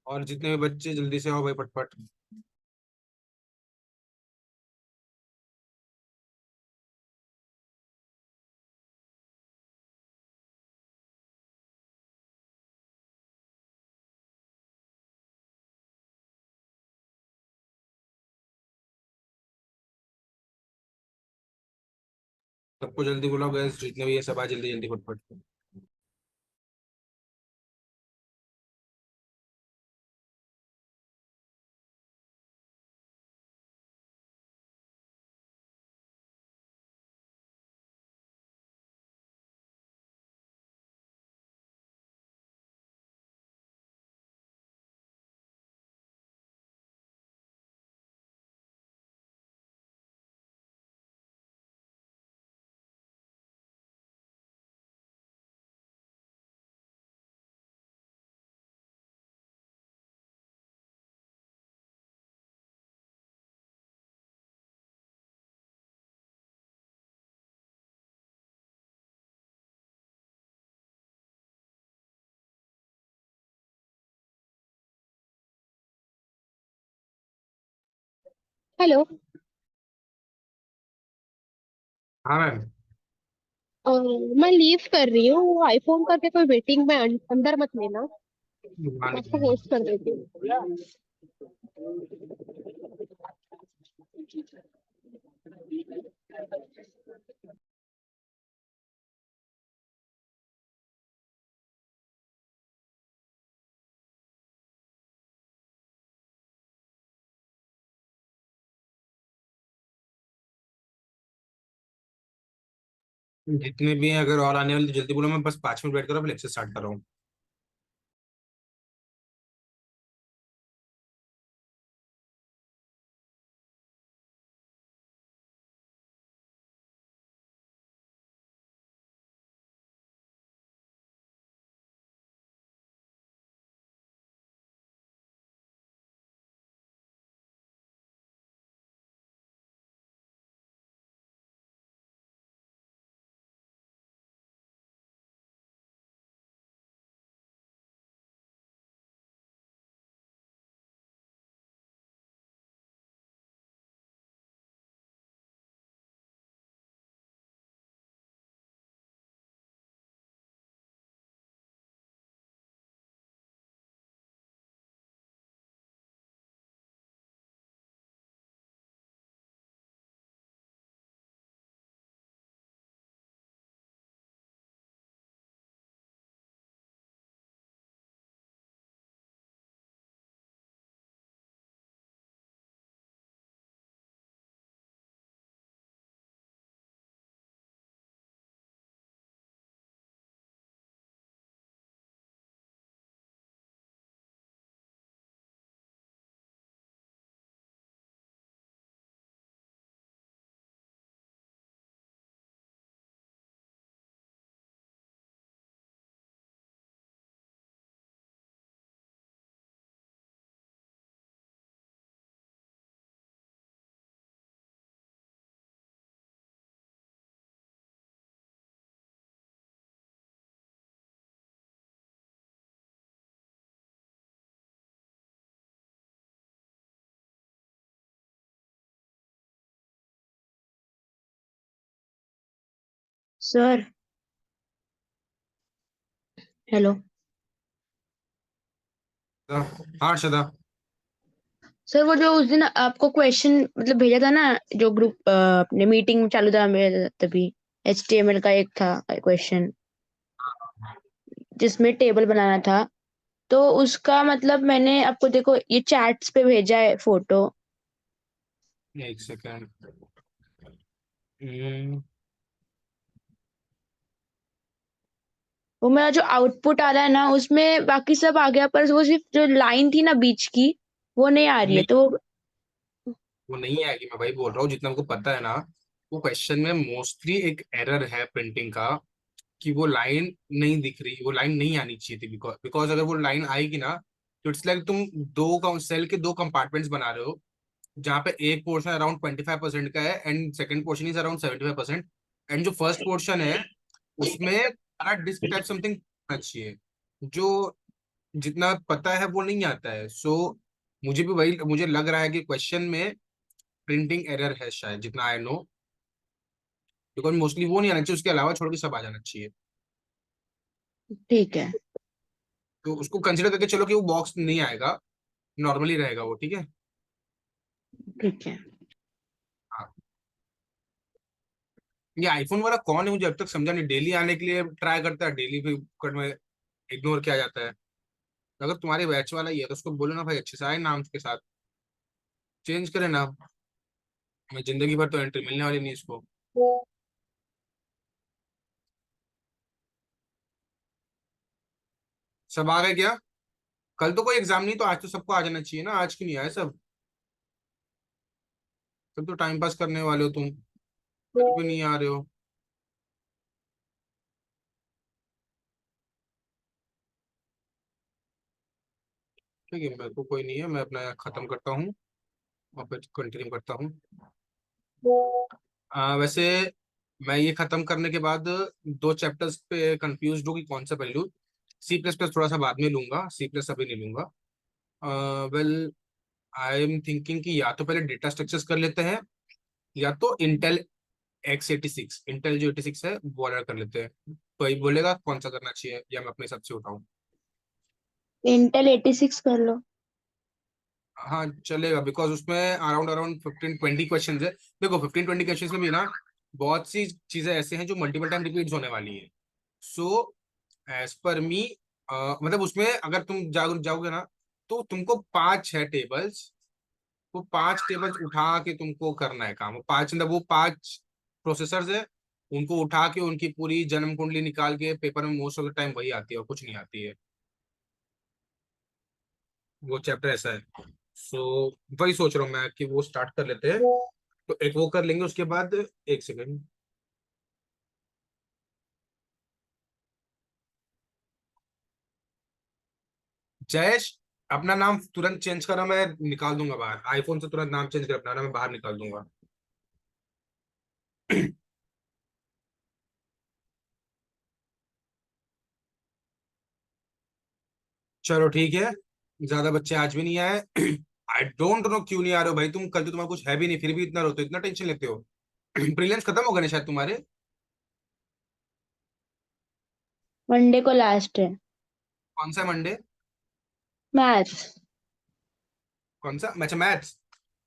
और जितने भी बच्चे जल्दी से आओ भाई, पटपट। सबको जल्दी बुलाओ गैस, जितने भी ये सब आ जल्दी जल्दी फटफट। हेलो। हाँ मैम। मैं लीव कर रही हूँ, आईफोन करके कोई वेटिंग में अंदर मत लेना। हाँ, मैं आपको होस्ट कर देती हूँ। जितने भी हैं अगर और आने वाले तो जल्दी बोलो, मैं बस 5 मिनट वेट करो, लेक्चर स्टार्ट कर रहा हूँ। सर। हेलो। हाँ अर्षदा। सर वो जो उस दिन आपको क्वेश्चन मतलब भेजा था ना, जो ग्रुप अपने मीटिंग चालू था मेरे तभी, HTML का एक था क्वेश्चन जिसमें टेबल बनाना था। तो उसका मतलब मैंने आपको देखो ये चैट्स पे भेजा है फोटो। एक सेकेंड। हम्म, वो मेरा जो आउटपुट आ रहा है ना उसमें बाकी सब आ गया, पर वो सिर्फ जो लाइन थी ना बीच की वो नहीं आ रही है। नहीं, तो वो नहीं आएगी, मैं भाई बोल रहा हूँ जितना हमको पता है ना। वो क्वेश्चन में मोस्टली एक एरर है प्रिंटिंग का, कि वो लाइन नहीं दिख रही, वो लाइन नहीं आनी चाहिए थी। बिकॉज बिकॉज अगर वो लाइन आएगी ना, तो इट्स लाइक तुम दो सेल के दो कंपार्टमेंट्स बना रहे हो, जहाँ पे एक पोर्शन अराउंड 25% का है and second portion is around 75%। And जो फर्स्ट पोर्शन है उसमें डिस्क टाइप समथिंग होना चाहिए, जो जितना पता है वो नहीं आता है। सो मुझे भी वही मुझे लग रहा है कि क्वेश्चन में प्रिंटिंग एरर है शायद, जितना आई नो। बिकॉज मोस्टली वो नहीं आना चाहिए, उसके अलावा छोड़ के सब आ जाना चाहिए। ठीक है। तो उसको कंसिडर करके चलो कि वो बॉक्स नहीं आएगा, नॉर्मली रहेगा वो, ठीक है। ठीक है। हाँ। ये आईफोन वाला कौन है, मुझे अब तक समझा नहीं। डेली आने के लिए ट्राई करता है, डेली भी कट में इग्नोर किया जाता है। अगर तुम्हारे बैच वाला ही है तो उसको बोलो ना भाई, अच्छे से आए नाम के साथ, चेंज करे नाम। मैं जिंदगी भर तो एंट्री मिलने वाली नहीं इसको। सब आ गए क्या? कल तो कोई एग्जाम नहीं, तो आज तो सबको आ जाना चाहिए ना। आज की नहीं आए सब? सब तो टाइम पास करने वाले हो तुम, कल भी नहीं आ रहे हो। ठीक है, मेरे को कोई नहीं है, मैं अपना खत्म करता हूँ और फिर कंटिन्यू करता हूँ। वैसे मैं ये खत्म करने के बाद दो चैप्टर्स पे कंफ्यूज हूँ कि कौन सा पहलू। सी प्लस प्लस थोड़ा सा बाद में लूंगा, सी प्लस अभी नहीं लूंगा। वेल, आई एम थिंकिंग कि या तो पहले डेटा स्ट्रक्चर्स कर लेते हैं, या तो इंटेल X86, इंटेल जो 86 है वो ऑर्डर कर लेते हैं। तो ये बोलेगा कौन सा करना चाहिए, या मैं अपने हिसाब से उठाऊं। इंटेल 86 कर लो। हाँ चलेगा, बिकॉज उसमें अराउंड अराउंड 15-20 क्वेश्चन है। देखो 15-20 क्वेश्चन में भी ना बहुत सी चीजें ऐसे हैं जो मल्टीपल टाइम रिपीट होने वाली है। सो एज पर मी, मतलब उसमें अगर तुम जाओगे ना, तो तुमको 5 है टेबल्स, वो 5 टेबल्स उठा के तुमको करना है काम। वो पांच, मतलब वो 5 प्रोसेसर्स है, उनको उठा के उनकी पूरी जन्म कुंडली निकाल के पेपर में मोस्ट ऑफ द टाइम वही आती है और कुछ नहीं आती है। वो चैप्टर ऐसा है। सो वही सोच रहा हूँ मैं कि वो स्टार्ट कर लेते हैं। तो एक वो कर लेंगे, उसके बाद एक सेकेंड, जयेश, अपना नाम तुरंत चेंज करो, मैं निकाल दूंगा बाहर। आईफोन से तुरंत नाम चेंज कर अपना, ना मैं बाहर निकाल दूंगा। चलो ठीक है, ज्यादा बच्चे आज भी नहीं आए। आई डोंट नो क्यों नहीं आ रहे हो भाई तुम। कल तो तुम्हारा कुछ है भी नहीं, फिर भी इतना रोते हो, इतना टेंशन लेते हो। प्रीलिम्स खत्म हो गए ना शायद तुम्हारे? मंडे को लास्ट है। कौन सा मंडे? मैथ्स। कौन सा? अच्छा, मैथ्स।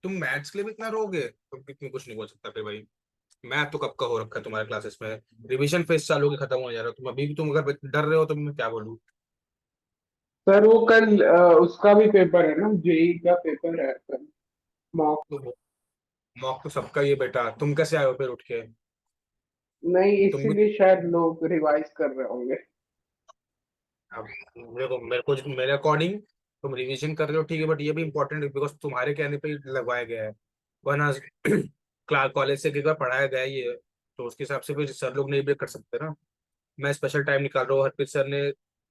तुम मैथ्स के लिए भी इतना रोगे तो कितनी कुछ नहीं बोल सकता फिर भाई। मैथ तो कब का हो रखा है तुम्हारे क्लासेस में। रिवीजन फेज चालू के खत्म हो जा रहा हो तुम अभी भी। तुम अगर डर रहे हो तो मैं क्या बोलूँ। सर वो कल उसका भी पेपर है ना, जेई का पेपर है कल, मॉक। तो मॉक तो सबका ही है बेटा, तुम कैसे आए हो फिर उठ के? नहीं, तुम भी इसीलिए शायद लोग रिवाइज कर रहे होंगे। अब देखो, मेरे अकॉर्डिंग तुम रिवीजन कर रहे हो ठीक है, बट ये भी इंपॉर्टेंट है बिकॉज तुम्हारे कहने पे ही लगवाया गया है। वरना क्लास कॉलेज से एक बार पढ़ाया गया है ये, तो उसके हिसाब से फिर सर लोग नहीं भी कर सकते ना। मैं स्पेशल टाइम निकाल रहा हूँ, हरप्रीत सर ने,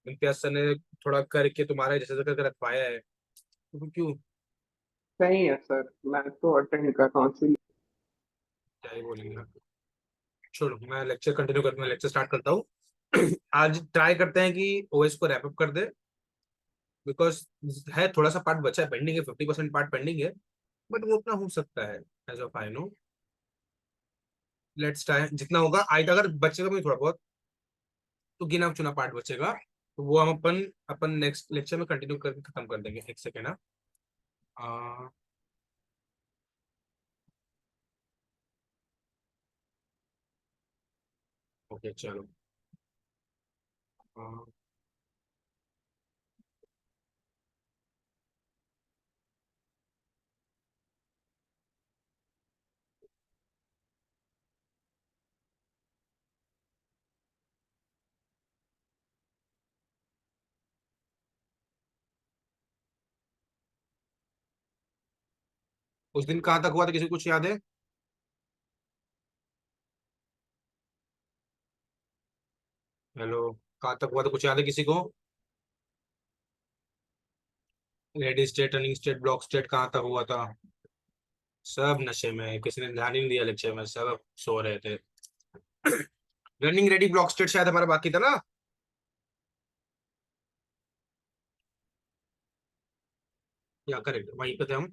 इम्तियाज सर ने थोड़ा करके तुम्हारे जैसे करके रखवाया है, तो क्यों, सही है सर, मैं तो अटेंड कर रहा हूँ। क्या ही बोलेंगे। छोड़ो, मैं लेक्चर कंटिन्यू करता हूँ, लेक्चर स्टार्ट करता हूँ। आज ट्राई करते हैं कि ओएस को रैप अप कर दे, बिकॉज है थोड़ा सा पार्ट बचा है, पेंडिंग है, 50% पार्ट पेंडिंग है। बट वो उतना हो सकता है, as of I know. Let's try, जितना होगा आज। अगर बचेगा भी थोड़ा बहुत तो गिना चुना पार्ट बचेगा, तो वो हम अपन अपन नेक्स्ट लेक्चर में कंटिन्यू करके खत्म कर देंगे। एक सेकेंड ना। ओके चलो। अह, उस दिन कहाँ तक हुआ था, किसी को कुछ याद है? हेलो, कहाँ तक हुआ था, कुछ याद है किसी को? Ready state, running state, block state कहाँ तक हुआ था? सब नशे में, किसी ने ध्यान ही नहीं दिया लेक्चर में, सब सो रहे थे। रनिंग रेडी ब्लॉक स्टेट शायद हमारा बाकी था ना। या करेक्ट, वहीं पे थे हम,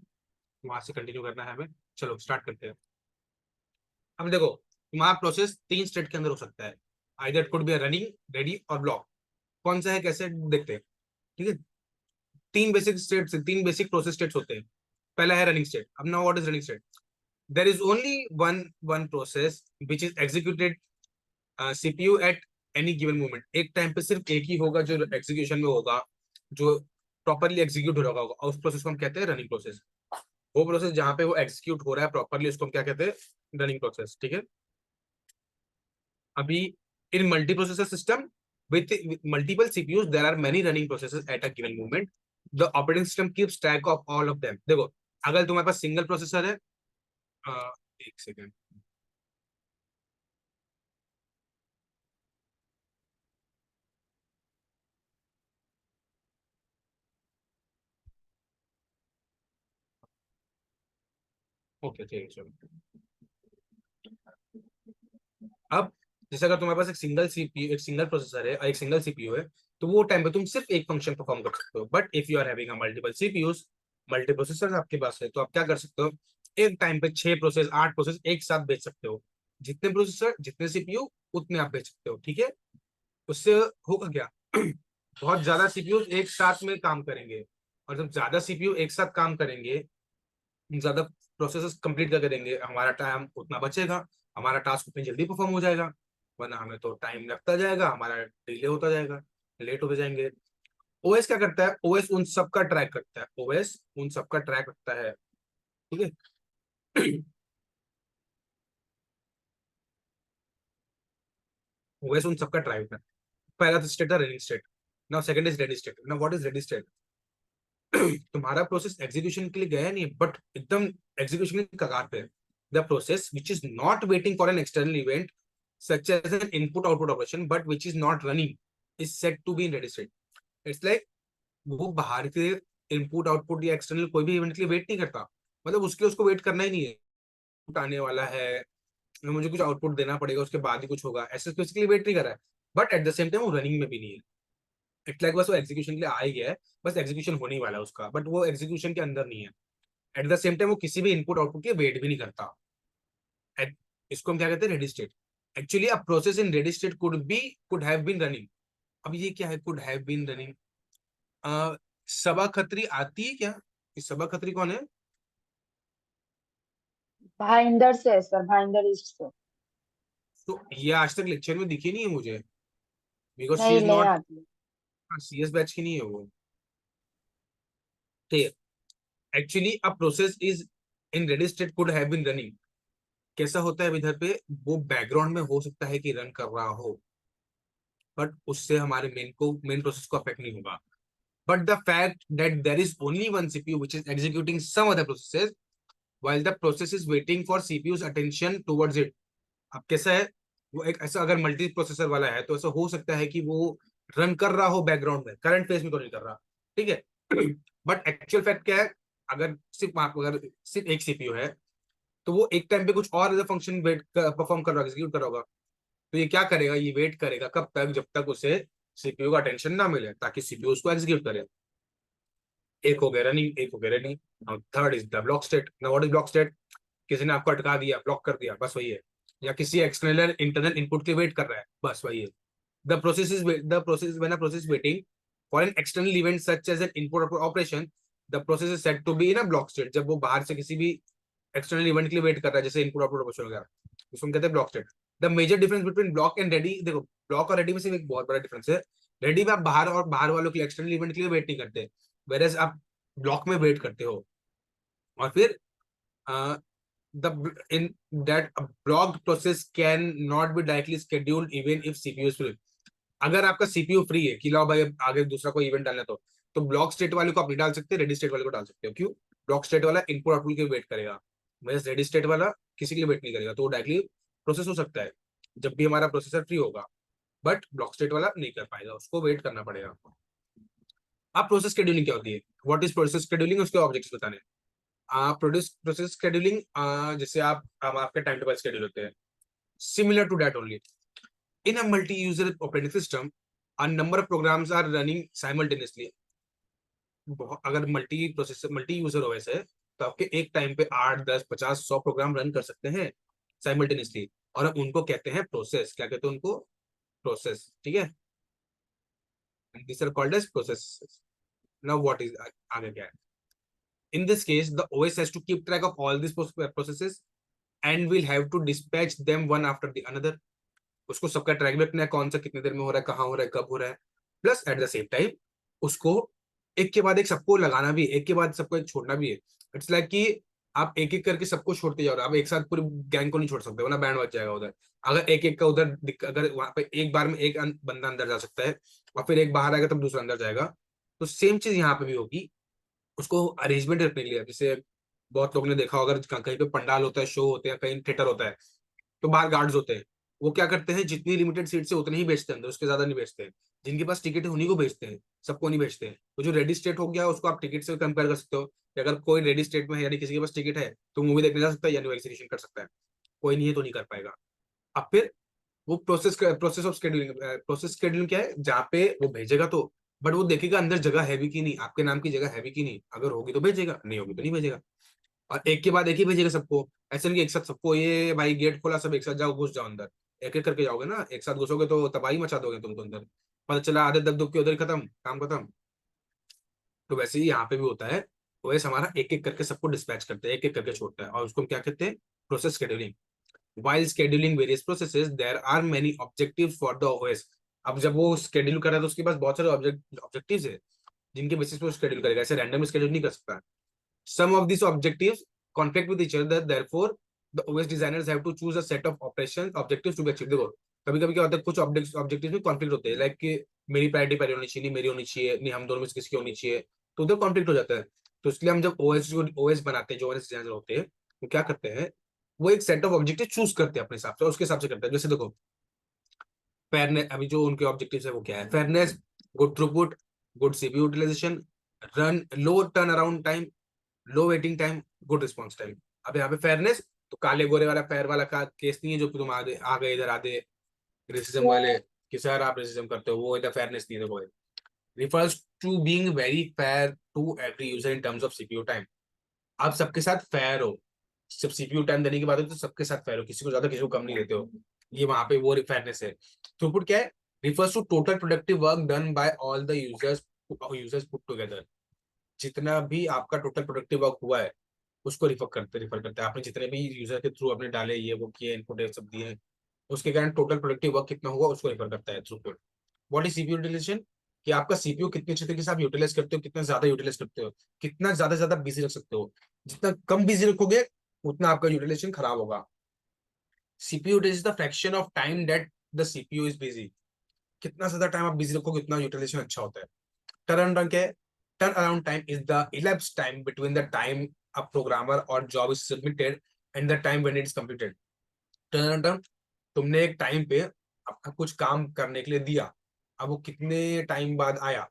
वहां से कंटिन्यू करना है हमें। चलो स्टार्ट करते हैं। अब देखो, तुम्हारा प्रोसेस 3 स्टेट के अंदर हो सकता है, either it could be running, ready और ब्लॉक। कौन सा है कैसे देखते हैं, ठीक है। 3 basic states, 3 basic process states होते हैं। पहला है रनिंग स्टेट। अब now what is running state? There is only one process which is executed CPU at any given moment. एक टाइम पे सिर्फ एक ही होगा जो एग्जीक्यूशन में होगा, जो प्रॉपरली एग्जीक्यूट हो रहा होगा, और उस प्रोसेस को हम कहते हैं रनिंग प्रोसेस। वो प्रोसेस जहां पे वो एग्जीक्यूट हो रहा है प्रॉपरली, उसको हम क्या कहते हैं, रनिंग प्रोसेस, ठीक है। अभी in multiprocessor system with multiple CPUs, there are many running processes at a given moment. The operating system keeps track of all of them. देखो, अगर तुम्हारे पास सिंगल प्रोसेसर है, एक सेकेंड, ओके ठीक है चलो। अब जैसे अगर तुम्हारे पास एक सिंगल सीपीयू, एक सिंगल प्रोसेसर है और एक सिंगल सीपीयू है, तो वो टाइम पे तुम सिर्फ एक फंक्शन परफॉर्म कर सकते हो। But if you are having a multiple CPUs, multi processor आपके पास है, तो आप क्या कर सकते हो, एक टाइम पे 6 प्रोसेस, 8 प्रोसेस एक साथ बेच सकते हो। जितने प्रोसेसर, जितने सीपीयू, उतने आप बेच सकते हो, ठीक है। उससे होगा क्या बहुत ज्यादा सीपीयू एक साथ में काम करेंगे, और जब ज्यादा सीपीयू एक साथ काम करेंगे, ज्यादा प्रोसेस कंप्लीट करके देंगे, हमारा टाइम उतना बचेगा, हमारा टास्क उतनी जल्दी परफॉर्म हो जाएगा। वरना हमें तो टाइम लगता जाएगा, हमारा डिले होता जाएगा, लेट होते जाएंगे। ओएस क्या करता है, ओएस उन सब का ट्रैक करता है, ओएस उन सब का ट्रैक रखता है, ठीक है। ओएस उन सब का ट्रैक करता है। पहला स्टेट था running state, now second is ready state. Now what is ready state? तुम्हारा प्रोसेस एग्जीक्यूशन के लिए गया नहीं, बट एकदम एग्जीक्यूशन की कगार पे है। The process which is not waiting for an external event such as an input output operation but which is not running is set to be in ready state. It's like वो बाहर के input output या external कोई भी event के लिए wait नहीं करता, मतलब उसके लिए उसको वेट करना ही नहीं है। आने वाला है, मुझे कुछ आउटपुट देना पड़ेगा, उसके बाद ही कुछ होगा, ऐसे बेसिकली वेट नहीं कर रहा है। But at the same time वो रनिंग में भी नहीं है। इट्स लाइक बस वो एग्जीक्यूशन के लिए आ ही गया है, बस एग्जीक्यूशन होने ही वाला है उसका, बट वो एग्जीक्यूशन के अंदर नहीं है। एट द सेम टाइम वो किसी भी इनपुट आउटपुट के वेट भी नहीं करता। इसको हम क्या कहते हैं, ready state. Actually a process in ready state could have been running. अब ये क्या है, could have been running? Saba Khatri आती है क्या? सबा खत्री कौन है? भाईंदर से सर, भाईंदर ईस्ट से। तो ये आज तक लेक्चर में दिखी नहीं है मुझे, बिकॉज शी नहीं, इज नहीं नॉट आती। सीएस बैच की नहीं है वो। ठीक है, actually a process is in ready state could have been running. कैसा होता है इधर पे, वो बैकग्राउंड में हो सकता है कि रन कर रहा हो, बट उससे हमारे मेन प्रोसेस को अफेक्ट नहीं होगा। But the fact that there is only one CPU which is executing some other processes while the process is waiting for CPU's attention towards it. अब कैसा है, वो एक ऐसा अगर मल्टी प्रोसेसर वाला है तो ऐसा हो सकता है कि वो रन कर रहा हो बैकग्राउंड में, करंट फेज में तो नहीं कर रहा, ठीक है। बट एक्चुअल फैक्ट क्या है, अगर सिर्फ एक सीपीयू है, तो वो एक टाइम पे कुछ और फंक्शन वेट परफॉर्म कर रहा है, एग्जीक्यूट कर रहा होगा। तो ये क्या करेगा, ये वेट करेगा कब तक, जब तक उसे सीपीयू का अटेंशन ना मिले, ताकि सीपीयू उसको एग्जीक्यूट करे। एक हो गया रनिंग, एक हो गया running. Third is the block state. Now what is block state? किसी ने आपको अटका दिया, ब्लॉक कर दिया, बस वही है। या किसी एक्सटर्नल इंटरनल इनपुट के वेट कर रहा है, बस वही है। The process when a process waiting for an external event such as an input operation, the process is set to be in a block state. जब वो बाहर से किसी भी एक्सटर्नल इवेंट के लिए वेट कर रहा है, जैसे इनपुट आउटपुट ऑपरेशन वगैरह, उसको हम कहते हैं block state. The major difference between block and ready, देखो ब्लॉक और रेडी में से एक बहुत बड़ा डिफरेंस है। रेडी में आप बाहर और बाहर वालों के लिए, एक्सटर्नल इवेंट के लिए वेट नहीं करते, वेयर आप ब्लॉक में वेट करते हो। और फिर the in that a blocked process can not be directly scheduled even if CPU is free। अगर आपका सीपीयू फ्री है कि लाओ भाई अब आगे दूसरा कोई इवेंट डालना, तो ब्लॉक स्टेट वाले को आप नहीं डाल सकते, रेडी स्टेट वाले को डाल सकते हो। क्यों? ब्लॉक स्टेट वाला इनपुट आउटपुट के वेट करेगा, वैसे रेडी स्टेट वाला किसी के लिए वेट नहीं करेगा, तो वो डायरेक्टली प्रोसेस हो सकता है जब भी हमारा प्रोसेसर फ्री होगा। बट ब्लॉक स्टेट वाला नहीं कर पाएगा, उसको वेट करना पड़ेगा। अब प्रोसेस शेड्यूलिंग क्या होती है, व्हाट इज प्रोसेस शेड्यूलिंग, उसके ऑब्जेक्ट्स बताने। प्रोसेस शेड्यूलिंग, जैसे हम आपके टाइम टेबल शेड्यूल होते हैं, similar to that only. In a multi user operating system, a number of programs are running simultaneously। अगर मल्टी यूजर ओएस है तो आपके एक टाइम पे 8, 10, 50, 100 प्रोग्राम रन कर सकते हैं साइमल्टेनियसली, और हम उनको कहते हैं प्रोसेस। क्या कहते हैं उनको? प्रोसेस, ठीक है। This are called as process. Now what is, आगे क्या है? In this case, the OS has to keep track of all these processes and will have to dispatch them one after the another. उसको सबका track भी रखना है, कौन सा कितने देर में हो रहा है, कहाँ हो रहा है, कब हो रहा है। Plus eight the same time उसको एक के बाद एक सबको लगाना भी, एक के बाद सबको एक छोड़ना भी है। इट्स लाइक कि आप एक एक करके सबको छोड़ते जाओ, आप एक साथ पूरी गैंग को नहीं छोड़ सकते, वरना बैंड बज जाएगा उधर। अगर एक एक का उधर अगर वहां पे एक बार में एक बंदा अंदर जा सकता है और फिर एक बाहर आएगा तब दूसरा अंदर जाएगा, तो सेम चीज यहाँ पे भी होगी। उसको अरेंजमेंट रखने के लिए, जैसे बहुत लोगों ने देखा होगा, अगर कहीं पे पंडाल होता है, शो होते हैं, कहीं थिएटर होता है, तो बाहर गार्ड्स होते हैं। वो क्या करते हैं, जितनी लिमिटेड सीट है उतने ही बेचते हैं अंदर, उसके ज्यादा नहीं बेचते हैं। जिनके पास टिकट है उन्हीं को बेचते हैं, सबको नहीं बेचते हैं। तो जो रेडी स्टेट हो गया उसको आप टिकट से कंपेयर कर सकते हो कि अगर कोई रेडी स्टेट में है, यानी किसी के पास टिकट है, तो मूवी देखने जा सकता है, यानी वैक्सीनेशन कर सकता है। कोई नहीं है तो नहीं कर पाएगा। अब फिर वो process of scheduling, process scheduling क्या है, जहाँ पे वो भेजेगा तो, बट वो देखेगा अंदर जगह है भी कि नहीं, आपके नाम की जगह है भी कि नहीं। अगर होगी तो भेजेगा, नहीं होगी तो नहीं भेजेगा। और एक के बाद एक ही भेजेगा सबको। ऐसे नहीं कि एक साथ सबको, ये भाई गेट खोला सब एक साथ जाओ, घुस जाओ अंदर। एक एक करके जाओगे ना, एक साथ घुसोगे तो तबाही मचा दोगे तुम तो अंदर। पता चला आधे दब दुब के उधर ही खत्म, काम खत्म। तो वैसे ही यहाँ पे भी होता है। ओएस हमारा एक एक करके सबको डिस्पैच करते हैं, एक एक करके छोड़ता है, और उसको हम क्या कहते हैं? Process scheduling. While scheduling various processes, there are many objectives for the OS. अब जब वो शेड्यूल कर रहा है तो उसके पास बहुत सारे ऑब्जेक्टिव्स है जिनके बेसिस पे वो शेड्यूल करेगा, ऐसे रैंडम शेड्यूल नहीं कर सकता। Some of these objectives conflict with each other, therefore the OS designers have to choose a set of operation objectives to be achieved. देखो कभी कभी क्या होता है, कुछ ऑब्जेक्टिव्स में कॉन्फ्लिक्ट होते हैं, लाइक कि मेरी प्रायोरिटी पहले होनी चाहिए, नहीं मेरी होनी चाहिए, नहीं हम दोनों में से किसकी होनी चाहिए, तो उधर कॉन्फ्लिक्ट हो जाता है। तो इसलिए हम जब ओएस बनाते हैं, जो ओएस डिजाइनर होते हैं, वो क्या करते हैं, वो एक सेट ऑफ ऑब्जेक्टिव चूज करते हैं अपने हिसाब से, और उसके हिसाब से करते हैं। जैसे देखो फेयरनेस, अभी जो उनके ऑब्जेक्टिव है वो क्या है? Fairness, good throughput, good CPU utilization, run low turnaround time, low waiting time, good response time. अब यहाँ पे फेयरनेस, तो काले गोरे वाला फेयर वाला का केस नहीं है, जो तुम आ गए इधर आधे रेसिज्म वाले कि सर आप रेसिज्म करते हो, वो इधर फेयरनेस नहीं है। देखो refers to being very fair to every user in terms of CPU time. आप सबके साथ फेयर हो, सिर्फ सीपीयू टाइम देने की बात है तो सबके साथ फेयर हो, किसी को ज्यादा किसी को कम नहीं देते हो। ये वहां पे वो फेयरनेस है। थ्रूपुट क्या है? Refers to total productive work done by all the users put together. जितना भी आपका टोटल प्रोडक्टिव वर्क हुआ है उसको रिफर करते हैं। आपने जितने भी यूजर के थ्रू अपने डाले, ये वो किए, इनपुट सब दिए, उसके कारण टोटल प्रोडक्टिव वर्क कितना होगा उसको रिफर करता है throughput. What is CPU utilisation? कि आपका सीपीयू कितने अच्छे तरीके से आप यूटिलाइज करते हो, कितना ज्यादा यूटिलाइज करते हो, कितना ज्यादा बिजी रख सकते हो। जितना कम बिजी रखोगे उतना आपका यूटिलाइजेशन खराब होगा। CPU is the fraction of time that the CPU is busy. कितना ज्यादा टाइम आप बिजी रखोगे उतना यूटिलाइजेशन अच्छा होता है। टर्न अराउंड क्या है? Turn around time is the elapsed time between the time a programmer or job is submitted and the time when it is completed. Turn around time, तुमने एक टाइम पे अपना कुछ काम करने के लिए दिया, अब वो कितने टाइम बाद आया।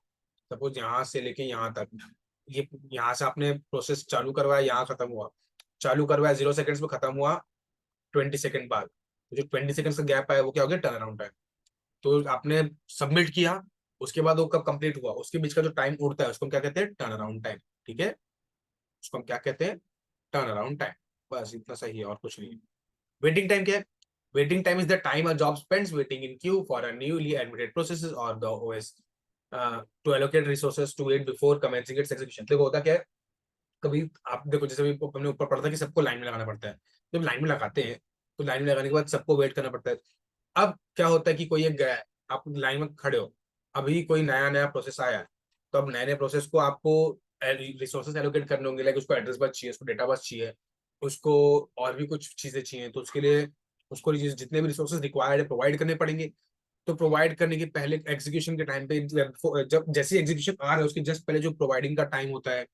सपोज यहाँ से लेके यहाँ तक, ये यहाँ से आपने प्रोसेस चालू करवाया, यहाँ खत्म हुआ, चालू करवाया 0 सेकंड्स में, खत्म हुआ 20 सेकंड बाद। तो जो 20 सेकंड्स का गैप आया वो क्या हो गया? Turn around time. तो आपने सबमिट किया, उसके बाद वो कब कंप्लीट हुआ, उसके बीच का जो टाइम उड़ता है उसको हम क्या कहते हैं? Turn around time. ठीक है, उसको हम क्या कहते हैं? Turn around time. बस इतना सही है और कुछ नहीं है। वेटिंग टाइम क्या है? Waiting time is the time a job spends waiting in queue for a newly admitted processes और the OS to allocate resources to wait before commencing its execution. देखो होता क्या है, कभी आप देखो जैसे भी हमने ऊपर पढ़ा था कि सबको लाइन में लगाना पड़ता है। जब लाइन में लगाते हैं तो लाइन में लगाने के बाद सबको वेट करना पड़ता है। अब क्या होता है कि कोई एक गया है, आप लाइन में खड़े हो, अभी कोई नया नया प्रोसेस आया है, तो अब नए नए प्रोसेस को आपको रिसोर्सेज एलोकेट करने होंगे, लाइक उसको एड्रेस बस चाहिए, उसको डेटा बस चाहिए, उसको और भी कुछ चीजें चाहिए, तो उसके लिए उसको जितने भी रिसोर्सेज रिक्वायर्ड है प्रोवाइड करने पड़ेंगे। तो प्रोवाइड करने के पहले एग्जीक्यूशन के टाइम पे, जब जैसे एग्जीक्यूशन आ रहा है उसके जस्ट पहले जो प्रोवाइडिंग का टाइम होता है,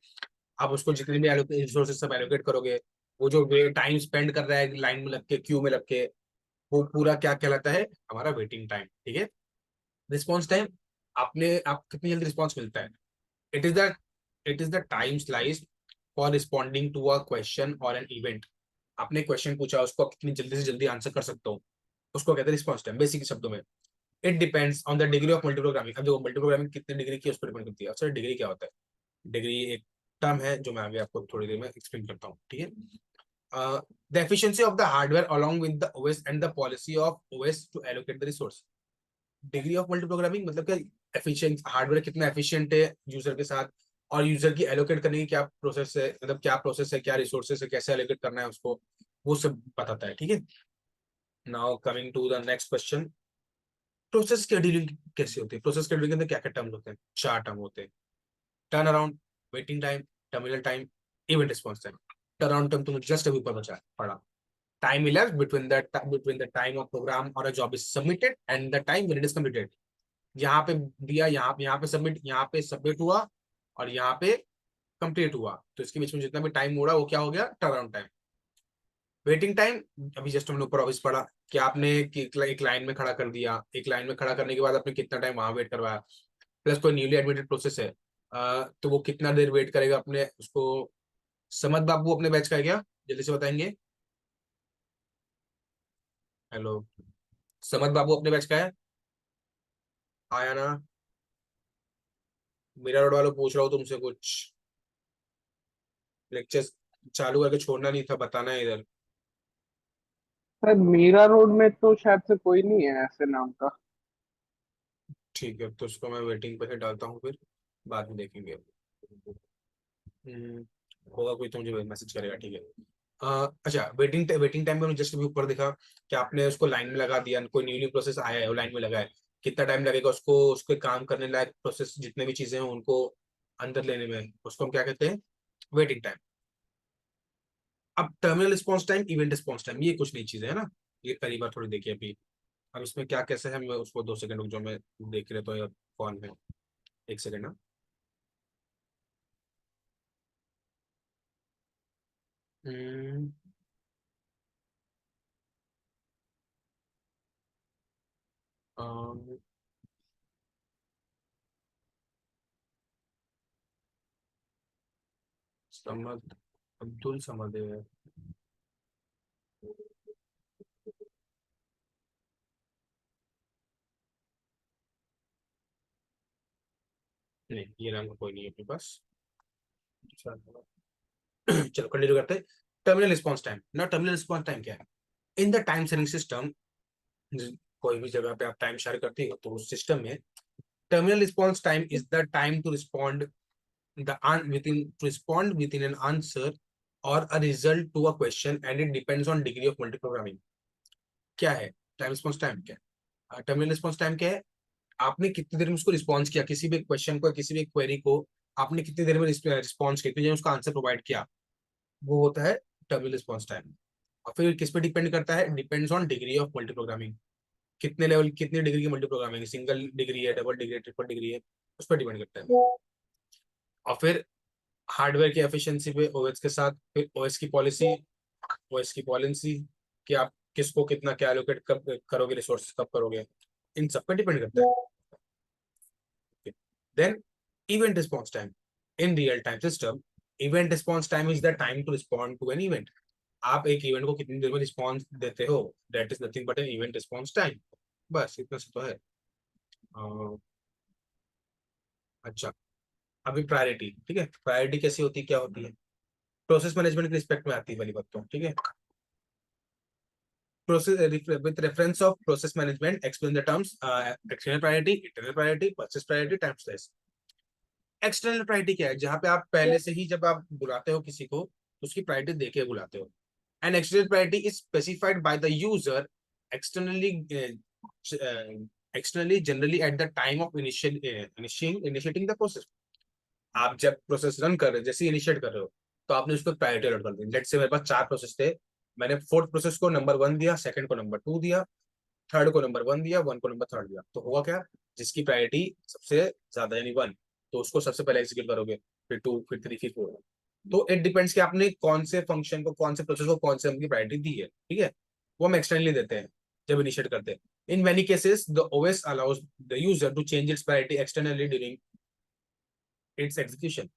आप उसको जितने भी रिसोर्सेज सब एलोकेट करोगे, वो जो टाइम स्पेंड कर रहा है लाइन में लग के, क्यू में लग के, वो पूरा क्या कहलाता है? हमारा वेटिंग टाइम। ठीक है। रिस्पॉन्स टाइम, आप कितनी जल्दी रिस्पॉन्स मिलता है? It is the time slice for responding to a question or an event. आपने क्वेश्चन पूछा, उसको आप कितनी जल्दी से जल्दी आंसर कर सकते हो, उसको कहते हैं रिस्पॉन्स टाइम, बेसिक शब्दों में। It depends on the degree of multi programming. अब जो मल्टी प्रोग्रामिंग कितनी डिग्री की उस पर डिपेंड करती है। अच्छा डिग्री क्या होता है? डिग्री एक टर्म है जो मैं अभी आपको थोड़ी देर में एक्सप्लेन करता हूँ, ठीक है। The efficiency of the hardware along with the OS and the policy of OS to allocate the resource. Degree of multi programming मतलब क्या, एफिशिएंट हार्डवेयर कितना एफिशिएंट है यूजर के साथ, और यूजर की एलोकेट करने की क्या प्रोसेस है, मतलब क्या प्रोसेस है, क्या रिसोर्सेस है, कैसे एलोकेट करना है उसको, वो सब बताता है, ठीक है। Now coming to the next question, process scheduling कैसे होती है। प्रोसेस शेड्यूलिंग के अंदर क्या क्या टर्म होते हैं, 4 टर्म होते हैं। Turn around, waiting time, terminal time, event response time. Turn around time तुमने जस्ट अभी ऊपर बचा पढ़ा, time elapsed between the time of program or a job is submitted and the time when it is completed। यहाँ पे दिया, यहाँ पे सबमिट, यहाँ पे सबमिट हुआ और यहाँ पे कंप्लीट हुआ, तो इसके बीच में जितना भी टाइम मोड़ा वो क्या हो गया, turn around time. Waiting time अभी जस्ट हमने ऊपर ऑफिस पढ़ा कि आपने एक लाइन में खड़ा कर दिया, एक लाइन में खड़ा करने के बाद आपने कितना टाइम वहां वेट करवाया, प्लस कोई न्यूली एडमिटेड प्रोसेस है तो वो कितना देर वेट करेगा अपने उसको। समद बाबू अपने बैच का है क्या, जल्दी से बताएंगे। हेलो, समद बाबू अपने बैच का है, आया ना। मेरा रोड वालों पूछ रहा हूँ तुमसे कुछ, लेक्चर चालू करके छोड़ना नहीं था, बताना है इधर। सर मीरा रोड में तो शायद से कोई नहीं है ऐसे नाम का। ठीक है, तो उसको मैं वेटिंग पे ही डालता हूँ, फिर बाद में देखेंगे। होगा कोई तो मुझे मैसेज करेगा, ठीक है। अच्छा, वेटिंग टाइम में जस्ट अभी ऊपर दिखा कि आपने उसको लाइन में लगा दिया, कोई न्यूली प्रोसेस आया है वो लाइन में लगा है, कितना टाइम लगेगा उसको, उसके काम करने लायक प्रोसेस जितने भी चीजें हैं उनको अंदर लेने में, उसको हम क्या कहते हैं, वेटिंग टाइम। अब terminal response time, event response time, ये कुछ नई चीजें है ना, ये पहली बार थोड़ी देखिए अभी। अब इसमें क्या कैसे है, मैं उसको 2 सेकंड रुक जाओ, मैं देख रहे तो फोन में, 1 सेकंड ना। हम्म, अम, समद, अब्दुल समद है। नहीं, ये नाम का कोई नहीं है अपने पास। चलो कंटिन्यू करते हैं। टर्मिनल रिस्पॉन्स टाइम ना, टर्मिनल रिस्पॉन्स टाइम क्या है, in the time sharing system, कोई भी जगह पे आप टाइम शेयर करते हो तो उस सिस्टम में terminal response time is the time to respond to respond within an answer or a result to a question, and it depends on degree of multi-programming। क्या है टाइम रिस्पॉन्स टाइम, क्या है terminal response time, क्या है आपने कितनी देर में उसको रिस्पॉन्स किया, किसी भी क्वेश्चन को, किसी भी क्वेरी को आपने कितनी देर में रिस्पॉन्स किया, कितनी देर में उसका आंसर प्रोवाइड किया, वो होता है टर्मिनल रिस्पॉन्स टाइम। और फिर किस पे डिपेंड करता है, depends on degree of multi programming, कितने लेवल, कितनी डिग्री की मल्टी प्रोग्रामिंग, सिंगल डिग्री है, डबल डिग्री है, ट्रिपल डिग्री है, उस पर डिपेंड करता है। और फिर हार्डवेयर की एफिशिएंसी पे ओएस के साथ, फिर ओएस की पॉलिसी कि आप किसको कितना क्या एलोकेट कब करोगे, रिसोर्सेज कब करोगे, इन सब पे डिपेंड करता है। Then event response time, in real time system event response time is the time to respond to an event. आप एक इवेंट को कितनी देर में रिस्पॉन्स देते हो, that is nothing but an event response time. बस इतना से तो है। अच्छा, अभी प्रायोरिटी, ठीक है, प्रायोरिटी कैसी होती है, क्या होती है, प्रोसेस मैनेजमेंट के रिस्पेक्ट में आती है वाली बात, तो ठीक है। Process with reference of process management, explain the terms external priority, internal priority, purchase priority, time slice। External priority क्या है, जहां पे आप पहले से ही जब आप बुलाते हो किसी को तो उसकी प्रायोरिटी देके बुलाते हो। And external priority is specified by the user externally, externally generally eight the time of initiating the process. आप जब प्रोसेस रन कर रहे हो, जैसे इनिशिएट कर रहे हो, तो आपने उसको प्रायोरिटी अलॉट कर दी। लेट्स से मेरे पास 4 प्रोसेस थे, मैंने फोर्थ प्रोसेस को नंबर 1 दिया, सेकंड को नंबर 2 दिया, थर्ड को नंबर 1 दिया, 1 को नंबर 3 दिया। तो हुआ क्या, जिसकी प्रायोरिटी सबसे ज्यादा यानी 1, तो उसको सबसे पहले एग्जीक्यूट करोगे, फिर 2, फिर 3, फिर 4। तो इट डिपेंड्स कि आपने कौन से फंक्शन को, कौन से प्रोसेस को, कौन से उनकी प्रायोरिटी दी है, ठीक है। वो हम एक्सटर्नली देते हैं जब इनिशिएट करते हैं। In many cases the OS allows the user to change its priority externally during its execution.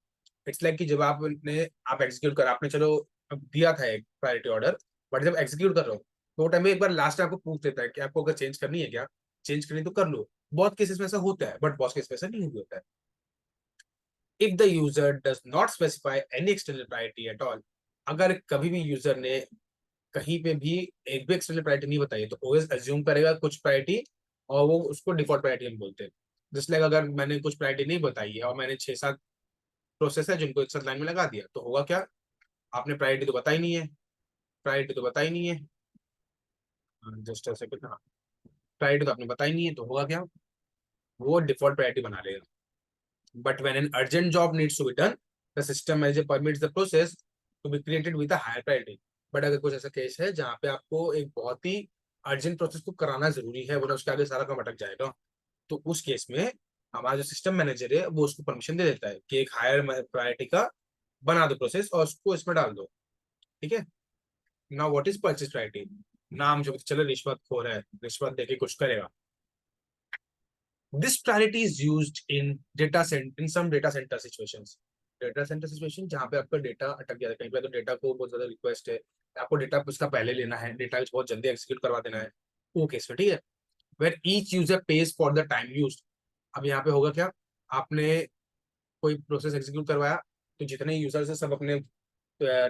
It's like कि जब आप एग्जीक्यूट कर, आपने चलो अब दिया था एक प्रायोरिटी ऑर्डर, बट जब एग्जीक्यूट कर रहे हो तो वो टाइम में एक बार लास्ट आपको पूछ देता है कि आपको अगर चेंज करनी है क्या, चेंज करनी तो कर लो। बहुत केसेस में ऐसा होता है, बट बहुत केस में ऐसा नहीं होता है। If the user does not specify any external priority at all, अगर कभी भी यूजर ने कहीं पे भी एक भी एक्सटर्नल प्रायोरिटी नहीं बताई तो ओएस अज्यूम करेगा कुछ प्रायोरिटी, और वो उसको डिफॉल्ट प्रायोरिटी हम बोलते हैं। जिस लाइक अगर मैंने कुछ प्रायोरिटी नहीं बताई है और मैंने 6-7 प्रोसेस है जिनको एक साथ लाइन में लगा दिया, तो होगा क्या, आपने प्रायोरिटी तो बताई नहीं है, प्रायोरिटी तो बताई नहीं है, जस्ट ऐसे कुछ, हाँ, प्रायोरिटी तो आपने बताई नहीं है, तो होगा क्या, वो डिफॉल्ट प्रायोरिटी बना लेगा। But when an urgent job needs to be done, the system manager permits the process to be created with a higher priority. But अगर कुछ ऐसा केस है जहाँ पे आपको एक बहुत ही अर्जेंट प्रोसेस को कराना जरूरी है, वरना उसके आगे सारा काम अटक जाएगा, तो उस केस में हमारा जो सिस्टम मैनेजर है वो उसको परमिशन दे देता है कि एक हायर प्रायोरिटी का बना दो प्रोसेस और उसको इसमें डाल दो। ठीक है। Now what is purchase priority? नाम जो चलो रिश्वत खोर है, रिश्वत देके कुछ करेगा। This priority is used in some data center situations. Data centre situation जहाँ पे आपका डेटा अटक गया है कहीं पे, तो डेटा को बहुत ज्यादा रिक्वेस्ट है, आपको डेटा उसका पहले लेना है, डेटा बहुत जल्दी एक्सिक्यूट करवा देना है, वो केस में। ठीक है। Where each user page for the time used. अब यहाँ पे होगा क्या, आपने कोई प्रोसेस एग्जीक्यूट करवाया, तो जितने यूजर्स है सब अपने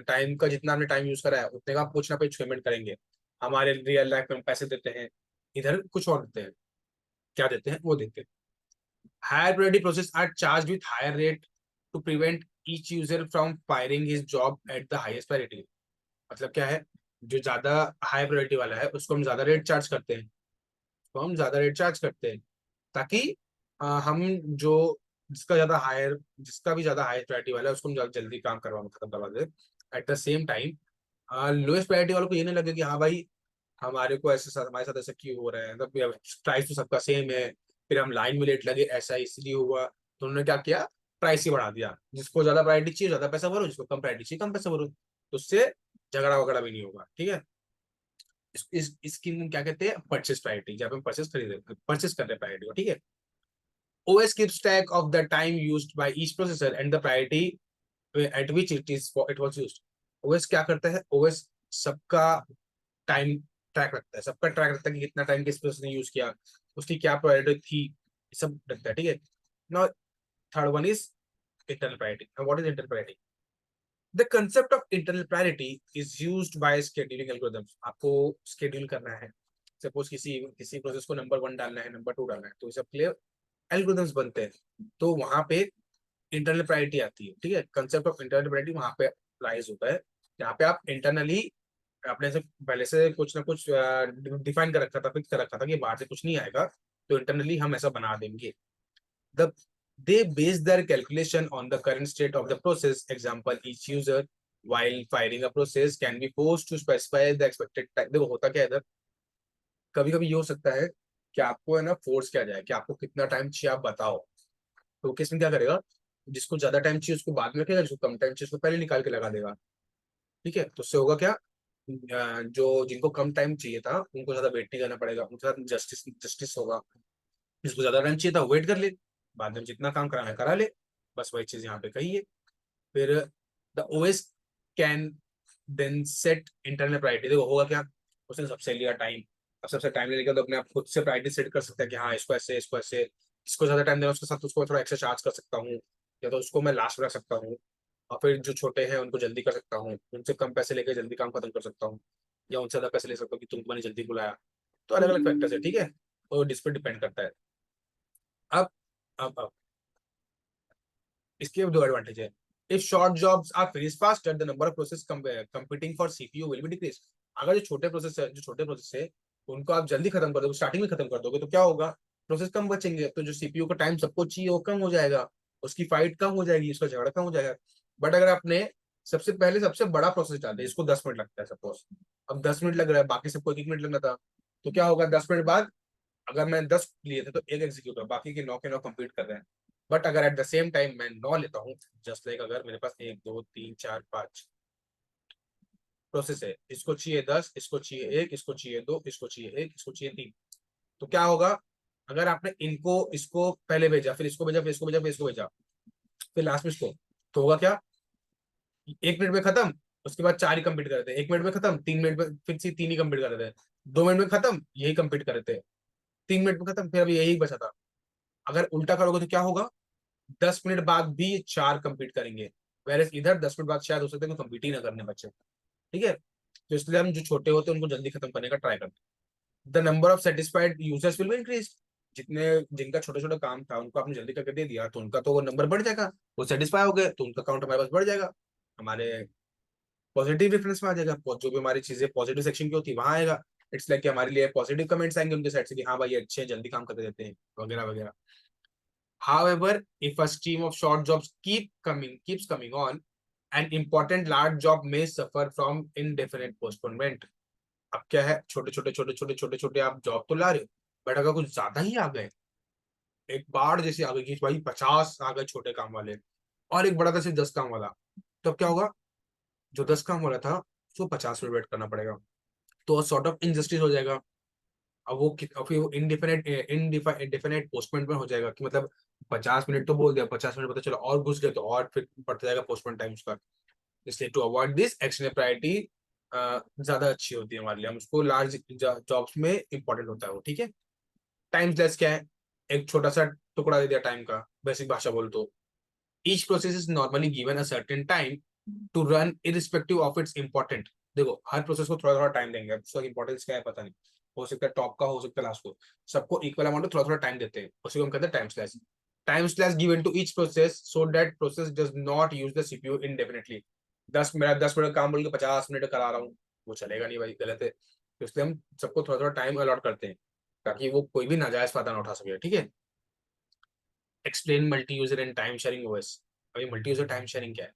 टाइम का, जितना आपने टाइम यूज करा है उतने का कुछ ना कुछ पेमेंट करेंगे। हमारे रियल लाइफ में हम पैसे देते हैं, इधर कुछ और देते हैं, क्या देते हैं वो देते हैं। Higher priority processes are charged with higher rate to prevent each user from firing his job at the highest priority. मतलब क्या है, जो ज्यादा हाई प्रायोरिटी वाला है उसको हम ज्यादा रेट चार्ज करते हैं, तो हम ज्यादा रेट चार्ज करते हैं ताकि हम जो जिसका भी ज्यादा हाई प्रायोरिटी वाला है उसको हम जल्दी काम खत्म करवा दे। At the same time lowest priority वालों को ये नहीं लगे कि हाँ भाई हमारे को ऐसे हमारे साथ ऐसा क्यों हो रहा है, मतलब प्राइस तो सबका सेम है, फिर हम लाइन में लेट लगे ऐसा इसलिए हुआ, तो उन्होंने क्या किया, प्राइस ही बढ़ा दिया। जिसको ज्यादा प्रायोरिटी चाहिए ज्यादा पैसा भरो, जिसको कम प्रायोरिटी चाहिए कम पैसा भरो, तो उससे झगड़ा वगड़ा भी नहीं होगा। ठीक है। इस स्कीम को क्या कहते हैं, परचेस प्रायोरिटी, जब हम परचेस कर रहे हैं प्रायोरिटी को। ठीक है। OS keeps track of the time used by each processor and the priority at which it was used. OS क्या करता है, OS सबका टाइम ट्रैक रखता है, सबका ट्रैक रखता है कि कितना टाइम किस प्रोसेस ने यूज किया, उसकी क्या प्रायोरिटी थी, सब रखता है। ठीक है। Now third one is internal priority. What is internal priority? The concept of internal priority is used by scheduling algorithms. आपको शेड्यूल करना है, सपोज किसी प्रोसेस को नंबर 1 डालना है, नंबर 2 डालना है, तो सब के लिए एल्गोरिथम्स बनते हैं, तो वहां पे इंटरनल प्रायोरिटी आती है। ठीक है। कंसेप्ट ऑफ इंटरनल प्रायोरिटी वहां पे अप्लाइज होता है, जहाँ पे आप इंटरनली आपने से पहले से कुछ ना कुछ डिफाइन कर रखा था, फिक्स कर रखा था कि बाहर से कुछ नहीं आएगा, तो इंटरनली हम ऐसा बना देंगे। The they base their calculation on the current state of the process. Example, each user while firing a process can be forced to specify the expected time. देखो होता क्या है इधर, कभी कभी ये हो सकता है कि आपको है ना फोर्स किया जाए कि आपको कितना टाइम चाहिए आप बताओ, तो किस में क्या करेगा, जिसको ज्यादा टाइम चाहिए उसको बाद में रखेगा, जिसको कम टाइम चाहिए उसको पहले निकाल के लगा देगा। ठीक है। तो उससे होगा क्या, जो जिनको कम टाइम चाहिए था उनको ज्यादा वेट नहीं करना पड़ेगा, उनके साथ जस्टिस जस्टिस होगा। जिसको ज्यादा टाइम चाहिए था वेट कर ले, बाद में जितना काम कराना है करा ले, बस वही चीज यहाँ पे कही है। फिर the OS can then set internal priority. देखो होगा क्या, उसने सबसे लिया टाइम, अब सबसे टाइम लेने के तो अपने आप खुद से प्रायोरिटी सेट कर सकता है कि हाँ इसको ऐसे इसको ऐसे, इसको ज्यादा टाइम देना उसके साथ उसको थोड़ा एक्स्ट्रा चार्ज कर सकता हूँ, या तो उसको मैं लास्ट में रख सकता हूँ, और फिर जो छोटे हैं उनको जल्दी कर सकता हूँ, उनसे कम पैसे लेकर जल्दी काम खत्म कर सकता हूँ, या उनसे ज्यादा पैसे ले सकता हूँ कि तुमको मैंने जल्दी बुलाया। तो अलग अलग फैक्टर्स है। ठीक है। तो इस पर डिपेंड करता है। अब अब इसके दो एडवांटेज है। If short jobs are finish faster, the number of process competing for CPU will be decrease. अगर जो छोटे प्रोसेस है उनको आप जल्दी खत्म कर दोगे, स्टार्टिंग में खत्म कर दोगे, तो क्या होगा, प्रोसेस कम बचेंगे, तो जो सीपीयू का टाइम सबको चाहिए वो कम हो जाएगा, उसकी फाइट कम हो जाएगी, उसका झगड़ा कम हो जाएगा। बट अगर आपने सबसे पहले सबसे बड़ा प्रोसेस डाल दिया, इसको 10 मिनट लगता है सपोज, अब 10 मिनट लग रहा है, बाकी सबको 1-1 मिनट लगना था, तो क्या होगा, 10 मिनट बाद अगर मैं 10 लिए थे तो एक एग्जीक्यूट, बाकी के 9 के 9 कंप्लीट कर रहे हैं। बट अगर एट द सेम टाइम मैं 9 लेता हूँ, जस्ट लाइक अगर मेरे पास 1 2 3 4 5 प्रोसेस है, इसको चाहिए 10, इसको चाहिए 1, इसको चाहिए 2, इसको चाहिए 1, इसको चाहिए 3, तो क्या होगा, अगर आपने इनको इसको पहले भेजा, फिर इसको भेजा, फिर इसको भेजा, फिर इसको भेजा, फिर लास्ट में इसको, तो होगा क्या, 1 मिनट में खत्म, उसके बाद 4 ही कंप्लीट कर रहे थे, 1 मिनट में खत्म, 3 मिनट में फिर से 3 ही कंप्लीट कर रहे थे, 2 मिनट में खत्म यही कंप्लीट कर रहे थे, 3 मिनट में खत्म, फिर अभी यही बचा था। अगर उल्टा करोगे तो क्या होगा, 10 मिनट बाद भी 4 कंप्लीट करेंगे, वैसे इधर 10 मिनट बाद शायद हो सकता है कि कंप्लीट ही ना करने बच्चे, ठीक है। तो इसलिए हम जो छोटे होते हैं उनको जल्दी खत्म करने का ट्राई करते हैं। The number of satisfied users will be increase, जितने जिनका छोटा छोटा काम था उनको आपने जल्दी करके दे दिया तो उनका तो वो नंबर बढ़ जाएगा, वो सेटिस्फाई हो गए तो उनका काउंट हमारे पास बढ़ जाएगा, हमारे पॉजिटिव रेफरेंस में आ जाएगा, जो भी हमारी चीजें पॉजिटिव सेक्शन की होती है वहां आएगा। इट्स लाइक कि हमारे लिए पॉजिटिव कमेंट्स आएंगे उनके साइड से कि हाँ भाई अच्छे हैं, जल्दी काम करते देते हैं वगैरह वगैरह। However, if a stream of short jobs keeps coming on, an important large job may suffer from indefinite postponement. अब क्या है, छोटे छोटे आप जॉब तो ला रहे हो, बट अगर कुछ ज्यादा ही आ गए, एक बाढ़ जैसी आ गई कि भाई 50 आ गए छोटे काम वाले और एक बड़ा था सिर्फ 10 काम वाला, तो अब क्या होगा, जो 10 काम वाला था उसको 50 मिनट वेट करना पड़ेगा, तो सॉर्ट ऑफ इनजस्टिस हो जाएगा। अब वो फिर वो इंडिफिनिट पोस्टपोन में हो जाएगा कि मतलब 50 मिनट तो बोल दिया, 50 मिनट पता चला और घुस गए तो और फिर बढ़ता जाएगा पोस्टपोन टाइम उसका। इसलिए to avoid this action priority ज्यादा अच्छी होती है हमारे लिए, हम उसको लार्ज जॉब्स में इंपॉर्टेंट होता है वो, ठीक है। टाइम लेस क्या है, एक छोटा सा टुकड़ा दे दिया टाइम का, बेसिक भाषा बोल तो each process is normally given a certain time to run irrespective of its important. देखो हर प्रोसेस को थोड़ा थोड़ा टाइम देंगे, उसका इंपॉर्टेंस क्या है पता नहीं, हो सकता है टॉप का, हो सकता है लास्ट को, सबको इक्वल अमाउंट में थोड़ा थोड़ा टाइम देते हैं, उसी को हम कहते हैं time slash given to each process so that process does not use the CPU indefinitely. 10 minute काम बोल के 50 मिनट करा रहा हूँ, वो चलेगा नहीं भाई, गलत है। तो इसलिए हम सबको थोड़ा थोड़ा टाइम अलॉट करते हैं ताकि वो कोई भी नाजायज फायदा ना उठा सके, ठीक है। Explain multi user and time sharing OS. अभी मल्टी यूजर टाइम शेयरिंग क्या है?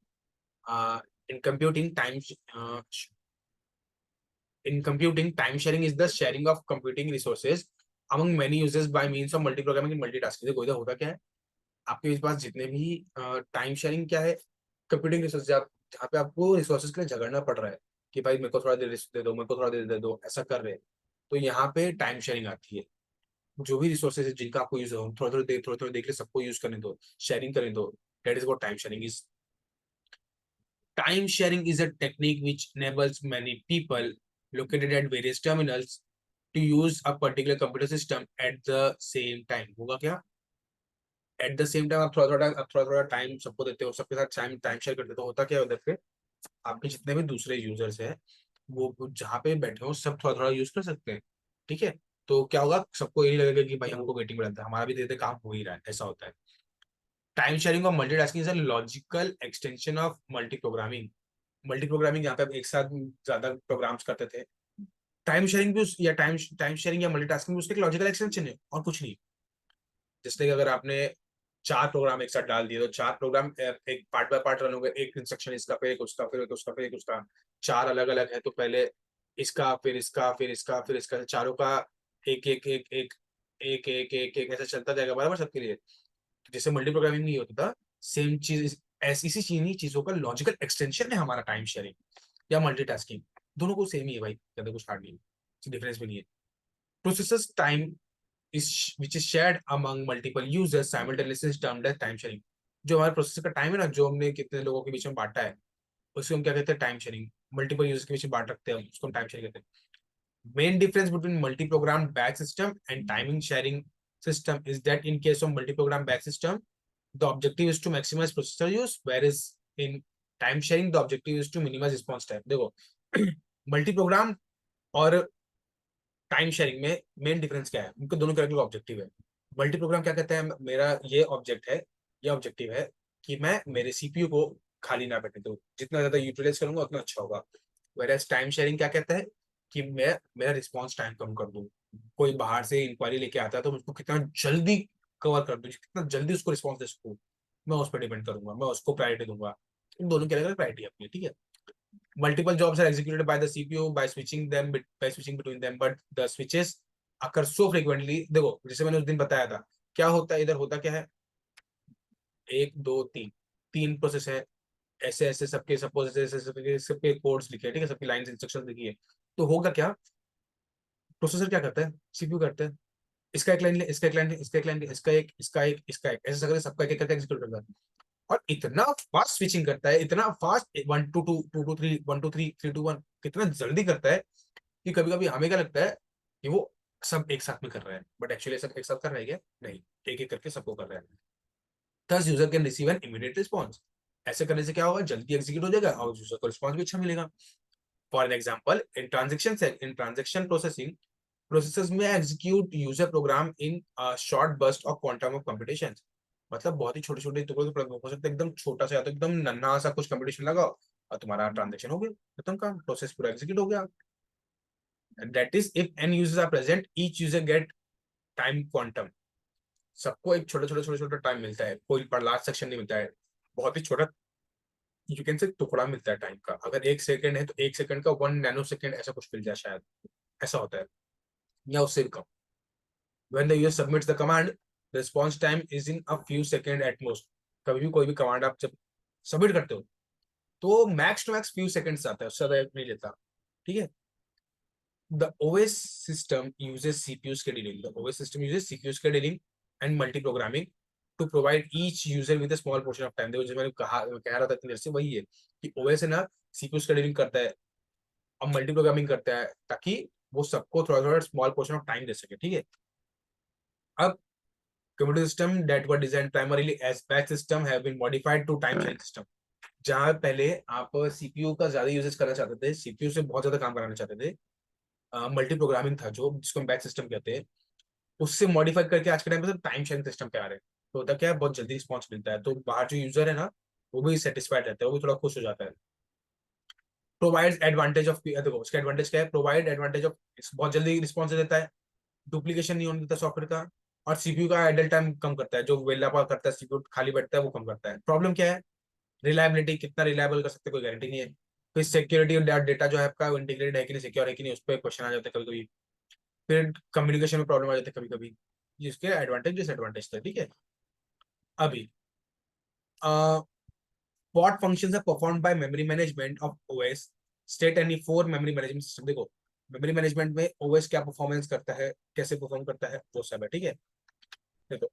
in computing time in computing, time sharing is the sharing of computing resources among many users by means of multi-programming and multitasking। देखो इधर होता क्या है, आपके पास जितने भी टाइम शेयरिंग क्या है, कंप्यूटिंग रिसोर्स, जहाँ पे आपको रिसोर्सेज के लिए झगड़ना पड़ रहा है कि भाई मेरे को थोड़ा देर दे दो, मेरे को थोड़ा देर दे दो, ऐसा कर रहे हैं, तो यहाँ पे टाइम शेयरिंग आती है। जो भी रिसोर्सेज है जिनका आपको यूज हो, थोड़ा थोड़ा देख ले, सबको यूज करने दो, शेयरिंग करने दो, that is what time sharing is. Time sharing is a technique which enables many people located at various terminals to use a particular computer system at the same time। होगा क्या, eight the same time आप थोड़ा थोड़ा time सबको देते हो, सबके साथ टाइम शेयर करते हो, तो होता क्या है उधर पे आपके जितने भी दूसरे यूजर्स हैं वो जहाँ पे बैठे हो सब थोड़ा थोड़ा यूज कर सकते हैं, ठीक है। तो क्या होगा, सबको यही लगेगा कि भाई हमको वेटिंग में रहता है, हमारा भी धीरे धीरे काम हो ही रहा है, ऐसा होता है। टाइम शेयरिंग और multitasking is a logical extension of multi programming. Multi programming यहाँ पे आप एक साथ ज्यादा प्रोग्राम्स करते थे, टाइम शेयरिंग भी या टाइम शेयरिंग या मल्टीटास्किंग भी उसके लॉजिकल एक्सटेंशन है और कुछ नहीं। जैसे कि अगर आपने 4 प्रोग्राम एक साथ डाल दिए तो 4 प्रोग्राम एक पार्ट बाय पार्ट रन हो गए, एक इंस्ट्रक्शन इसका, फिर एक उसका, फिर एक उसका, फिर एक उसका, 4 अलग अलग है तो पहले इसका, फिर इसका, फिर इसका, फिर इसका, चारों का एक एक एक एक एक एक एक एक ऐसा चलता जाएगा बराबर सबके लिए। जैसे मल्टी प्रोग्रामिंग नहीं होता था, सेम चीज ऐसी सी चीजों का लॉजिकल एक्सटेंशन है हमारा टाइम शेयरिंग या मल्टीटास्किंग, दोनों को सेम ही है भाई, ज्यादा कुछ हार्ड नहीं है, डिफरेंस भी नहीं है। Processors time is which is shared among multiple users simultaneously is termed as time sharing। जो हमारे प्रोसेसर का टाइम है ना, जो हमने कितने लोगों के बीच में बांटा है, उसको हम क्या कहते हैं, टाइम शेयरिंग। मल्टीपल यूजर्स के बीच में बांट रखते हैं उसको हम टाइम शेयरिंग कहते हैं। Main difference between multi programme batch system and timing sharing system is that in case of multi-program batch system, the objective is to maximize processor use, whereas in time sharing the objective is to minimize response time। देखो multi programme और time sharing में main difference क्या है, उनके दोनों का objective है। Multi programme क्या कहता है, मेरा ये ऑब्जेक्ट है, ये ऑब्जेक्टिव है कि मैं मेरे सीपीयू को खाली ना बैठने दूं, जितना ज्यादा यूटिलाइज करूंगा उतना अच्छा होगा। वेयरएज टाइम शेयरिंग क्या कहता है कि मैं मेरा रिस्पॉन्स टाइम कम कर दूं, कोई बाहर से इंक्वायरी लेके आता है तो उसको कितना जल्दी कवर कर दूं, कितना जल्दी उसको रिस्पॉन्स दे सकूं, मैं उस पर डिपेंड करूंगा, मैं उसको प्रायोरिटी दूंगा। इन दोनों की अलग अलग प्रायोरिटी अपनी, ठीक है। Multiple jobs are executed by the CPU by switching between them, but the switches occur so frequently। देखो जैसे मैंने उस दिन बताया था, क्या होता है इधर, होता क्या है, 1 2 3 प्रोसेस है, ऐसे ऐसे सबके सपोज ऐसे सबके कोड्स लिखे हैं, ठीक है, सबकी लाइंस इंस्ट्रक्शन लिखी है। तो होगा क्या, प्रोसेसर क्या करता है, सीपीयू करता है, इसका एक लाइन ले, इसका एक लाइन ले, इसका एक लाइन ले, इसका एक, इसका एक, इसका एक, ऐसे करके सबका एक करके एग्जीक्यूट करता है। और इतना फास्ट स्विचिंग करता है, इतना फास्ट 1 2 2 2 2 3 1 2 3 3 2 1 कितना जल्दी करता है कि कभी कभी हमें क्या लगता है कि वो सब एक साथ में कर रहा है, बट एक्चुअली सब एक साथ कर रहा है क्या, नहीं, एक एक करके सबको कर रहा है। thus user can receive an immediate response. ऐसे करने से क्या होगा, जल्दी एग्जीक्यूट हो जाएगा और यूजर को रिस्पॉन्स भी अच्छा मिलेगा। For an example, in transaction processing processes में execute user program in short burst of quantum of computation. मतलब बहुत ही छोटे छोटे टुकड़े हो सकते हैं, एकदम छोटा सा या तो एकदम नन्हा सा कुछ कंप्यूटेशन लगाओ और तुम्हारा ट्रांजेक्शन हो गया, खत्म काम, प्रोसेस पूरा एग्जीक्यूट हो गया। That is if n users are present each user get time quantum. सबको एक छोटा टाइम मिलता है, कोई लार्ज सेक्शन नहीं मिलता है, बहुत ही छोटा यू कैन से टुकड़ा मिलता है टाइम का। अगर 1 सेकंड है तो 1 सेकंड का 1 नैनो सेकंड ऐसा कुछ मिल जाए शायद, ऐसा होता है या उससे भी कम। When the user submits the command, the response time is in a few seconds at most। कभी भी कोई भी कमांड आप जब सबमिट करते हो तो max to max few seconds आता है, उससे ज्यादा नहीं लेता, ठीक है। The OS system uses CPU scheduling। The OS system uses CPU scheduling and multi-programming to provide each user with a small portion of time। देखो जो मैंने कह रहा था इतनी देर से वही है कि OS है ना CPU scheduling करता है और मल्टी प्रोग्रामिंग करता है ताकि वो सबको थोड़ा थोड़ा स्मॉल पोर्शन ऑफ टाइम दे सके, ठीक है। अब computer system that were designed primarily as batch system have been modified to time sharing system। जहां पहले आप सीपीयू का ज्यादा यूजेस करना चाहते थे, सीपीयू से बहुत ज्यादा काम कराना चाहते थे, मल्टी प्रोग्रामिंग था जो जिसको हम बैच सिस्टम कहते हैं, उससे मॉडिफाई करके आज के टाइम पे टाइम शेयरिंग सिस्टम पे आ रहे हैं। तो होता क्या है, बहुत जल्दी रिस्पॉन्स मिलता है, तो बाहर जो यूजर है ना वो भी सेटिस्फाइड रहता है, वो भी थोड़ा खुश हो जाता है। प्रोवाइड एडवांटेज ऑफ, देखो उसका एडवांटेज क्या है, प्रोवाइड एडवांटेज ऑफ, बहुत जल्दी रिस्पॉन्स देता है, डुप्लीकेशन नहीं होने देता सॉफ्टवेयर का, और सीपीयू का आइडल टाइम कम करता है, जो वेलापा करता है सीपीयू खाली बैठता है वो कम करता है। प्रॉब्लम क्या है, रिलायबिलिटी, कितना रिलायबल कर सकते हैं कोई गारंटी नहीं है। फिर सिक्योरिटी, डेटा जो है आपका इंटीग्रेटेड है कि नहीं, सिक्योर है कि नहीं, उस पर क्वेश्चन आ जाता है कभी कभी। फिर कम्युनिकेशन में प्रॉब्लम आ जाती है कभी कभी, जिसके एडवांटेज डिसएडवांटेज थे, ठीक है। अभी what functions are performed by memory management of OS, state any 4 memory management system। देखो मेमोरी मैनेजमेंट में OS क्या परफॉर्मेंस करता है, कैसे परफॉर्म करता है, वो सब है, ठीक है। देखो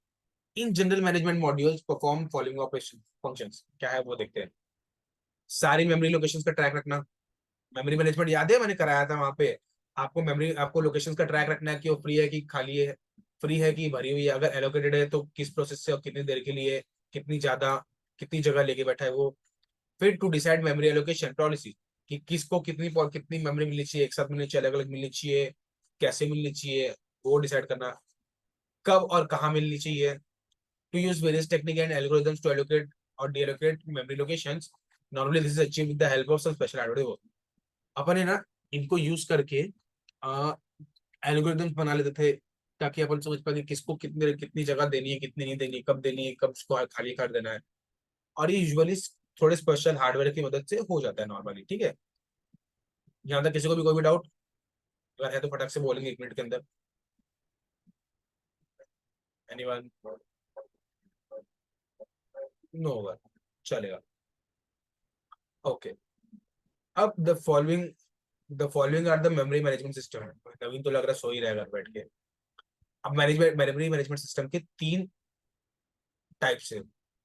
in general management modules perform following operation functions, क्या है वो देखते हैं। सारी मेमोरी लोकेशंस का ट्रैक रखना, मेमोरी मैनेजमेंट याद है मैंने कराया था वहां पे, आपको मेमोरी, आपको लोकेशंस का ट्रैक रखना है कि वो फ्री है कि खाली है, फ्री है कि भरी हुई है, अगर एलोकेटेड है तो किस प्रोसेस से और कितनी देर के लिए, कितनी ज्यादा, कितनी जगह लेके बैठा है वो। फिर to decide memory allocation policy, कि किसको कितनी कितनी मेमोरी मिलनी चाहिए, एक साथ मिलनी चाहिए, अलग अलग मिलनी चाहिए, कैसे मिलनी चाहिए वो डिसाइड करना, कब और कहाँ मिलनी चाहिए। To use various technique and algorithms to allocate और deallocate memory locations, normally this is achieved with the help of some special algorithm. अपन है ना इनको यूज करके एल्गोरिथम्स बना लेते थे ताकि अपन समझ पाए कि किसको कितनी कितनी जगह देनी है, कितनी नहीं देनी है, कब देनी है, कब उसको खाली कर देना है। और ये यूजुअली थोड़े स्पेशल हार्डवेयर की मदद से हो जाता है नॉर्मली, ठीक है। यहाँ तक किसी को भी कोई भी डाउट अगर है तो फटाक से बोलेंगे 1 मिनट के अंदर। एनीवन? नो होगा, चलेगा। ओके, अब the following are the memory management system. Naveen तो लग रहा है सो ही रहेगा बैठ के। अब मेमोरी मैनेजमेंट सिस्टम के 3 टाइप्स है।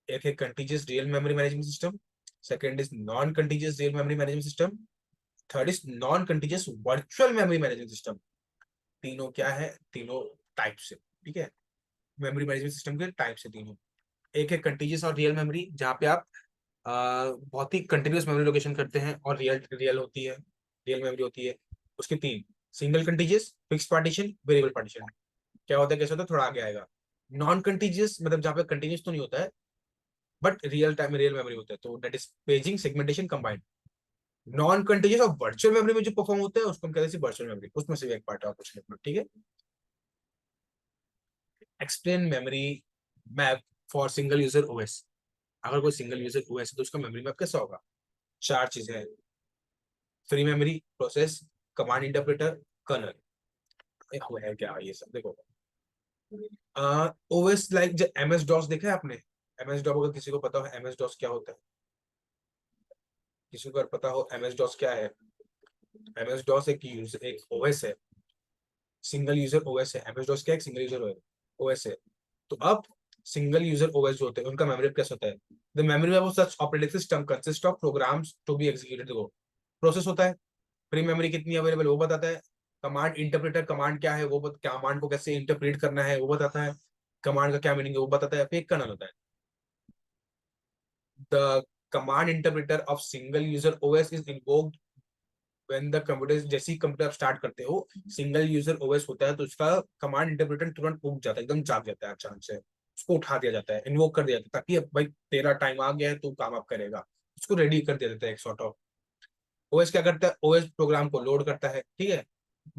एक है contiguous real memory management system, second is non contiguous real memory management system, third is non contiguous virtual memory management system. तीनों क्या है, तीनों टाइप्स है, ठीक है। मेमोरी मैनेजमेंट सिस्टम के टाइप्स है तीनों। एक है कंटीजियस और रियल मेमोरी, जहाँ पे आप बहुत ही कंटिन्यूस मेमोरी लोकेशन करते हैं और रियल होती है, रियल मेमोरी होती है। उसके 3, single contiguous, fix partition, variable partition. क्या होता है, कैसे होता है, थोड़ा आगे आएगा। नॉन कंटीजियस मतलब जहाँ पे कंटिन्यूस तो नहीं होता है बट रियल टाइम में रियल मेमोरी होता है, तो that is paging segmentation combined. Non contiguous और वर्चुअल मेमोरी में जो परफॉर्म होता है उसको हम कहते हैं वर्चुअल मेमोरी, उसमें से एक पार्ट है कुछ, ठीक है। Explain memory map for single user OS. अगर कोई सिंगल यूजर ओएस है तो उसका मेमोरी मैप कैसा होगा। 4 चीजें हैं, free memory, process, command interpreter, kernel. है क्या ये सब, देखो ओएस लाइक जो एमएस डॉस देखा है आपने, एमएस डॉस, अगर किसी को पता हो एमएस डॉस क्या होता है, किसी को अगर पता हो एमएस डॉस क्या है। एमएस डॉस एक ओएस है, सिंगल यूजर ओएस है। एमएस डॉस क्या है, सिंगल यूजर ओएस है। तो अब सिंगल यूजर ओएस जो होते हैं उनका मेमोरी कैसा होता है। The memory map of such operating system consist of programs to be executed. देखो प्रोसेस होता है, फ्री मेमोरी कितनी अवेलेबल वो बताता है, कमांड इंटरप्रेटर, कमांड क्या है वो कमांड को कैसे इंटरप्रेट करना है वो बताता है, कमांड का क्या मीनिंग है वो बताता है, फिर कर्नल होता है। the command interpreter of single user OS is invoked when the computer, जैसे ही कंप्यूटर आप स्टार्ट करते हो, सिंगल यूजर ओएस होता है, तो उसका कमांड इंटरप्रेटर तुरंत उठ जाता है, एकदम जाग जाता है अचानक से, उसको उठा दिया जाता है, इन्वोक कर दिया जाता है, ताकि अब भाई तेरा टाइम आ गया है, तू काम आप करेगा, उसको रेडी कर दिया जाता है एक सॉर्ट ऑफ। ओएस क्या करता है, ओएस प्रोग्राम को लोड करता है, ठीक है,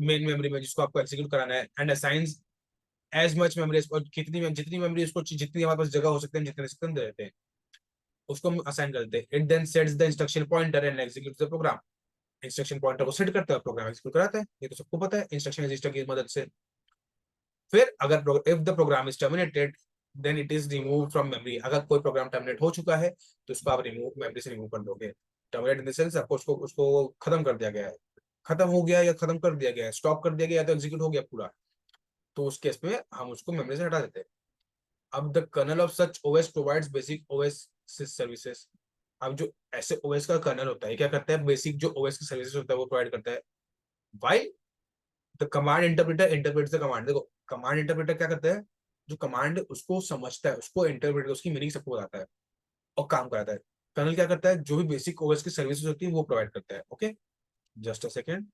मेन मेमोरी में जिसको आपको एग्जीक्यूट कराना है, and assigns as much memory, और जितनी मेमोरी उसको, जितनी हमारे पास जगह हो सकते हैं, जितने सिस्टम दे देते हैं, उसको हम असाइन कर देते हैं। It then sets the instruction pointer and executes the program. Instruction pointer को सेट करता है, प्रोग्राम एग्जीक्यूट कराता है, ये तो सबको पता है इंस्ट्रक्शन रजिस्टर की मदद से। फिर अगर if the program is terminated then it is remove from memory. अगर कोई प्रोग्राम टर्मिनेट हो चुका है तो उसको आप रिमूव, मेमोरी से रिमूव कर दोगे। टर्मिनेट इन द सेंस आपको उसको उसको खत्म कर दिया गया है, खत्म हो गया या खत्म कर दिया गया है, स्टॉप कर दिया गया या तो एग्जीक्यूट हो गया पूरा, तो उस केस में हम उसको मेमोरी से हटा देते हैं। अब the kernel of such OS provides basic OS services. अब जो ऐसे ओएस का कर्नल होता है क्या करता है, बेसिक जो ओएस की सर्विसेज होता है वो प्रोवाइड करता है। While the command interpreter interprets the command. देखो कमांड इंटरप्रेटर क्या करता है, जो कमांड उसको समझता है, उसको इंटरप्रेट, उसकी मीनिंग सबको बताता है और काम कराता है। कर्नल क्या करता है, जो भी बेसिक ओएस की सर्विसेज होती है वो प्रोवाइड करता है। Okay, just a second.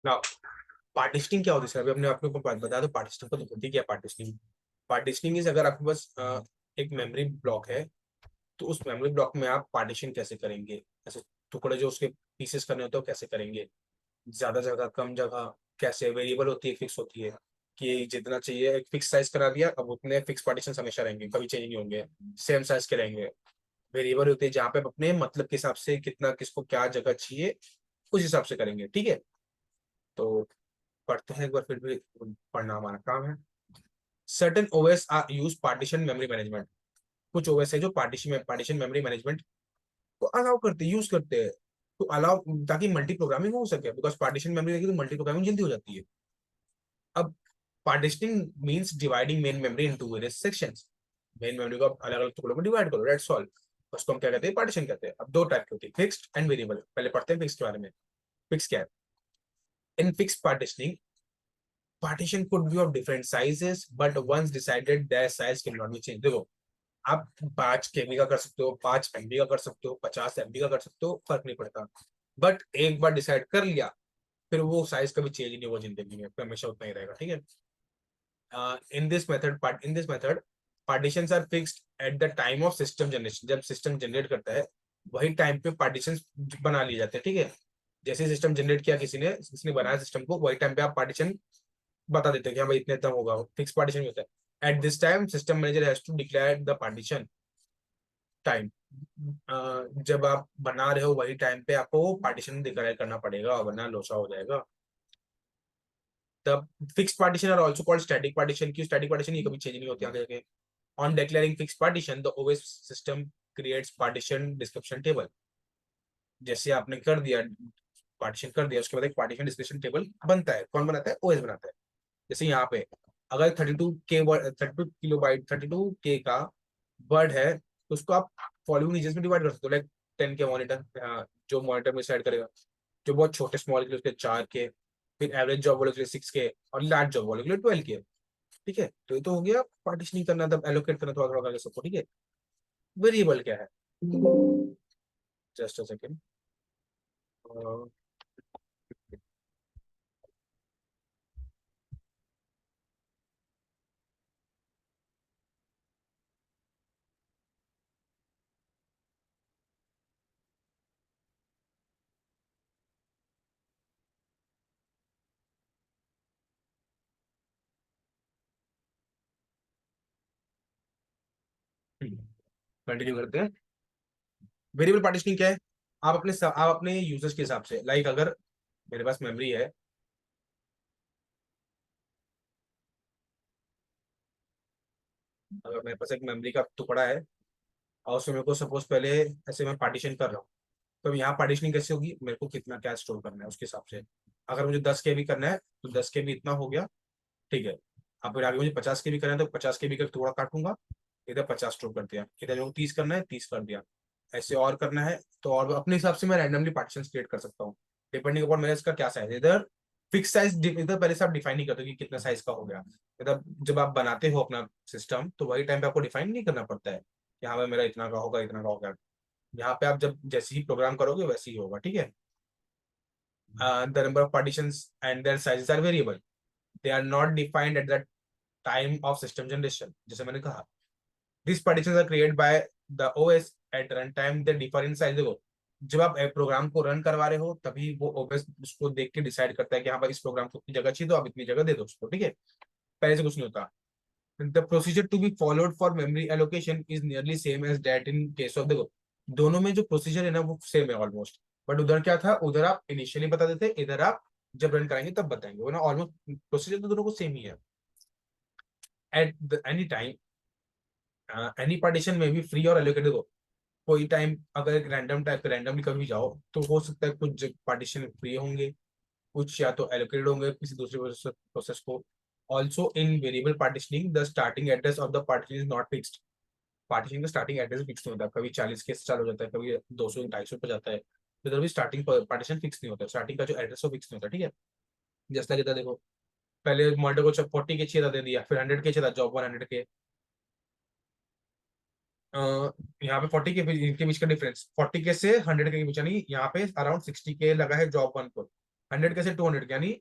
Now partitioning क्या होती है, अभी हमने आपको बता दो पार्टिशनिंग को। देखो ठीक है, पार्टिशनिंग, पार्टिशनिंग इज अगर आपके पास एक मेमोरी ब्लॉक है, तो उस मेमोरी ब्लॉक में आप पार्टीशन कैसे करेंगे, ऐसे टुकड़े जो उसके पीसेस करने होते हैं वो कैसे करेंगे, ज्यादा जगह कम जगह कैसे, वेरिएबल होती है फिक्स होती है कि जितना चाहिए एक फिक्स साइज करा दिया, अब उतने फिक्स पार्टीशन हमेशा रहेंगे, कभी चेंज नहीं होंगे, सेम साइज के रहेंगे। वेरिएबल होती है जहाँ पे आप अपने मतलब के हिसाब से कितना किसको क्या जगह चाहिए उस हिसाब से करेंगे, ठीक है। तो पढ़ते हैं एक बार, फिर भी पढ़ना हमारा काम है। Certain OS are use partition memory management. कुछ ओएस है जो पार्टीशन मेमोरी मैनेजमेंट को अलाउ करते, यूज करते हैं, तो अलाउ, ताकि मल्टी प्रोग्रामिंग हो सके, बिकॉज पार्टीशन मेमोरी रहेगी तो मल्टी प्रोग्रामिंग जल्दी हो जाती है। अब partitioning means dividing main memory into various sections. Main memory को अलग अलग टुकड़ों में डिवाइड करो, दैट्स ऑल। उसको हम क्या कहते हैं, पार्टीशन कहते हैं। अब दो टाइप की होती है, फिक्स्ड एंड वेरिएबल। पहले पढ़ते हैं फिक्स के बारे में। फिक्स क्या है, in fix partitioning partition could be of different sizes but once decided that size can not be change. देखो आप 5 KB का कर सकते हो, 5 MB का कर सकते हो, 50 MB का कर सकते हो, फर्क नहीं पड़ता, बट एक बार डिसाइड कर लिया फिर वो साइज कभी चेंज नहीं होगा जिंदगी में, हमेशा उतना ही रहेगा, ठीक है। In this method partitions are fixed at the time of system generation. जब सिस्टम जनरेट करता है वही टाइम पे पार्टीशंस बना लिए जाते हैं, ठीक है। जैसे सिस्टम जनरेट किया किसी ने बनाया सिस्टम को, वही टाइम पे आप पार्टीशन बता देते हैं कि हाँ भाई इतने तक होगा, फिक्स पार्टीशन होता है। At this time system manager has to declare the partition time. जब आप बना रहे हो वही टाइम पे आपको पार्टीशन डिक्लेयर करना पड़ेगा, वरना लोचा हो जाएगा। The fix partition are also called static partition. की स्टैटिक पार्टीशन ये कभी चेंज नहीं होती आगे जाके। On declaring fix partition the OS system creates partition description table. जैसे आपने कर दिया, पार्टीशन कर दिया, उसके बाद एक पार्टीशन डिस्क्रिप्शन टेबल बनता है। कौन बनाता है, ओएस बनाता है। जैसे यहाँ पे अगर 32 के का वर्ड है तो उसको आप फॉलोइंग रीजन में डिवाइड कर सकते हो, लाइक 10 के मॉनिटर, जो मॉनिटर में डिसाइड करेगा। जो बहुत छोटे स्मॉल के लिए उसके 4 के, फिर एवरेज जॉब वाले के लिए 6 के, और लार्ज जॉब वाले के लिए 12 के, ठीक है। तो ये तो हो गया पार्टीशनिंग करना, तब एलोकेट करना थोड़ा थोड़ा करके सबको, ठीक है। वेरिएबल क्या है, जस्ट अ सेकेंड। कंटिन्यू करते हैं। वेरिएबल पार्टीशनिंग क्या है, आप अपने यूजर्स के हिसाब से, लाइक अगर मेरे पास मेमोरी है, अगर मेरे पास एक मेमोरी का टुकड़ा है और उसमें मेरे को सपोज पहले ऐसे मैं पार्टीशन कर रहा हूँ, तो यहाँ पार्टीशनिंग कैसे होगी, मेरे को कितना क्या स्टोर करना है उसके हिसाब से। अगर मुझे 10 KB करना है तो 10 KB इतना हो गया, ठीक है। अब फिर आगे मुझे 50 KB करना है तो 50 KB का टुकड़ा काटूंगा, इधर 50 स्टोर कर दिया, इधर मेरे को 30 करना है 30 कर दिया, ऐसे और करना है तो और अपने हिसाब से मैं रैंडमली पार्टीशन क्रिएट कर सकता हूँ, डिपेंडिंग अपॉन मेरा इसका क्या साइज है। इधर फिक्स साइज, इधर पहले से आप डिफाइन नहीं करते हो कि कितना साइज का हो गया। इधर जब आप बनाते हो अपना सिस्टम तो वही टाइम पे आपको डिफाइन नहीं करना पड़ता है कि हाँ भाई मेरा इतना का होगा इतना का होगा। यहाँ पे आप जब जैसे ही प्रोग्राम करोगे वैसे ही होगा, ठीक है। The number of partitions and their sizes are variable, they are not defined at the time of system generation. जैसे मैंने कहा, this partitions are created by the OS at run time, they differ in size. देखो, जब आप programme को run करवा रहे हो तभी वो ओएस उसको देख के डिसाइड करता है कि हाँ भाई इस प्रोग्राम को इतनी जगह चाहिए तो आप इतनी जगह दे दो उसको, ठीक है। पहले से कुछ नहीं होता। The procedure to be followed for memory allocation is nearly same as that in case of, देखो दोनों में जो प्रोसीजर है ना वो सेम है ऑलमोस्ट, बट उधर क्या था, उधर आप इनिशियली बता देते, इधर आप जब रन कराएंगे तब बताएंगे, वो ना ऑलमोस्ट प्रोसीजर तो दोनों को सेम ही है। At any time any partition में भी फ्री और एलोकेटेड हो, कोई टाइम अगर एक रैंडम टाइप रैंडमली कभी जाओ तो हो सकता है कुछ पार्टीशन फ्री होंगे, कुछ या तो एलोकेटेड होंगे किसी दूसरे प्रोसेस को। Also in variable partitioning the starting address of the partition is not fixed, partition का स्टार्टिंग एड्रेस फिक्स नहीं होता, कभी 40 के चालू हो जाता है, कभी 200 250 पे जाता है, तो इधर भी स्टार्टिंग पार्टीशन फिक्स नहीं होता, स्टार्टिंग का जो एड्रेस है वो फिक्स नहीं होता, ठीक है। जैसा कि इधर देखो, पहले मॉडल को 40 के चाहिए था दे दिया, फिर 100 के चाहिए था जॉब 100 के, यहाँ पे 40 के इनके बीच का डिफरेंस 40 के से 100 के बीच, यानी यहाँ पे अराउंड 60 के लगा है जॉब 1 को, 100 के से 200 यानी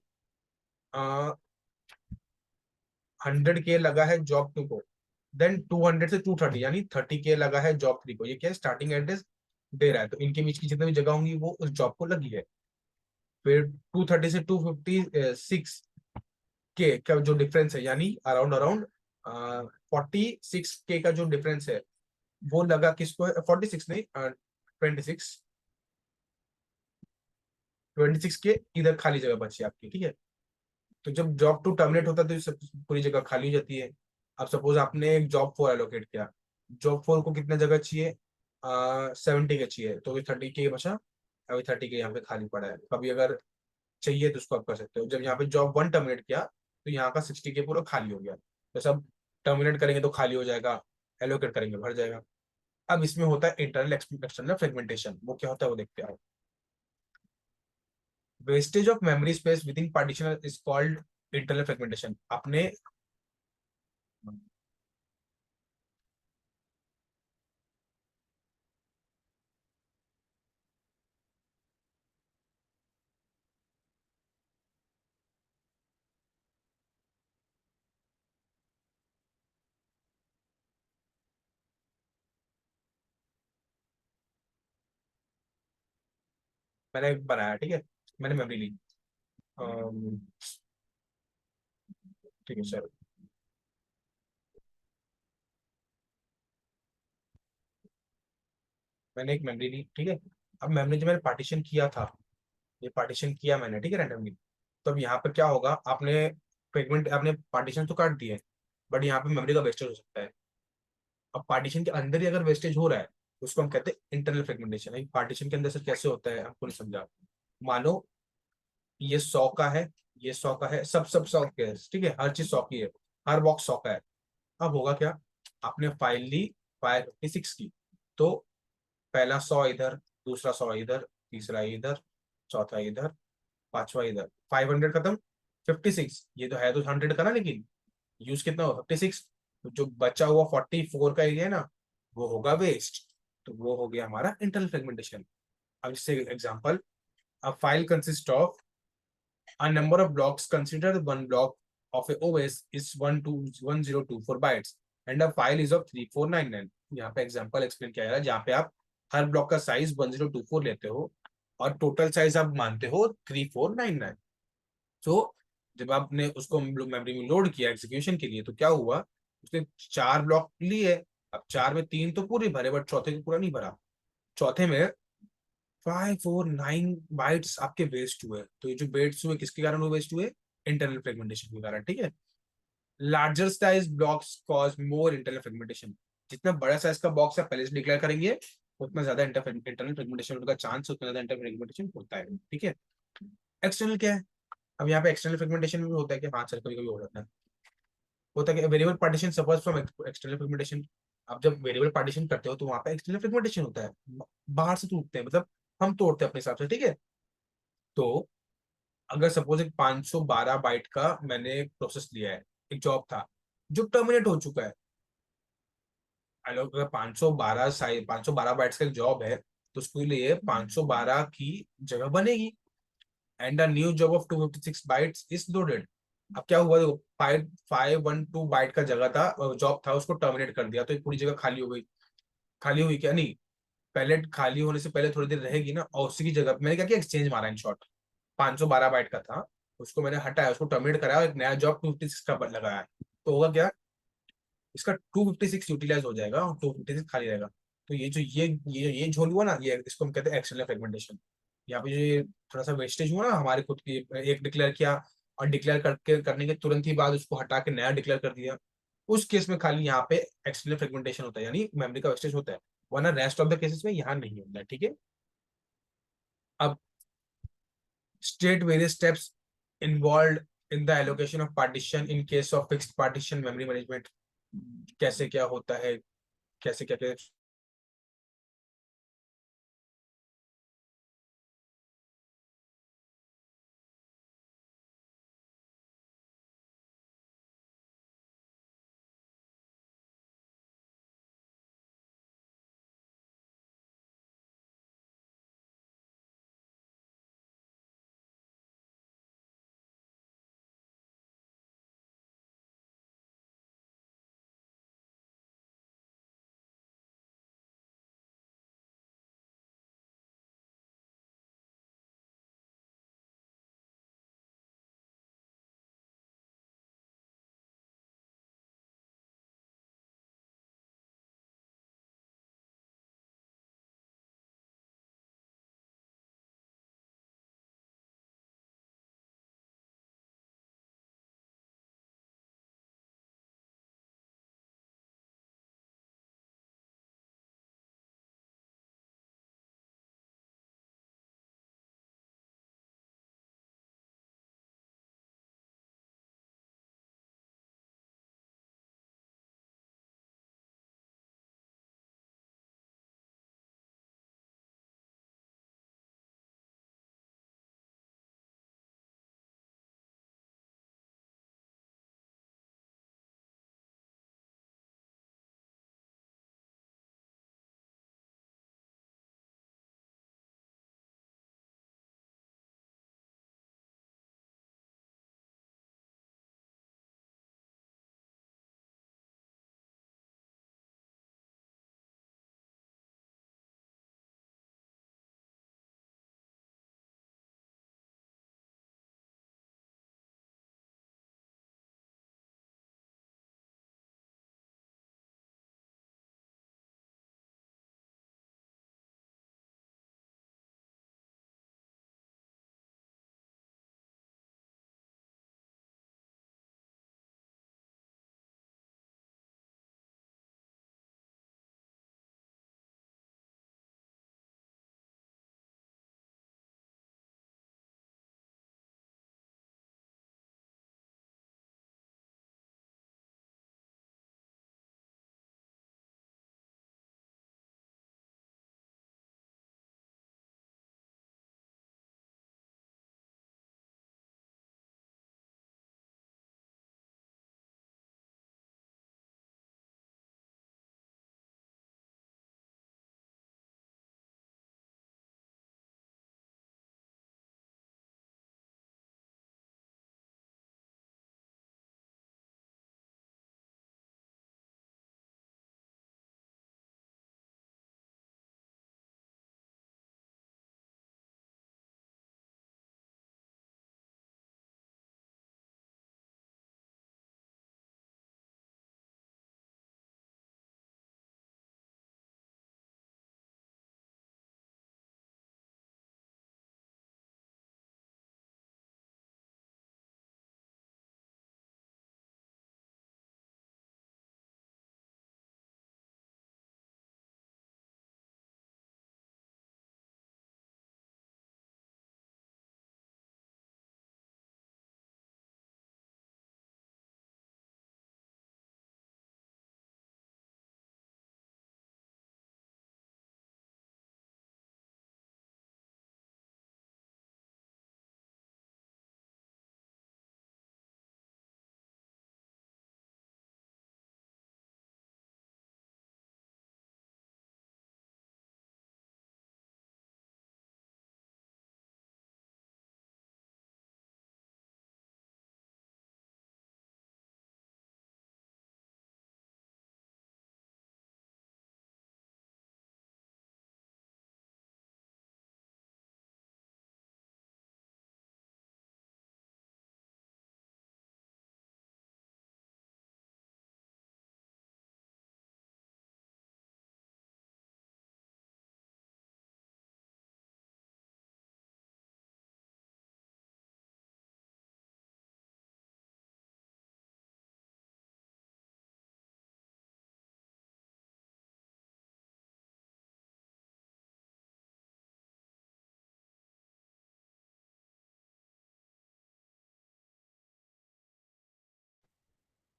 100 के लगा है जॉब 2 को, देन 200 से 230 यानी 30 के लगा है जॉब 3 को। ये क्या है, स्टार्टिंग एड्रेस दे रहा है, तो इनके बीच की जितनी भी जगह होंगी वो उस जॉब को लगी है। फिर 230 से 256 के का जो डिफरेंस है, यानी अराउंड अराउंड 46 के का जो डिफरेंस है वो लगा किसको है, 46 नहीं 26, 26 के इधर खाली जगह बची आपकी, ठीक है। तो जब जॉब 2 टर्मिनेट होता है तो पूरी जगह खाली हो जाती है। अब सपोज आपने एक जॉब 4 एलोकेट किया, जॉब 4 को कितने जगह चाहिए, 70 के चाहिए, तो 30 के बचा, अभी 30 के यहाँ पे खाली पड़ा है, कभी अगर चाहिए तो उसको आप कर सकते हो। जब यहाँ पे जॉब 1 टर्मिनेट किया तो यहाँ का 60 के पूरा खाली हो गया, तो सब टर्मिनेट करेंगे तो खाली हो जाएगा, एलोकेट करेंगे भर जाएगा। अब इसमें होता है इंटरनल एक्सटर्नल फ्रेगमेंटेशन, वो क्या होता है वो देखते हैं। Wastage of memory space with in partition is called internal fragmentation. अपने मैंने बनाया, ठीक है, मैंने मेमोरी ली, अम, ठीक है सर, मैंने एक मेमोरी ली, ठीक है। अब मेमोरी जो मैंने पार्टीशन किया था, ये पार्टीशन किया मैंने, ठीक है, रैंडमली। तो अब यहाँ पर क्या होगा, आपने फ्रेगमेंट आपने पार्टीशन तो काट दिए, बट यहाँ पे मेमोरी का वेस्टेज हो सकता है। अब पार्टीशन के अंदर ही अगर वेस्टेज हो रहा है तो उसको हम कहते हैं इंटरनल फ्रेगमेंटेशन। पार्टीशन के अंदर से कैसे होता है हमको नहीं समझा। मानो ये 100 का है, ये 100 का है, सब सब 100 के है, ठीक है, हर चीज 100 की है, हर बॉक्स 100 का है। अब होगा क्या, आपने फाइल ली 556 की, तो पहला 100 इधर, दूसरा 100 इधर, तीसरा इधर, चौथा इधर, पांचवा इधर, 500 खत्म, 56 ये तो है तो 100 का ना, लेकिन यूज कितना होगा 56, तो जो बचा हुआ 44 का एरिया है ना वो होगा वेस्ट, तो वो हो गया हमारा इंटरनल फ्रेगमेंटेशन। अब इससे example, a file consist of a number of blocks. Consider one block of a OS is 1024 bytes and a file is of 3499। यहाँ पे एग्जांपल एक्सप्लेन किया जा रहा है जहाँ पे आप हर ब्लॉक का साइज 1024 लेते हो और टोटल साइज आप मानते हो 3499। तो जब आपने उसको मेमोरी में लोड किया एग्जीक्यूशन के लिए तो क्या हुआ, उसने 4 ब्लॉक लिए, अब 4 में 3 तो पूरे भरे बट चौथे को पूरा नहीं भरा, चौथे में 549 बाइट्स आपके वेस्ट हुए। तो ये जो वेस्ट हुए किसके कारण हुए वेस्ट हुए? इंटरनल फ्रेगमेंटेशन के कारण, ठीक है। Larger size blocks cause more internal fragmentation. जितना बड़ा साइज का बॉक्स आप पहले से डिक्लेयर करेंगे उतना ज्यादा इंटरनल फ्रेगमेंटेशन होने का चांस, उतना ज्यादा इंटरनल फ्रेगमेंटेशन होता है, ठीक है। एक्सटर्नल क्या है? अब यहाँ पे एक्सटर्नल फ्रेगमेंटेशन भी होता है कि हाँ सर कभी कभी हो जाता है, कि variable partition suffers from external fragmentation. आप जब वेरिएबल पार्टीशन करते हो तो वहां पे एक्सटर्नल फ्रेगमेंटेशन होता है, बाहर से टूटते हैं, मतलब हम तोड़ते हैं अपने हिसाब से, ठीक है। तो अगर सपोज एक 512 बाइट का मैंने प्रोसेस लिया है, एक जॉब था जो टर्मिनेट हो चुका है। अगर 512 साइज 512 बाइट्स का एक जॉब है तो उसके लिए 512 की जगह बनेगी, and a new job of 256 bytes is loaded. अब क्या हुआ, देखो 512 बाइट का जगह था, जॉब था, उसको टर्मिनेट कर दिया तो ये पूरी जगह खाली हो गई। खाली हुई क्या? नहीं, पहले खाली होने से पहले थोड़ी देर रहेगी ना, और उसी की जगह मैंने क्या किया, एक्सचेंज मारा इन शॉर्ट। 512 बाइट का था, उसको मैंने हटाया, उसको टर्मिनेट कराया और एक नया जॉब 256 का लगाया। तो होगा क्या, इसका 256 यूटिलाइज हो जाएगा और 256 खाली रहेगा। तो ये झोल हुआ ना, ये इसको हम कहते हैं एक्सटर्नल फ्रेगमेंटेशन। यहाँ पे ये थोड़ा सा वेस्टेज हुआ ना, हमारे खुद की एक डिक्लेयर किया और डिक्लेयर करके करने के तुरंत ही बाद उसको हटा के नया डिक्लेयर कर दिया, उस केस में खाली यहाँ पे एक्सटर्नल फ्रेगमेंटेशन होता है, यानी मेमोरी का वेस्टेज होता है, वरना रेस्ट ऑफ द केसेस में यहाँ नहीं होता है, ठीक है। अब state various steps involved in the allocation of partition in case of fixed partition memory management। कैसे क्या होता है, कैसे क्या क्या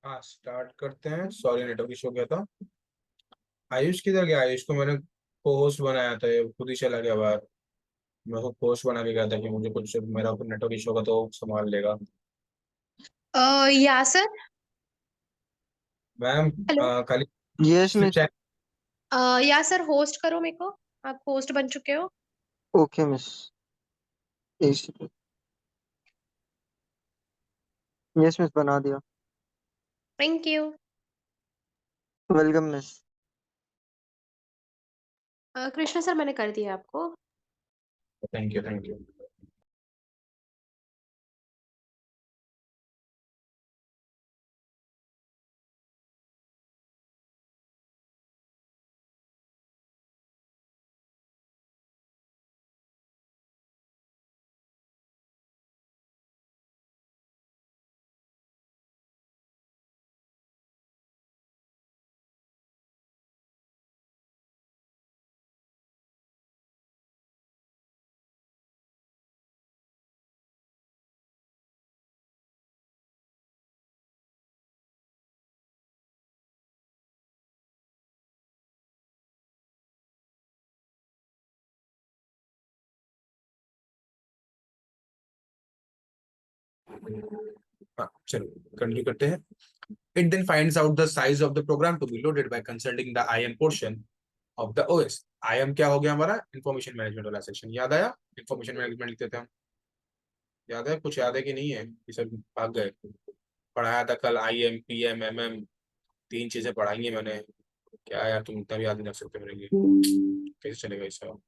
हाँ स्टार्ट करते हैं। सॉरी नेटवर्क इशू हो गया था। आयुष किधर गया? आयुष को मैंने को होस्ट बनाया था, ये खुद ही चला गया बाहर। मैं को होस्ट बना के गया था कि मुझे कुछ मेरा नेटवर्क इशू होगा तो संभाल लेगा। या सर। Ma'am hello. खाली यस मिस। चेक। या सर, होस्ट करो मेरे को। आप होस्ट बन चुके हो। Okay miss. यस मिस, बना दिया। Thank you. Welcome miss. Krishna sir, मैंने कर दिया आपको। Thank you thank you. हाँ चलो कंटिन्यू करते हैं। It then finds out the size of the program to be loaded by consulting the IM portion of the OS। IM क्या हो गया हमारा? इंफॉर्मेशन मैनेजमेंट वाला सेक्शन। याद आया? इंफॉर्मेशन मैनेजमेंट लिखते थे हम। याद है? कुछ याद है कि नहीं है? ये सब भाग गए। पढ़ाया था कल IM PM MM, 3 चीजें पढ़ाई हैं मैंने। क्या यार तुम इतना भी याद नहीं रख सकते मेरे लिए? कैसे चलेगा ये सब?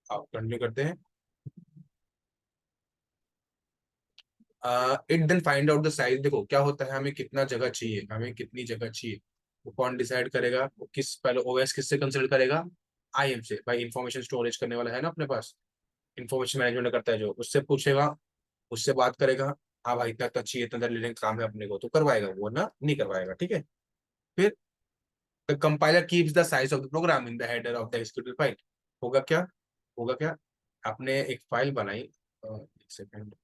आप कंटिन्यू करते हैं। It then find out the size. देखो क्या होता है, हमें कितना जगह चाहिए, हमें कितनी जगह चाहिए, वो कौन डिसाइड करेगा? वो किस पहले ओएस किससे कंसल्ट करेगा? IM से। भाई इंफॉर्मेशन स्टोरेज करने वाला है ना अपने पास, इंफॉर्मेशन मैनेजमेंट करता है जो, उससे पूछेगा, उससे बात करेगा। हाँ भाई इतना इतना चाहिए, इतना लेने का काम है अपने को, तो करवाएगा वो ना, नहीं करवाएगा। ठीक है। फिर the compiler keeps the size of the program in the header of the executive file. होगा क्या? होगा क्या? आपने एक फाइल बनाई, एक सेकंड,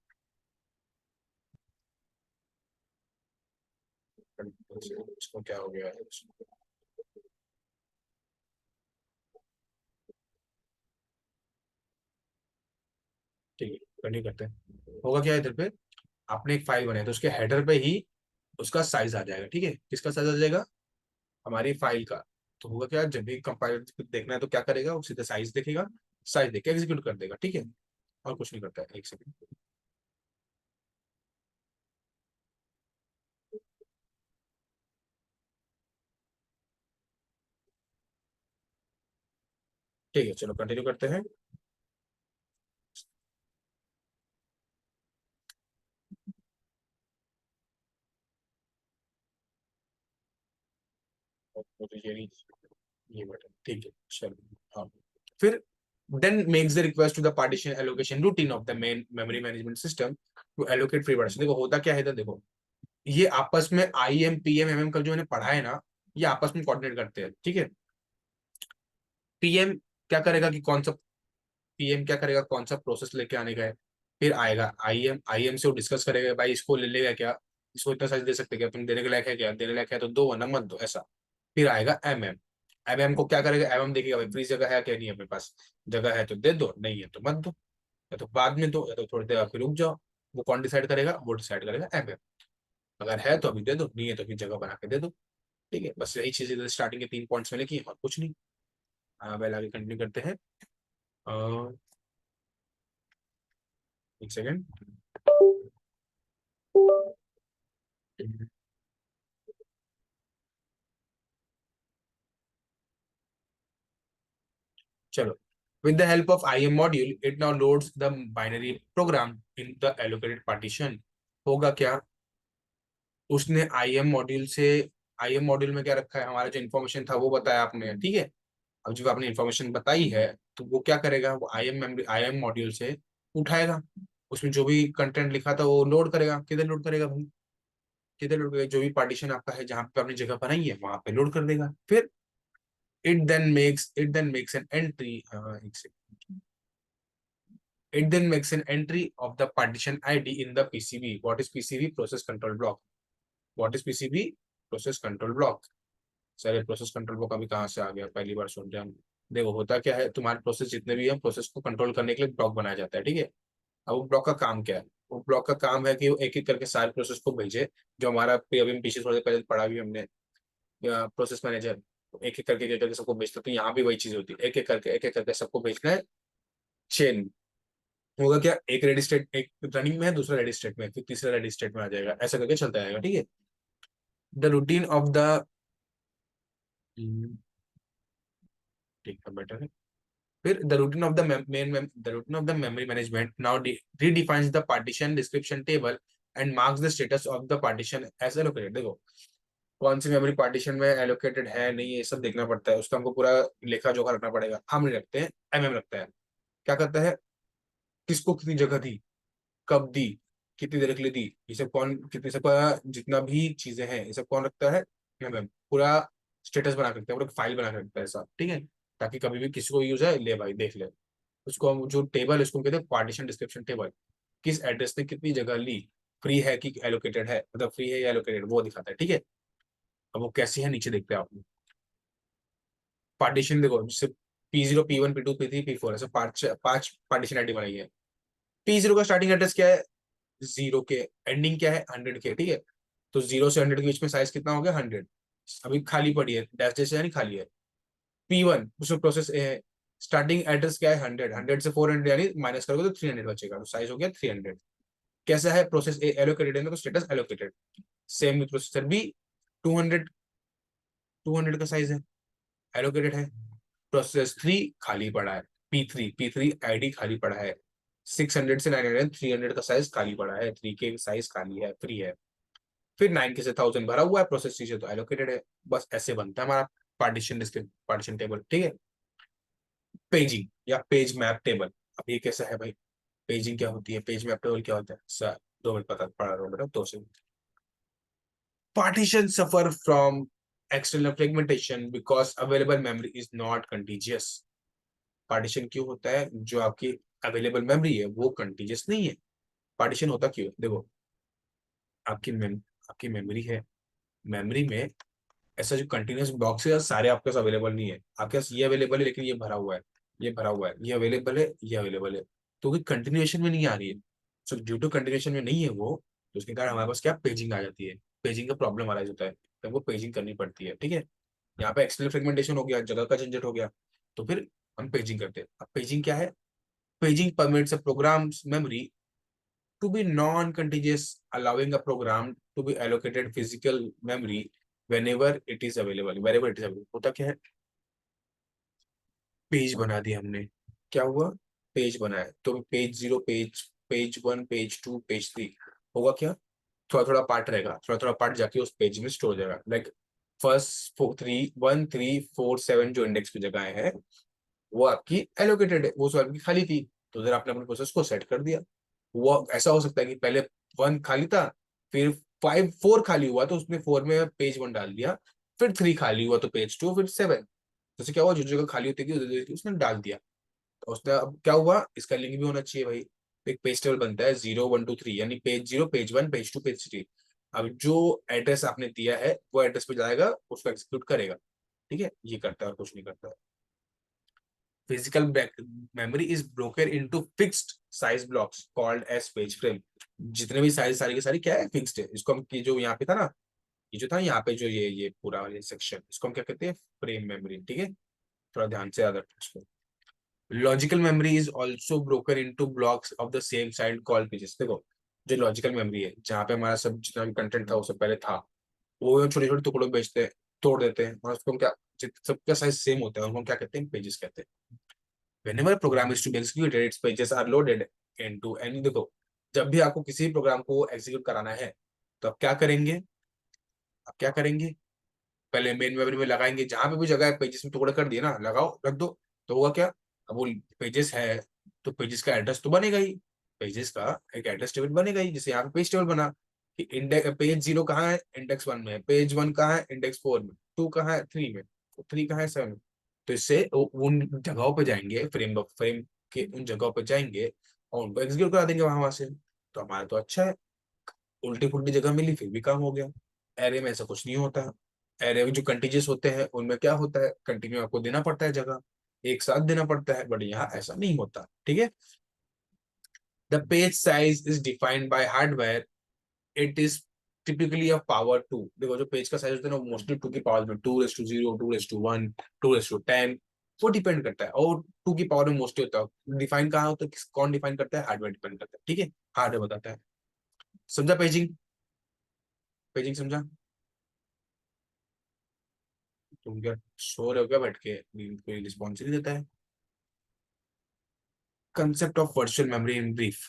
इसको क्या हो गया है? ठीक है कंटिन्यू करते हैं। होगा क्या इधर पे? आपने एक फाइल बनाई तो उसके हेडर पे ही उसका साइज आ जाएगा। ठीक है, किसका साइज आ जाएगा? हमारी फाइल का। तो होगा क्या, जब भी कंपाइलर देखना है तो क्या करेगा? वो सीधा साइज देखेगा, साइज देख के एग्जीक्यूट कर देगा। ठीक है, और कुछ नहीं करता है। एक सेकंड। ठीक है चलो कंटिन्यू करते हैं। मुझे ये बटन ठीक है चलो। हाँ फिर then makes the request to the partition allocation routine of the main memory management system to allocate free partition। देखो होता क्या है इधर, देखो ये आपस में IM PM MM कल जो मैंने पढ़ा है ना, ये आपस में कोऑर्डिनेट करते हैं। ठीक है। PM क्या करेगा कि कौन सा, PM क्या करेगा कौन सा प्रोसेस लेके आने का है। फिर आएगा IM से वो डिस्कस करेगा, भाई इसको ले लेगा क्या, इसको इतना साइज दे सकते क्या, तुम देने के लायक है क्या, देने लायक है तो दो वरना मत दो, ऐसा। फिर आएगा MM को क्या करेगा, MM देखेगा भाई फ्री जगह है क्या नहीं है अपने पास, जगह है तो दे दो, नहीं है तो मत दो, या तो बाद में दो, या तो थोड़ी देर फिर रुक जाओ। वो कौन डिसाइड करेगा? वो डिसाइड करेगा MM। अगर है तो अभी दे दो, नहीं है तो फिर जगह बना के दे दो। ठीक है, बस यही चीज स्टार्टिंग के 3 पॉइंट्स में लिखी और कुछ नहीं। पहले आगे कंटिन्यू करते हैं। एक सेकेंड। चलो, with the help of IM module it now loads the binary program in the allocated partition। होगा क्या, उसने IM मॉड्यूल से, IM मॉड्यूल में क्या रखा है, हमारा जो इन्फॉर्मेशन था वो बताया आपने। ठीक है, अब जब आपने इन्फॉर्मेशन बताई है तो वो क्या करेगा, वो IM मेमोरी IM मॉड्यूल से उठाएगा, उसमें जो भी कंटेंट लिखा था वो लोड करेगा। किधर लोड करेगा भाई? किधर लोड करेगा? जो भी पार्टीशन आपका है जहां पे आपने जगह बनाई है वहां पे लोड कर देगा। फिर it then makes an entry, एक second. It then makes an entry of the partition ID in the PCB। What is PCB? Process control block। What is PCB? Process control block. Sir ये process control block अभी कहाँ से आ गया, पहली बार सुन रहे हैं हम। देखो होता क्या है, तुम्हारे प्रोसेस जितने भी हैं, प्रोसेस को कंट्रोल करने के लिए ब्लॉक बनाया जाता है, ठीक है। अब वो ब्लॉक का काम क्या है? वो ब्लॉक का काम है कि वो एक एक करके सारे प्रोसेस को भेजे, जो हमारा अभी पीछे थोड़ी देर पहले पढ़ा भी हमने, प्रोसेस मैनेजर एक एक करके सबको भेजता है। तो यहाँ भी वही चीज होती है, एक एक करके सबको भेजना है। चेन होगा क्या, एक रेडी स्टेट, एक रनिंग में है, दूसरा रेडी स्टेट में, फिर तीसरा रेडी स्टेट में आ जाएगा, ऐसा करके चलता जाएगा, ठीक है। द रूटीन ऑफ द, ठीक है बेटर है। फिर the routine of the the routine of the memory management now redefines the partition description table and marks the status of the partition as allocated. देखो कौन सी मेमोरी पार्टीशन में allocated है नहीं, ये सब देखना पड़ता है, उसका हमको पूरा लेखा जोखा रखना पड़ेगा। हम नहीं रखते हैं, एमएम रखता है। क्या करता है, किसको कितनी जगह दी, कब दी, कितनी देर के लिए दी, ये सब कौन, कितने सब जितना भी चीजें हैं ये सब कौन रखता है, एमएम। पूरा स्टेटस बना के रखता है, पूरा फाइल बना के रखता है सब, ठीक है। ताकि कभी भी किसी को यूज है, ले भाई देख ले। उसको हम जो टेबल, उसको हम कहते हैं पार्टीशन डिस्क्रिप्शन टेबल। किस एड्रेस ने कितनी जगह ली, फ्री है कि एलोकेटेड है, मतलब फ्री है या एलोकेटेड, वो दिखाता है, ठीक है। अब वो कैसी है नीचे देखते हैं आप। पार्टीशन देखो, जैसे P0 P1 P2 P3 P4 ऐसे पांच पार्टीशन आईडी बनाई है। P0 का स्टार्टिंग एड्रेस क्या है, 0 के, एंडिंग क्या है 100 के, ठीक है। तो 0 से 100 के बीच में साइज कितना हो गया, 100। अभी खाली पड़ी है, डैश डैश यानी खाली है। P1 उसमें प्रोसेस ए है, स्टार्टिंग एड्रेस क्या है 100, 100 से 400 यानी माइनस करोगे तो 300 बचेगा, तो साइज हो गया 300। कैसा है प्रोसेस ए, एलोकेटेड है ना, तो status allocated. Same with processor B, 200, 200 का साइज है, एलोकेटेड है। प्रोसेस 3 खाली पड़ा है, P3 आईडी खाली पड़ा है। 600 से 900, 300 का साइज खाली पड़ा है, 3 के साइज खाली है, फ्री है। फिर 9 के से 1000 भरा हुआ है, प्रोसेस सी से तो एलोकेटेड है। बस ऐसे बनता है हमारा पार्टीशन टेबल, ठीक है। पेजिंग या पेज मैप टेबल, अब ये कैसा है भाई, पेजिंग क्या होती है, पेज मैप टेबल क्या होता है सर, 2 मिनट पता पढ़ा रहा हूँ बेटा, 2 second. Partition suffer from external fragmentation because available memory is not contiguous. Partition क्यों होता है, जो आपकी अवेलेबल मेमोरी है वो कंटीजियस नहीं है। पार्टीशन होता क्यों, देखो आपकी मेमोरी है, मेमोरी में ऐसा जो कंटिन्यूस ब्लॉक्स है सारे आपके पास अवेलेबल नहीं है। आपके पास ये अवेलेबल है लेकिन ये भरा हुआ है, ये भरा हुआ है, ये अवेलेबल है, ये अवेलेबल है, तो कंटिन्यूएशन में नहीं आ रही है। सो ड्यू टू कंटिन्यूएशन में नहीं है वो, तो उसके कारण हमारे पास क्या पेजिंग आ जाती है। पेजिंग का प्रॉब्लम आ होता है, तो हमको पेजिंग करनी पड़ती है, ठीक है। यहाँ पे एक्सटर्नल फ्रेगमेंटेशन हो गया, जगह का झंझट हो गया, तो फिर हम पेजिंग करते हैं। अब पेजिंग क्या है, paging permits a program's memory to be non-contiguous, allowing a program to be allocated physical memory whenever it is available, wherever it is available। होता क्या है, पेज बना दिया हमने, क्या हुआ, पेज बनाया, तो पेज 0, पेज 1, पेज 2, पेज 3, होगा क्या, थोड़ा थोड़ा पार्ट रहेगा, थोड़ा थोड़ा पार्ट जाके उस पेज में स्टोर हो जाएगा। लाइक फर्स्ट 1, 3, 4, 7 जो इंडेक्स की जगह है वो आपकी एलोकेटेड है, वो सब आपकी खाली थी, तो उधर आपने अपने प्रोसेस को सेट कर दिया। वो ऐसा हो सकता है कि पहले 1 खाली था, फिर 4 खाली हुआ तो उसने 4 में पेज 1 डाल दिया, फिर 3 खाली हुआ तो पेज 2, फिर 7। जैसे क्या हुआ, जो जगह खाली होती थी उधर उसने डाल दिया, तो उसने अब क्या हुआ, इसका लिंक भी होना चाहिए भाई। एक पेज टेबल बनता है 0, 1, 2, 3, यानी पेज 0, पेज 1, पेज 2, पेज 3। अब जो एड्रेस आपने दिया है वो एड्रेस पे जाएगा, उसको एग्जीक्यूट करेगा, ठीक है। ये करता है और कुछ नहीं करता है। Physical memory is broken into fixed size blocks called as page frame। जितने भी साइज सारी की सारी क्या है, फिक्स्ड है। इसको हम, ये जो यहाँ पे था ना, ये जो था यहाँ पे जो ये पूरा ये सेक्शन, इसको हम क्या कहते हैं, फ्रेम मेमोरी, ठीक है। थोड़ा ध्यान से याद रखो इसको। Logical memory is also broken into blocks of the same side called pages. देखो जो लॉजिकल मेमोरी है, जहाँ पे हमारा सब जितना भी कंटेंट था उससे पहले था, वो छोटे छोटे टुकड़ों में बेचते हैं, तोड़ देते हैं, और उसको हम क्या, सबका साइज सेम होता है, उनको हम क्या कहते हैं, पेजेस कहते हैं। Whenever a program is to be executed, its pages are loaded into any। देखो जब भी आपको किसी प्रोग्राम को एग्जीक्यूट कराना है तो आप क्या करेंगे, पहले मेन मेमोरी में लगाएंगे, जहां पे भी जगह है पेजेस में टुकड़े कर दिए ना, लगाओ रख दो, तो होगा क्या, अब वो पेजेस है तो पेजेस का एड्रेस तो बनेगा ही, पेजेस का एक एड्रेस टेबल बनेगा ही, जैसे यहाँ पे पेज टेबल बना कि इंडेक्स पेज 0 कहाँ है, इंडेक्स 1 में, पेज 1 कहाँ है, इंडेक्स 4 में, 2 कहाँ है, 3 में, 3 कहाँ है, 7 में। तो इससे उन जगहों पे जाएंगे, फ्रेम के उन जगहों पे जाएंगे और उनको एग्जीक्यूट करा देंगे वहां से। तो हमारा तो अच्छा है, उल्टी फुल्टी जगह मिली फिर भी काम हो गया। एरे में ऐसा कुछ नहीं होता। एरे जो कंटीजियस होते हैं उनमें क्या होता है, कंटिन्यू आपको देना पड़ता है जगह, एक साथ देना पड़ता है, बट यहाँ ऐसा नहीं होता। ठीक है। The page size is defined by hardware, it is typically of power two. देखो जो पेज का साइज होता है ना, वो मोस्टली 2 की पावर में, 2:0, 2:1, 2:10, वो डिपेंड करता है। और 2 की पावर में मोस्टली होता है। डिफाइन कहाँ होता है, कौन डिफाइन करता है, हार्डवेयर डिपेंड करता है। ठीक है, हार्डवेयर बताता है। समझा पेजिंग? पेजिंग समझा? तुम क्या सो रहे हो क्या बैठ के, कोई रिस्पॉन्स नहीं देता है। Concept of virtual memory in brief.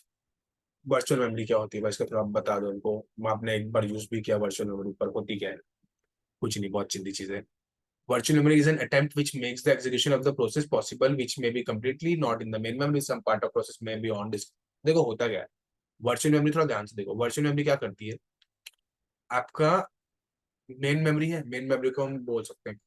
Virtual memory क्या होती है भाई, इसका थोड़ा बता दो उनको। आपने एक बार यूज भी किया वर्चुअल मेमोरी, पर होती क्या है? कुछ नहीं, बहुत चिंदी चीज है। Virtual memory is an attempt which makes the execution of the process possible, which may be completely not in the main memory. Some part of process may be on disk. देखो होता क्या है, वर्चुअल मेमोरी थोड़ा ध्यान से देखो। Virtual memory क्या करती है, आपका मेन मेमोरी है, मेन मेमोरी को हम बोल सकते हैं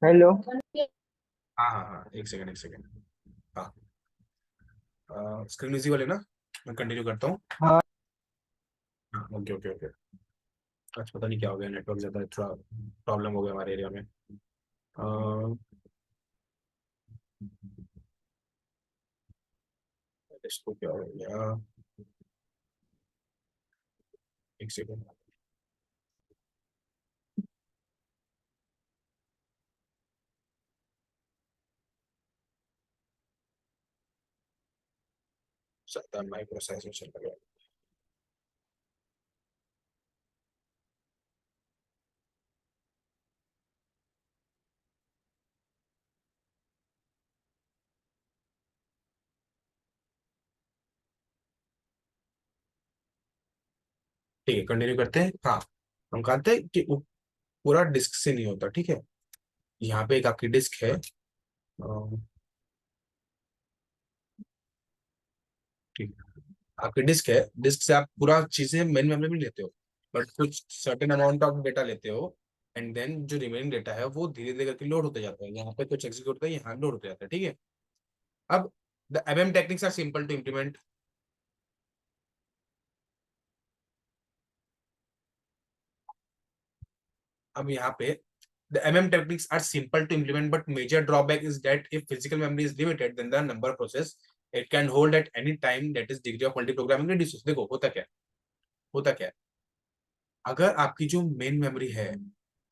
हेलो। हाँ हाँ हाँ, एक सेकंड एक सेकंड। हाँ, स्क्रीन इजी वाले ना, मैं कंटिन्यू करता हूँ। हाँ। हाँ ओके ओके ओके। आज पता नहीं क्या हो गया, नेटवर्क ज़्यादा थोड़ा प्रॉब्लम हो गया हमारे एरिया में। अह, इसको क्या हो गया, एक सेकंड। ज़्यादा माइक्रो प्रोसेसर चल रहा है। ठीक है, कंटिन्यू करते हैं। हाँ, हम कहते हैं कि वो पूरा डिस्क से नहीं होता, ठीक है। यहाँ पे एक आपकी डिस्क है, ठीक है, आपकी डिस्क है, डिस्क से आप पूरा चीजें मेन मेमोरी में लेते हो, बट कुछ सर्टेन अमाउंट ऑफ डेटा लेते हो, एंड देन जो रिमेनिंग डेटा है वो धीरे धीरे करके लोड होते जाता है। यहाँ पे कुछ एग्जीक्यूट होता है, यहाँ लोड होते जाता है, ठीक है। अब the MM techniques are simple to implement. अब यहाँ पे the MM techniques are simple to implement, but major drawback is that if physical memory is limited, then the number of process it can hold at any time, that is degree of multi-programming reduces। देखो होता क्या है, अगर आपकी जो main memory है,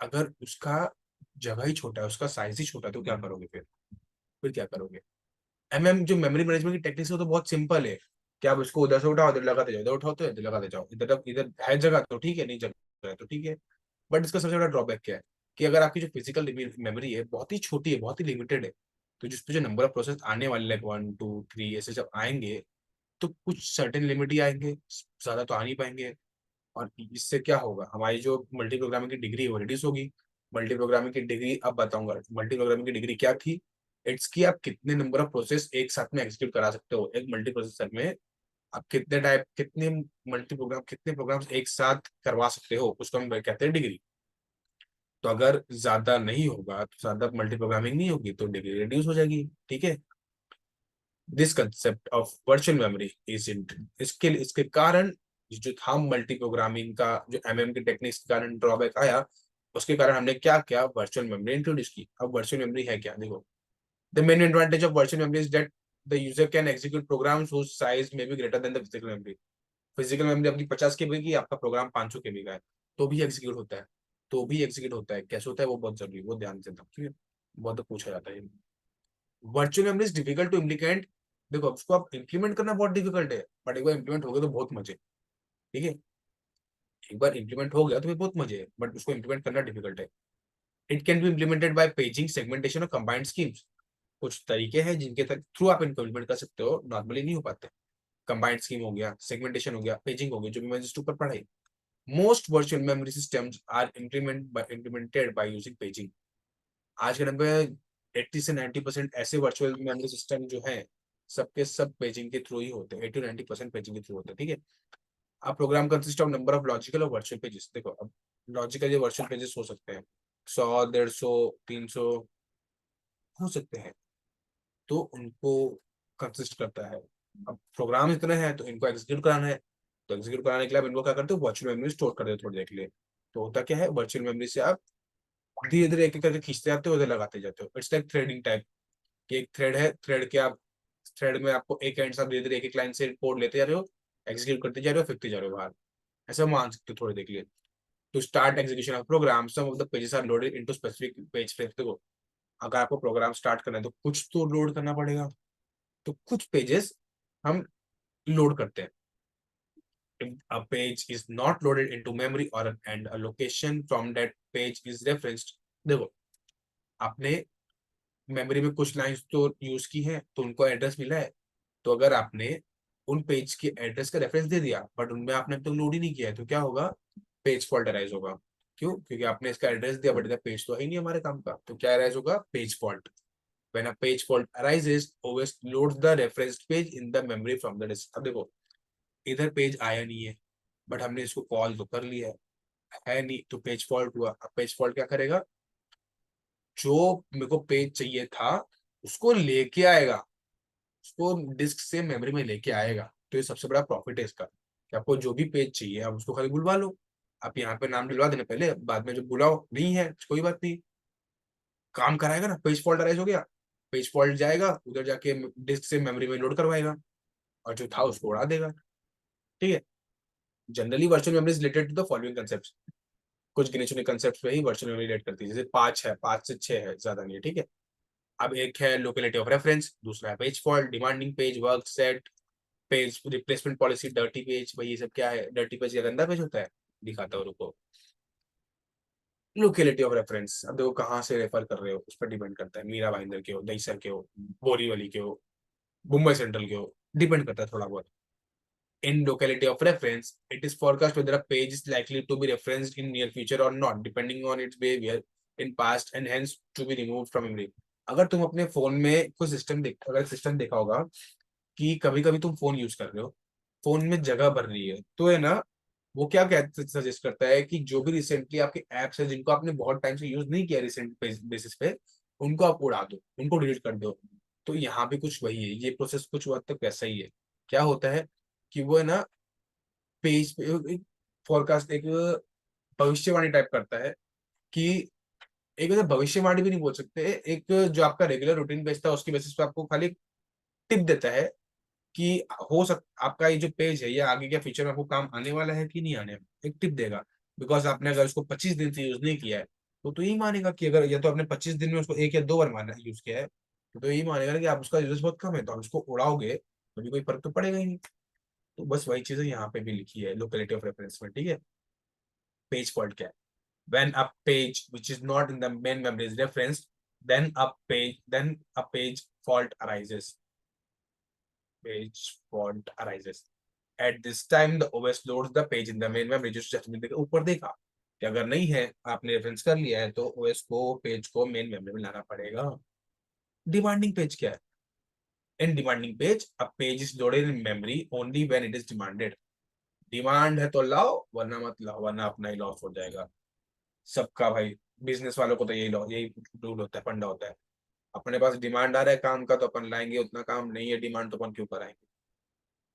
अगर उसका जगह ही छोटा है, उसका साइज ही छोटा है, तो क्या करोगे फिर क्या करोगे। एमएम जो मेमोरी मैनेजमेंट की टेक्निक्स है, तो बहुत सिंपल है कि आप उसको उधर से उठाओ, इधर लगाते जाओ, इधर उठाओ तो इधर लगाते जाओ, इधर इधर है जगह तो ठीक है, नहीं जगह है तो ठीक है। बट इसका सबसे बड़ा ड्रॉबैक क्या है कि अगर आपकी जो फिजिकल मेमोरी है बहुत ही छोटी है, बहुत ही लिमिटेड है, तो जिसपे जो नंबर ऑफ प्रोसेस आने वाले, लाइक 1 2 3 ऐसे जब आएंगे, तो कुछ सर्टेन लिमिट ही आएंगे, ज्यादा तो आ नहीं पाएंगे। और इससे क्या होगा, हमारी जो मल्टी प्रोग्रामिंग की डिग्री है वो रिड्यूस होगी। मल्टी प्रोग्रामिंग की डिग्री अब बताऊंगा, मल्टी प्रोग्रामिंग की डिग्री क्या थी। इट्स की आप कितने नंबर ऑफ प्रोसेस एक साथ में एग्जीक्यूट करा सकते हो एक मल्टी प्रोसेसर में, आप कितने कितने प्रोग्राम्स एक साथ करवा सकते हो, उसको हम कहते हैं डिग्री। तो अगर ज्यादा नहीं होगा, तो ज्यादा मल्टी प्रोग्रामिंग नहीं होगी, तो डिग्री रिड्यूस हो जाएगी, ठीक है। This concept of virtual memory is इसके कारण जो था मल्टी प्रोग्रामिंग का, जो एमएम की टेक्निक्स के कारण ड्रॉबैक आया, उसके कारण हमने क्या किया, वर्चुअल मेमोरी इंट्रोड्यूस की। अब वर्चुअल मेमोरी है क्या, देखो, the main advantage of virtual memory is that the user can execute programs whose size may be greater than the physical memory। Physical memory अपनी 50 KB की, आपका प्रोग्राम 500 KB का है, तो भी एग्जीक्यूट होता है, कैसे होता है वो बहुत जरूरी है, वो ध्यान से था, ठीक है, बहुत पूछा जाता है। Virtual memory is difficult to implement. देखो, उसको आप इम्प्लीमेंट करना बहुत डिफिकल्ट है, बट एक बार इम्प्लीमेंट हो गया तो बहुत मजे, ठीक है। एक बार इम्प्लीमेंट हो गया तो फिर बहुत मजे है, बट उसको इम्प्लीमेंट करना डिफिकल्ट है। It can be implemented by paging, segmentation और कंबाइंड स्कीम्स। कुछ तरीके हैं जिनके थ्रू आप इनको इम्प्लीमेंट कर सकते हो, नॉर्मली नहीं हो पाते। कंबाइंड स्कीम हो गया, सेगमेंटेशन हो गया, पेजिंग हो गया, जो भी मैंने ऊपर पढ़ाई। Most virtual memory systems are implemented by using paging. आज के टाइम पे 80 से 90% ऐसे वर्चुअल मेमोरी सिस्टम जो है, सबके सब पेजिंग के थ्रू ही होते हैं, 80 to 90% पेजिंग के थ्रू होते हैं, ठीक है। अब program consist of number of logical और वर्चुअल पेजेस। देखो, अब लॉजिकल या वर्चुअल पेजेस हो सकते हैं 100 150 300 हो सकते हैं, तो उनको कंसिस्ट करता है। अब प्रोग्राम इतने हैं तो इनको एग्जीक्यूट कराना है, तो एग्जीक्यूट कराने के लिए आप इनको क्या करते हो, वर्चुअल मेमोरी स्टोर कर देते हो थोड़ी देर के लिए। तो होता क्या है, वर्चुअल मेमोरी से आप धीरे धीरे एक एक करके खींचते जाते हो, उधर लगाते जाते हो। इट्स लाइक थ्रेडिंग टाइप, कि एक थ्रेड है, थ्रेड में आपको एक एंड से धीरे धीरे एक एक लाइन से कोड लेते जा रहे हो, एग्जीक्यूट करते जा रहे हो, फेंकते जा रहे हो बाहर। ऐसा मान सकते हो थोड़ी देर के लिए। To start execution of program, some of the pages are loaded into specific page frames. देखो, अगर आपको प्रोग्राम स्टार्ट करना है तो कुछ तो लोड करना पड़ेगा, तो कुछ पेजेस हम लोड करते हैं। If a page is not loaded into memory or and a location from that page is referenced। देखो, आपने मेमोरी में कुछ लाइंस तो यूज की है, तो उनको एड्रेस मिला है, तो अगर आपने उन पेज के एड्रेस का रेफरेंस दे दिया, बट उनमें आपने अब तक लोड ही नहीं किया है, तो क्या होगा, पेज फॉल्ट अराइज होगा। क्यों, क्योंकि आपने इसका एड्रेस दिया, बट इधर पेज तो है ही नहीं हमारे काम का, तो क्या अराइज होगा, page fault. When a page fault arises, OS loads the referenced page in the memory from the disk। अब देखो, इधर पेज आया नहीं है, बट हमने इसको कॉल तो कर लिया है नहीं, तो पेज फॉल्ट हुआ। अब पेज फॉल्ट क्या करेगा, जो मेरे को पेज चाहिए था उसको लेके आएगा, उसको डिस्क से मेमोरी में लेके आएगा। तो ये सबसे बड़ा प्रॉफिट है इसका, कि आपको जो भी पेज चाहिए आप उसको खाली बुलवा लो। आप यहाँ पे नाम दिलवा देना पहले, बाद में जब बुलाओ नहीं है कोई बात नहीं, काम कराएगा ना। पेज फॉल्ट अराइज हो गया, पेज फॉल्ट जाएगा उधर जाके डिस्क से मेमोरी में लोड करवाएगा, और जो था उसको उड़ा देगा, ठीक है। Generally virtual memory is related to the following concepts. कुछ गिने चुने कांसेप्ट्स पे ही वर्चुअल मेमोरी रिलेट करती है, जैसे 5 है, 5 से 6 है, ज्यादा नहीं है, ठीक है। अब एक है लोकेलिटी ऑफ रेफरेंस, दूसरा है page fault, demanding page, work set, page replacement policy, dirty page. भाई ये सब क्या है, डर्टी पेज या गंदा पेज होता है, दिखाता हूँ रुको। लोकेलिटी ऑफ रेफरेंस, अब देखो कहाँ से रेफर कर रहे हो उस पर डिपेंड करता है, मीरा भाईंदर के हो, दहीसर के हो, बोरीवली के हो, मुंबई सेंट्रल के हो, डिपेंड करता है थोड़ा बहुत। In locality of reference, it is forecast whether a page is likely to be referenced in near future or not, depending on its behavior in past and hence to be removed from memory. अगर तुम अपने phone में कोई अगर system देखा होगा कि कभी कभी तुम फोन यूज कर रहे हो, फोन में जगह भर रही है, तो है ना, वो क्या सजेस्ट करता है कि जो भी रिसेंटली आपके एप्स है जिनको आपने बहुत टाइम से यूज नहीं किया रिसेंट बेसिस पे, उनको आप उड़ा दो, उनको डिलीट कर दो। तो यहाँ भी कुछ वही है, ये प्रोसेस कुछ हद तक वैसा ही है। क्या होता है कि वो है ना, पेज पे एक फोरकास्ट, एक भविष्यवाणी टाइप करता है कि एक वैसे भविष्यवाणी भी नहीं बोल सकते, एक जो आपका रेगुलर रूटीन बेस्ड था उसकी बेसिस पे आपको खाली टिप देता है कि हो सकता आपका ये जो पेज है ये आगे के फ्यूचर में आपको काम आने वाला है कि नहीं आने वाला, एक टिप देगा। बिकॉज आपने अगर उसको 25 दिन से यूज नहीं किया है तो यही मानेगा कि अगर या तो आपने 25 दिन में उसको 1 या 2 बार माना यूज किया है, तो यही मानेगा ना कि आप उसका यूज बहुत कम है, तो आप उसको उड़ाओगे तो भी कोई फर्क तो पड़ेगा ही नहीं। तो बस वही चीजें यहाँ पे भी लिखी है लोकेलिटी ऑफ रेफरेंस में, ठीक है। पेज फॉल्ट क्या है? When a page which is not in the main memory is referenced, then a page fault arises. Page fault arises. At this time, the OS loads the page in the main memory. जो जैसे देखा ऊपर देखा कि अगर नहीं है, आपने रेफरेंस कर लिया है, तो OS को पेज को मेन मेमोरी में लाना पड़ेगा। डिमांडिंग पेज क्या है? In demanding page, a page is loaded in memory only when it is demanded. Demand है तो लाओ, वरना मत लाओ, वरना अपना ही लॉस हो जाएगा। सबका भाई, बिजनेस वालों को तो यही रूल होता है, फंडा होता है। अपने पास डिमांड आ रहा है काम का तो अपन लाएंगे, उतना काम नहीं है डिमांड तो अपन क्यों कराएंगे,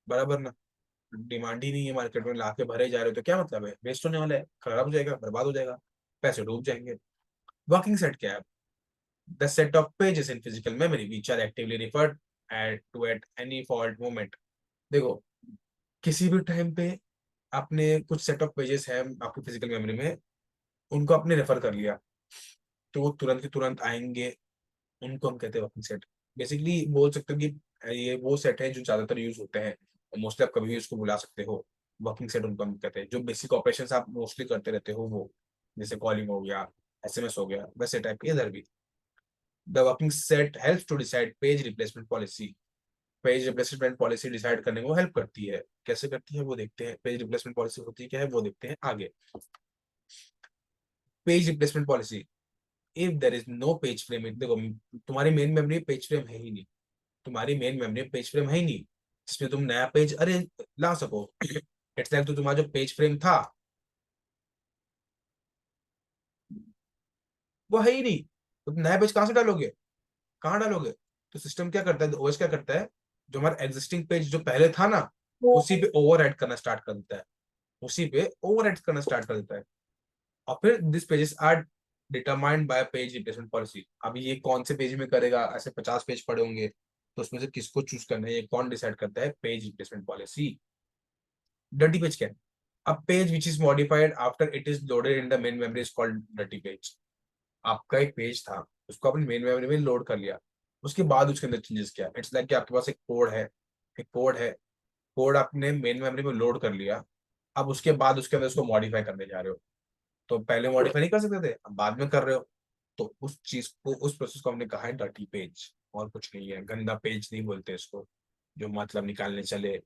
बराबर ना। डिमांड ही नहीं है मार्केट में, लाके भरे जा रहे हो तो क्या मतलब है, वेस्ट होने वाला है, खराब हो जाएगा, बर्बाद हो जाएगा, पैसे डूब जाएंगे। वर्किंग सेट क्या है? The set of pages in physical memory which are actively referred at any fault moment. देखो, किसी भी टाइम पे आपने कुछ सेट ऑफ पेजेस है आपकी फिजिकल मेमोरी में, उनको आपने रेफर कर लिया तो वो तुरंत के तुरंत आएंगे, उनको हम कहते हैं वर्किंग सेट। बेसिकली बोल सकते हो कि ये वो सेट है जो ज्यादातर यूज होते हैं, मोस्टली आप कभी भी उसको बुला सकते हो। वर्किंग सेट उनको हम कहते हैं, जो बेसिक ऑपरेशंस आप मोस्टली करते रहते हो, वो जैसे कॉलिंग हो गया, एसएमएस हो गया, वैसे टाइप के इधर भी। The working set helps to decide page replacement policy. Page replacement policy decide करने में वो हेल्प करती है। कैसे करती है वो देखते हैं, पेज रिप्लेसमेंट पॉलिसी होती है क्या है वो देखते हैं आगे। Page replacement policy, if there is no page frame, देखो तुम्हारी मेन मेमोरी पेज फ्रेम है ही नहीं, तुम्हारी मेन मेमोरी पेज फ्रेम है ही नहीं जिसमें तुम नया पेज अरे ला सको। इट्स लाइक तो तुम्हारा जो पेज फ्रेम था वो है ही नहीं, तो तुम नया पेज कहां से डालोगे, कहाँ डालोगे? तो सिस्टम क्या करता है, ओएस क्या करता है, जो हमारा एग्जिस्टिंग पेज जो पहले था ना, उसी पे ओवर करना स्टार्ट कर देता है, उसी पे ओवर करना स्टार्ट कर देता है। और फिर this pages are determined by page replacement policy. अभी ये कौन से पेज में करेगा, ऐसे 50 पेज पड़े होंगे, तो उसमें से किसको चूज करना है, ये कौन डिसाइड करता है? Page replacement policy. Dirty page क्या है? A page which is modified after it is loaded in the main memory is called dirty page. आपका एक पेज था, उसको आपने मेन मेमोरी में लोड कर लिया, उसके बाद उसके अंदर चेंजेस किया। इट्स लाइक कि आपके पास एक कोड है, कोड आपने मेन मेमोरी में लोड कर लिया, अब उसके बाद उसके अंदर उसको मॉडिफाई करने जा रहे हो। तो पहले मॉडिफाई नहीं कर सकते थे, अब बाद में कर रहे हो, तो उस चीज को, उस प्रोसेस को हमने कहा है डर्टी पेज, और कुछ नहीं है। गंदा पेज नहीं बोलते इसको, जो मतलब निकालने चले।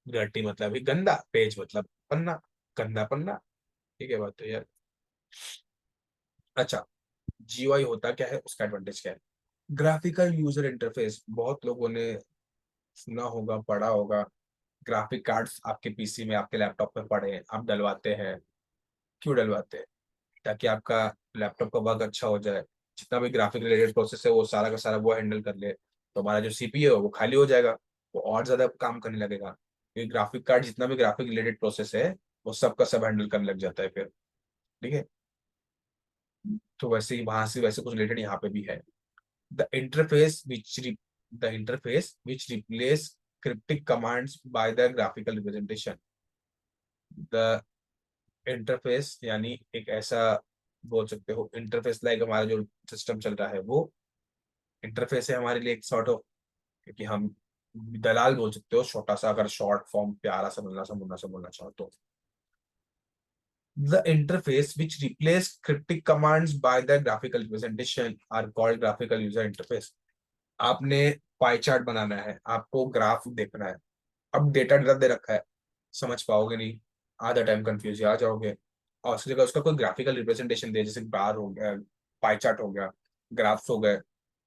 डर्टी मतलब ही गंदा, पेज मतलब पन्ना, गंदा पन्ना, ठीक है बात तो यार। अच्छा, जीयूआई होता क्या है, उसका एडवांटेज क्या है? ग्राफिकल यूजर इंटरफेस, बहुत लोगों ने सुना होगा, पढ़ा होगा। ग्राफिक कार्ड्स आपके पीसी में, आपके लैपटॉप में पड़े हैं, आप डलवाते हैं। क्यों डलवाते हैं? ताकि आपका लैपटॉप का वर्क अच्छा हो जाए, जितना भी ग्राफिक रिलेटेड प्रोसेस है वो सारा का सारा वो हैंडल कर ले, तो हमारा जो सीपीयू है वो खाली हो जाएगा, वो और ज्यादा काम करने लगेगा, क्योंकि ग्राफिक कार्ड जितना भी ग्राफिक रिलेटेड प्रोसेस है वो सब का सब हैंडल करने लग जाता है फिर, ठीक है। तो वैसे ही वहां से वैसे कुछ रिलेटेड यहाँ पे भी है। The interface which replace cryptic commands by the graphical representation. The interface यानी एक ऐसा, बोल सकते हो इंटरफेस लाइक हमारा जो सिस्टम चल रहा है वो इंटरफेस है हमारे लिए एक सॉर्ट ऑफ, क्योंकि हम दलाल बोल सकते हो छोटा सा, अगर शॉर्ट फॉर्म प्यारा सा मुन्ना सा बोलना चाहो तो। The interface which replace cryptic commands by the graphical representation are called graphical user interface. आपने पाई चार्ट बनाना है, आपको ग्राफ देखना है, अब डेटा दे रखा है, समझ पाओगे नहीं, आधा टाइम कंफ्यूज आ जाओगे। और उसकी जगह उसका कोई ग्राफिकल रिप्रेजेंटेशन दे, जैसे बार हो गया, पाई चार्ट हो गया, ग्राफ्स हो गए,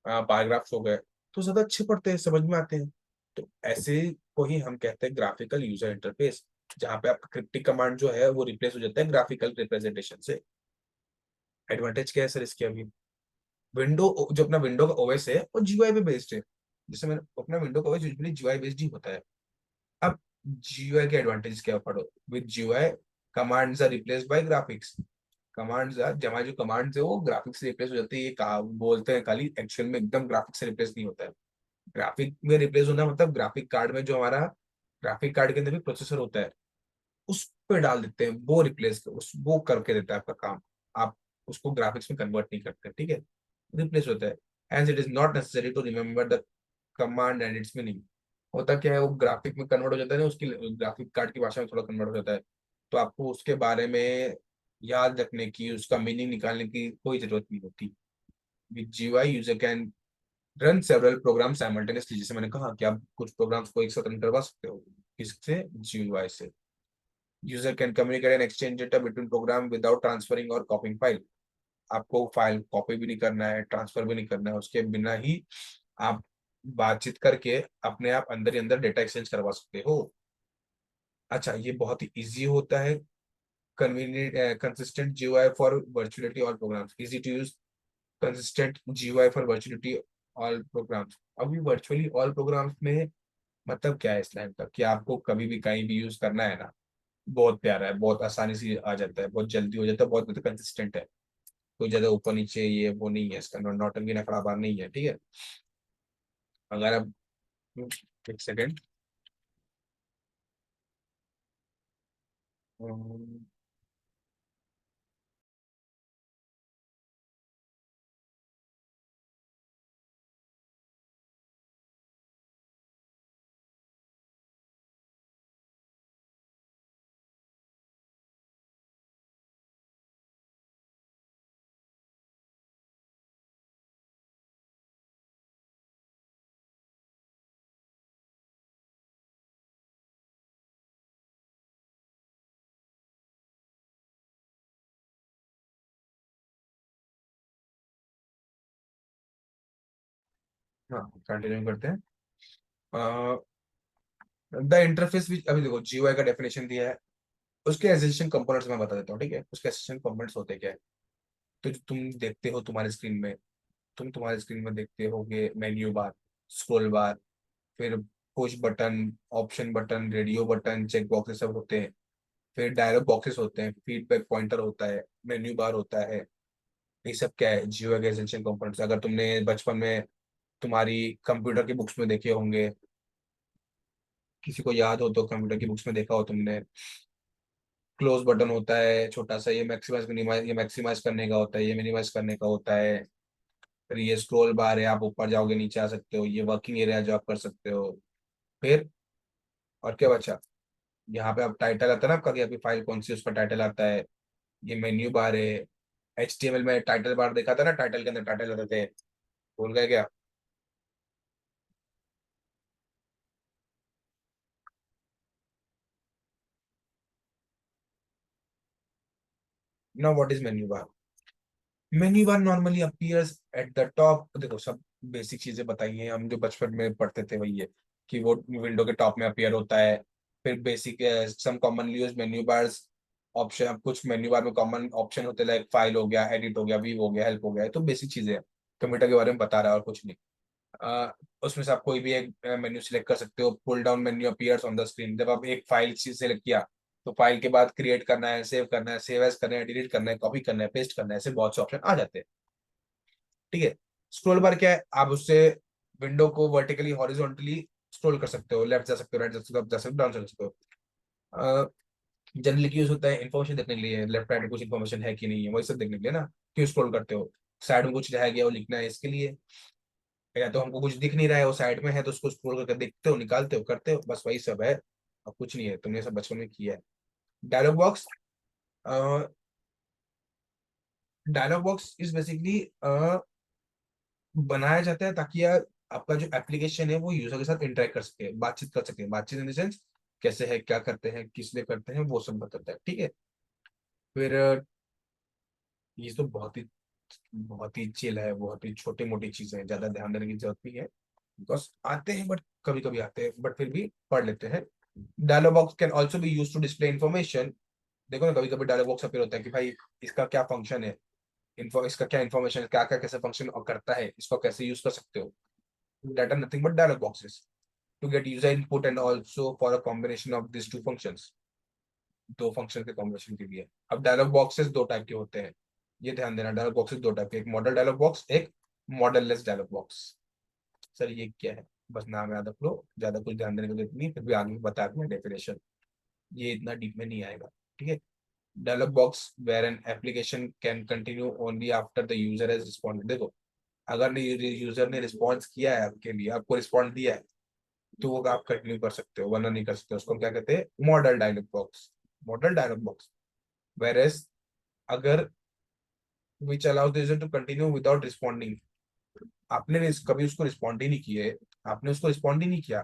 बार ग्राफ्स हो गए, तो ज्यादा अच्छे पढ़ते हैं, समझ में आते हैं। तो ऐसे को ही हम कहते हैं ग्राफिकल यूजर इंटरफेस, जहाँ पे आपका क्रिप्टिक कमांड जो है वो रिप्लेस हो जाता है ग्राफिकल रिप्रेजेंटेशन से। एडवांटेज क्या है सर इसके? अभी विंडो, जो अपना विंडो का ओएस है वो जीयूआई पे बेस्ड है। जैसे मैंने अपना विंडो का ओएस यूजुअली जीयूआई बेस्ड ही होता है। अब जीयूआई के एडवांटेज क्या पढ़ो, with GUI commands are replaced by graphics. Commands are, हमारे जो कमांड्स है वो ग्राफिक्स से रिप्लेस हो जाते हैं। ये कहा बोलते हैं खाली, एक्चुअल में एकदम ग्राफिक्स से रिप्लेस नहीं होता है। ग्राफिक में रिप्लेस होना मतलब ग्राफिक कार्ड में जो हमारा ग्राफिक कार्ड के अंदर भी प्रोसेसर होता है, उस पे डाल देते हैं, वो रिप्लेस उस वो करके देता है आपका काम। आप उसको ग्राफिक्स में कन्वर्ट नहीं करते, ठीक है, रिप्लेस होता है। And it is not necessary to remember the command and its meaning. होता क्या है, वो ग्राफिक में कन्वर्ट हो जाता है ना, उसकी ग्राफिक कार्ड की भाषा में थोड़ा कन्वर्ट हो जाता है, तो आपको उसके बारे में याद रखने की, उसका मीनिंग निकालने की कोई जरूरत नहीं होती। With GUI user can run several programme simultaneously, जैसे मैंने कहा कि आप कुछ प्रोग्राम्स को एक साथ रन करवा सकते हो, किससे? जीयूआई से। User can communicate and exchange data between program without transferring और कॉपिंग फाइल। आपको फाइल कॉपी भी नहीं करना है, ट्रांसफर भी नहीं करना है, उसके बिना ही आप बातचीत करके अपने आप अंदर ही अंदर डेटा एक्सचेंज करवा सकते हो। अच्छा, ये बहुत ही इजी होता है। Convenient consistent GUI for virtuality all programs, easy to use consistent GUI for virtuality all programs. अभी वर्चुअली ऑल प्रोग्राम्स में मतलब क्या है इस लाइन का, कि आपको कभी भी कहीं भी यूज करना है ना, बहुत प्यारा है, बहुत आसानी से आ जाता है, बहुत जल्दी हो जाता है, बहुत मतलब कंसिस्टेंट है। कोई ज्यादा ऊपर नीचे ये वो नहीं है इसका, नौटंकी नखराबाज नहीं है, ठीक है। अगर आप, एक सेकेंड, हाँ कंटिन्यू करते हैं। द इंटरफेस विच, अभी देखो जीयूआई का डेफिनेशन दिया है, उसके एसेंशियल कंपोनेंट्स मैं बता देता हूँ, ठीक है। उसके एसेंशियल कंपोनेंट्स होते क्या है, तो जो तुम देखते हो तुम्हारे स्क्रीन में, तुम तुम्हारे स्क्रीन में देखते होगे मेन्यू बार, स्क्रॉल बार, फिर push button, option button, radio button, check boxes सब होते हैं। फिर डायलॉग बॉक्सेस होते हैं, फीडबैक पॉइंटर होता है, मेन्यू बार होता है। ये सब क्या है? जीयूआई के एसेंशियल कंपोनेंट्स। अगर तुमने बचपन में तुम्हारी कंप्यूटर की बुक्स में देखे होंगे, किसी को याद हो तो कंप्यूटर की बुक्स में देखा हो तुमने, क्लोज बटन होता है छोटा सा, ये मैक्सिमाइज मिनिमाइज, ये मैक्सिमाइज करने का होता है, ये मिनिमाइज करने का होता है। फिर ये स्क्रॉल बार है, आप ऊपर जाओगे नीचे आ सकते हो, ये वर्किंग एरिया जो आप कर सकते हो। फिर और क्या बचा, यहाँ पे अब टाइटल आता है ना आपका, कि आपकी फाइल कौन सी, उसका टाइटल आता है। ये मेन्यू बार है। एचटीएमएल में टाइटल बार देखा था ना, टाइटल के अंदर टाइटल होते थे, भूल गए क्या? Now what is menu bar? Menu bar normally appears at the top. देखो सब बेसिक चीजें बताई हैं, हम जो बचपन में पढ़ते थे वही है, कि वो विंडो के टॉप में अपीयर होता है। फिर basic sum commonly used menu bars option, अब कुछ मेन्यू बार में कॉमन ऑप्शन होते हैं, लाइक फाइल हो गया, एडिट हो गया, व्यू हो गया, हेल्प हो गया, तो बेसिक चीजें हैं। कंप्यूटर के बारे में बता रहा है और कुछ नहीं। उसमें से आप कोई भी एक मेन्यू सिलेक्ट कर सकते हो। Pull down menu appears on the screen, जब आप एक फाइल सिलेक्ट किया, तो फाइल के बाद क्रिएट करना है, सेव करना है, सेव एज करना है, डिलीट करना है, कॉपी करना है, पेस्ट करना है, ऐसे बहुत से ऑप्शन आ जाते हैं, ठीक है। स्क्रॉल बार क्या है, आप उससे विंडो को वर्टिकली हॉरिजॉन्टली स्क्रॉल कर सकते हो, लेफ्ट जा सकते हो, राइट जा सकते हो, अप जा सकते हो, डाउन जा सकते हो। जनरली यूज होता है इन्फॉर्मेशन देखने के लिए, लेफ्ट राइट में कुछ इन्फॉर्मेशन है कि नहीं है, वही सब देखने के लिए ना, क्यों स्क्रॉल करते हो। साइड में कुछ रह गया वो लिखना है, इसके लिए। या तो हमको कुछ दिख नहीं रहा है, वो साइड में है, तो उसको स्क्रॉल करके देखते हो, निकालते हो, करते हो, बस वही सब है, और कुछ नहीं है, तुमने सब बचपन में किया है। Dialog box, dialog box is basically बनाया जाता है ताकि यार आपका जो एप्लीकेशन है वो यूजर के साथ इंटरेक्ट कर सके, बातचीत कर सके। बातचीत इन द सेंस कैसे है, क्या करते हैं, किस लिए करते हैं, वो सब बताता है। ठीक है, फिर ये तो बहुत ही चिल है, बहुत ही छोटी मोटी चीजें हैं, ज्यादा ध्यान देने की जरूरत नहीं है, बिकॉज आते हैं बट कभी कभी आते हैं, बट फिर भी पढ़ लेते हैं। Dialog box can also be use to display information. देखो ना, कभी कभी डायलॉग बॉक्स अपीयर होता है कि भाई इसका क्या फंक्शन है, इसका क्या इन्फॉर्मेशन, क्या क्या कैसे फंक्शन करता है, इसको कैसे यूज कर सकते हो। that are nothing but dialog boxes to get user input and also for a combination of these two functions। दो फंक्शन के कॉम्बिनेशन के लिए। अब डायलॉग बॉक्सेस दो टाइप के होते हैं, ये ध्यान देना। डायलॉग बॉक्सेस दो टाइप के, एक मॉडल डायलॉग बॉक्स, एक modeless dialog box. Sir ये क्या है, बस नाम याद रख लो, ज्यादा कुछ ध्यान देने की जरूरत नहीं, फिर भी आगे बता दूंगा डेफिनेशन, ये इतना डीप में नहीं आएगा। ठीक है, dialog box where an application can continue only after the user has responded. देखो, अगर यूजर ने रिस्पॉन्स किया है आपके लिए, आपको रिस्पॉन्स दिया है, तो वो आप कंटिन्यू कर सकते हो, वरना नहीं कर सकते। उसको हम क्या कहते हैं, modal dialog box. Modal dialog box whereas अगर which allows the user to continue without responding. आपने कभी उसको रिस्पॉन्ड ही नहीं किए, आपने उसको रिस्पॉन्ड ही नहीं किया,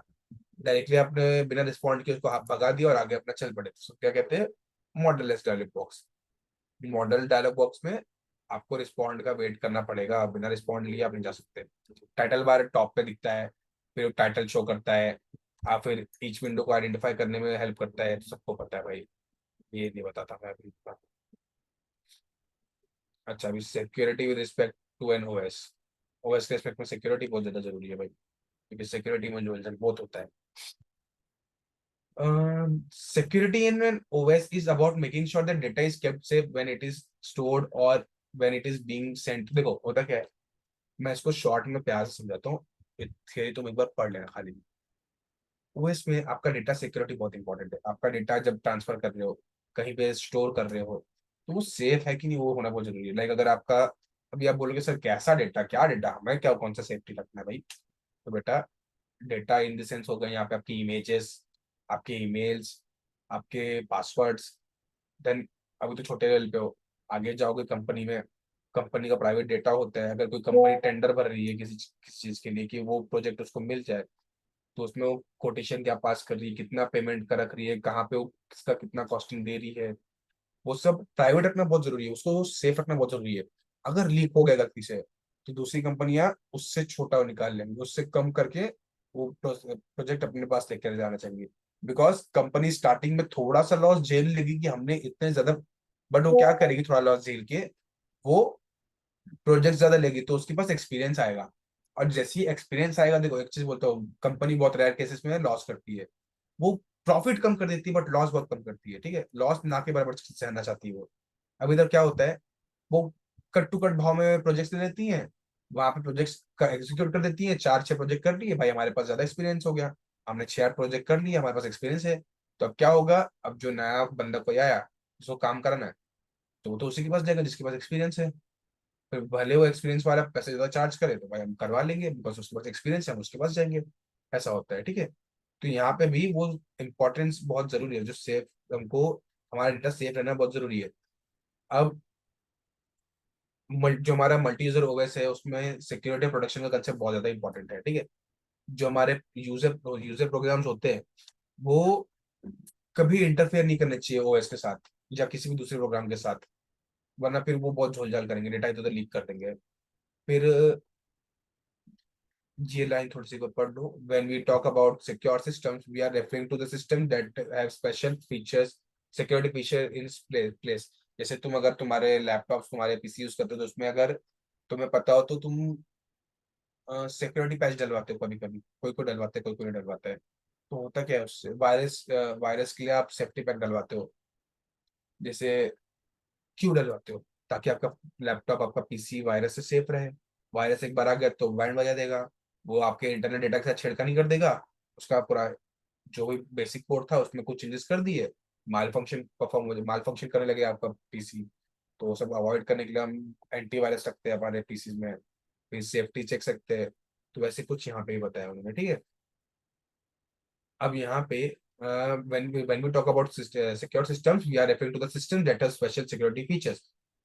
डायरेक्टली आपने बिना रिस्पॉन्ड किए उसको आप भगा दिया और आगे अपना चल पड़े, तो क्या कहते हैं, modeless dialog box. Modal dialog box में आपको रिस्पॉन्ड का वेट करना पड़ेगा, बिना रिस्पॉन्ड लिए आप नहीं जा सकते। टाइटल बार टॉप पे दिखता है, फिर टाइटल शो करता है, आप फिर ईच विंडो को आइडेंटिफाई करने में हेल्प करता है, तो सबको पता है भाई, ये नहीं बताता मैं अभी। अच्छा, अभी security with respect to an OS. OS के रिस्पेक्ट में सिक्योरिटी बहुत ज्यादा जरूरी है भाई, क्योंकि सिक्योरिटी में जो बहुत होता है। security in an OS is about making sure that data is kept safe when it is stored or when it is being sent। देखो होता क्या है, मैं इसको शॉर्ट में प्यार से समझाता हूँ, थियरी तुम एक बार पढ़ लेना खाली। ओएस में आपका डेटा सिक्योरिटी बहुत इंपॉर्टेंट है। आपका डेटा जब ट्रांसफर कर रहे हो, कहीं पे स्टोर कर रहे हो, तो वो सेफ है कि नहीं, वो होना बहुत जरूरी है। लाइक अगर आपका, अभी आप बोलोगे सर कैसा डेटा, क्या डेटा, हमें क्या कौन सा सेफ्टी रखना है भाई, तो बेटा डेटा इन द सेंस हो गए यहाँ पे आपकी इमेजेस, आपके ईमेल्स, आपके पासवर्ड्स। देन अभी तो छोटे लेवल पे हो, आगे जाओगे कंपनी में, कंपनी का प्राइवेट डेटा होता है। अगर कोई कंपनी टेंडर भर रही है किसी चीज के लिए कि वो प्रोजेक्ट उसको मिल जाए, तो उसमें वो कोटेशन क्या पास कर रही है, कितना पेमेंट का रख रही है, कहाँ पे वो किसका कितना कॉस्टिंग दे रही है, वो सब प्राइवेट रखना बहुत जरूरी है, उसको सेफ रखना बहुत जरूरी है। अगर लीक हो गया गलती से, तो दूसरी कंपनियां उससे छोटा निकाल लेंगी, उससे कम करके वो प्रोजेक्ट अपने पास लेकर जाना चाहिए। बिकॉज कंपनी स्टार्टिंग में थोड़ा सा लॉस झेल लेगी कि हमने इतने ज्यादा, बट वो क्या करेगी, थोड़ा लॉस झेल के वो प्रोजेक्ट ज्यादा लेगी, तो उसके पास एक्सपीरियंस आएगा। और जैसे ही एक्सपीरियंस आएगा, देखो एक चीज बोलता हूँ, कंपनी बहुत रेयर केसेस में लॉस करती है, वो प्रॉफिट कम कर देती है बट लॉस बहुत कम करती है। ठीक है, लॉस ना के बराबर सहना चाहती है वो। अब इधर क्या होता है, वो कट टू कट भाव में प्रोजेक्ट्स ले लेती हैं, वहां पे प्रोजेक्ट्स का एग्जीक्यूट कर देती हैं, 4-6 प्रोजेक्ट कर लिए भाई, हमारे पास ज्यादा एक्सपीरियंस हो गया, हमने 6-8 प्रोजेक्ट कर लिए, हमारे पास एक्सपीरियंस है। तो अब क्या होगा, अब जो नया बंदा कोई आया, उसको काम कराना है, तो वो तो उसी के पास जाएगा जिसके पास एक्सपीरियंस है। फिर भले वो एक्सपीरियंस वाला पैसे ज्यादा चार्ज करे, तो भाई हम करवा लेंगे, बिकॉज उसके पास एक्सपीरियंस है, हम उसके पास जाएंगे। ऐसा होता है। ठीक है, तो यहाँ पे भी वो इम्पोर्टेंस बहुत जरूरी है, जो सेफ, हमको हमारा डेटा सेफ रहना बहुत जरूरी है। अब जो हमारा मल्टी यूजर ओएस है, उसमें सिक्योरिटी प्रोटेक्शन का कंसेप्ट बहुत ज्यादा इंपॉर्टेंट है। ठीक है, जो हमारे यूजर यूजर प्रोग्राम्स होते हैं, वो कभी इंटरफेयर नहीं करने चाहिए ओएस के साथ या किसी भी दूसरे प्रोग्राम के साथ, वरना फिर वो बहुत झोलझाल करेंगे, डेटा इधर लीक कर देंगे। फिर ये लाइन थोड़ी सी को पढ़ लो। When we talk about secure systems, we are referring to the system that have special features, security feature in place. जैसे तुम अगर तुम्हारे लैपटॉप्स, तुम्हारे पीसी यूज करते हो, तो उसमें अगर तुम्हें पता हो तो तुम सिक्योरिटी पैच डलवाते हो, कभी कभी कोई कोई डलवाता है, कोई कोई नहीं डलवाता है। तो होता क्या है उससे, वायरस वायरस के लिए आप सेफ्टी पैक डलवाते हो। जैसे क्यों डलवाते हो, ताकि आपका लैपटॉप, आपका पीसी वायरस से सेफ रहे। वायरस एक बार आ गया तो बैंड बजा देगा, वो आपके इंटरनेट डेटा के साथ छेड़खानी कर देगा, उसका पूरा जो भी बेसिक कोड था उसमें कुछ चेंजेस कर दिए, माल फंक्शन करने लगे आपका पीसी। तो वो सब अवॉइड करने के लिए हम एंटीवायरस रखते हैं हमारे पीसी में, फिर सेफ्टी चेक सकते हैं। तो वैसे कुछ यहाँ पे ही बताया उन्होंने। ठीक है, अब यहाँ पे when we talk about secure systems, we are referring to the system that has special security features।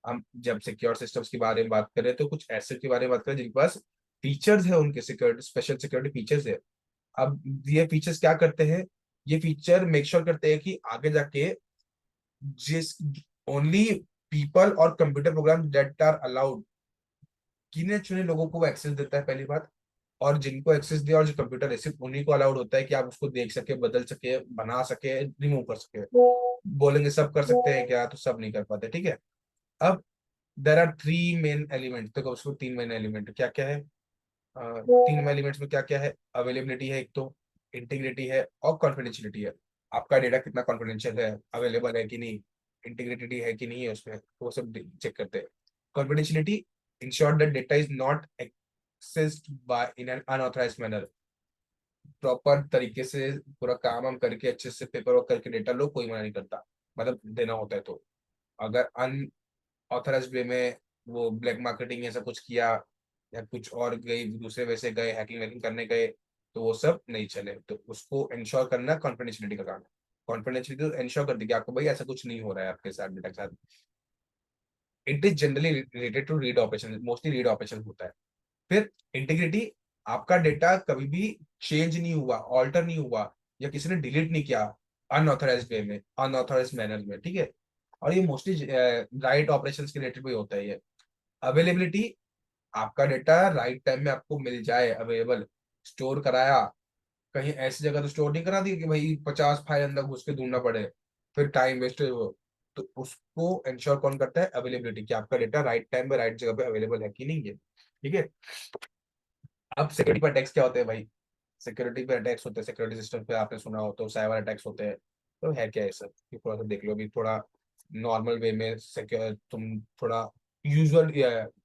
हम जब सिक्योर सिस्टम्स के बारे में बात करें, तो कुछ ऐसे के बारे में बात करें जिनके पास फीचर्स है, उनके सिक्योरिटी स्पेशल सिक्योरिटी फीचर्स है। अब ये फीचर्स क्या करते हैं, ये फीचर मेक श्योर करते हैं कि आगे जाके जिस ओनली पीपल और computer program that are allowed, गिने चुने लोगों को एक्सेस देता है पहली बात, और जिनको एक्सेस दिया और जो कंप्यूटर है सिर्फ उन्हीं को अलाउड होता है कि आप उसको देख सके, बदल सके, बना सके, रिमूव कर सके। बोलेंगे सब कर सकते हैं क्या, तो सब नहीं कर पाते, ठीक है। अब there are three main element, तो उसको तीन मेन एलिमेंट क्या क्या है, तीन एलिमेंट्स में क्या क्या है, अवेलेबिलिटी है एक तो, इंटीग्रिटी है और कॉन्फिडेंशियलिटी है। आपका डेटा कितना कॉन्फिडेंशियल है, अवेलेबल है कि नहीं, इंटीग्रिटी है कि नहीं है उसमें, तो वो सब चेक करते हैं। Confidentiality ensure that data is not accessed by in an unauthorized manner, proper तरीके से पूरा काम हम करके अच्छे से पेपर वर्क करके डेटा लो, कोई मना नहीं करता, मतलब देना होता है तो। अगर अनऑथराइज्ड वे में वो ब्लैक मार्केटिंग ऐसा कुछ किया या कुछ और गई दूसरे वैसे गए, हैकिंग वैकिंग करने गए, तो वो सब नहीं चले। तो उसको इंश्योर करना कॉन्फिडेंशियलिटी का काम है। कॉन्फिडेंशियलिटी तो इंश्योर कर दी कि आपको भाई ऐसा कुछ नहीं हो रहा है आपके साथ, डेटा के साथ। It is generally related to read operation, mostly read operation होता है। फिर इंटीग्रिटी, आपका डेटा कभी भी चेंज नहीं हुआ, ऑल्टर नहीं हुआ, या किसी ने डिलीट नहीं किया अनऑथराइज्ड वे में, अनऑथराइज्ड मैनर में, ठीक है। और ये मोस्टली राइट ऑपरेशंस के रिलेटेड भी होता है ये। अवेलेबिलिटी, आपका डेटा राइट टाइम में आपको मिल जाए, अवेलेबल, स्टोर कराया, कहीं ऐसी जगह तो स्टोर नहीं करा दी कि भाई 50 फाइल अंदर घुस के ढूंढना पड़े, फिर टाइम वेस्ट हो। तो उसको इंश्योर कौन करता है, अवेलेबिलिटी, कि आपका डेटा राइट टाइम पे राइट जगह पे अवेलेबल है कि नहीं है, ठीक है। अब सिक्योरिटी पर अटैक्स क्या होते हैं भाई, सिक्योरिटी पे अटैक्स होते हैं, सिक्योरिटी सिस्टम पे आपने सुना हो तो साइबर अटैक्स होते हैं। तो है क्या है सब, ये थोड़ा सा देख लो अभी, थोड़ा नॉर्मल वे में सिक्योर, तुम थोड़ा यूजुअल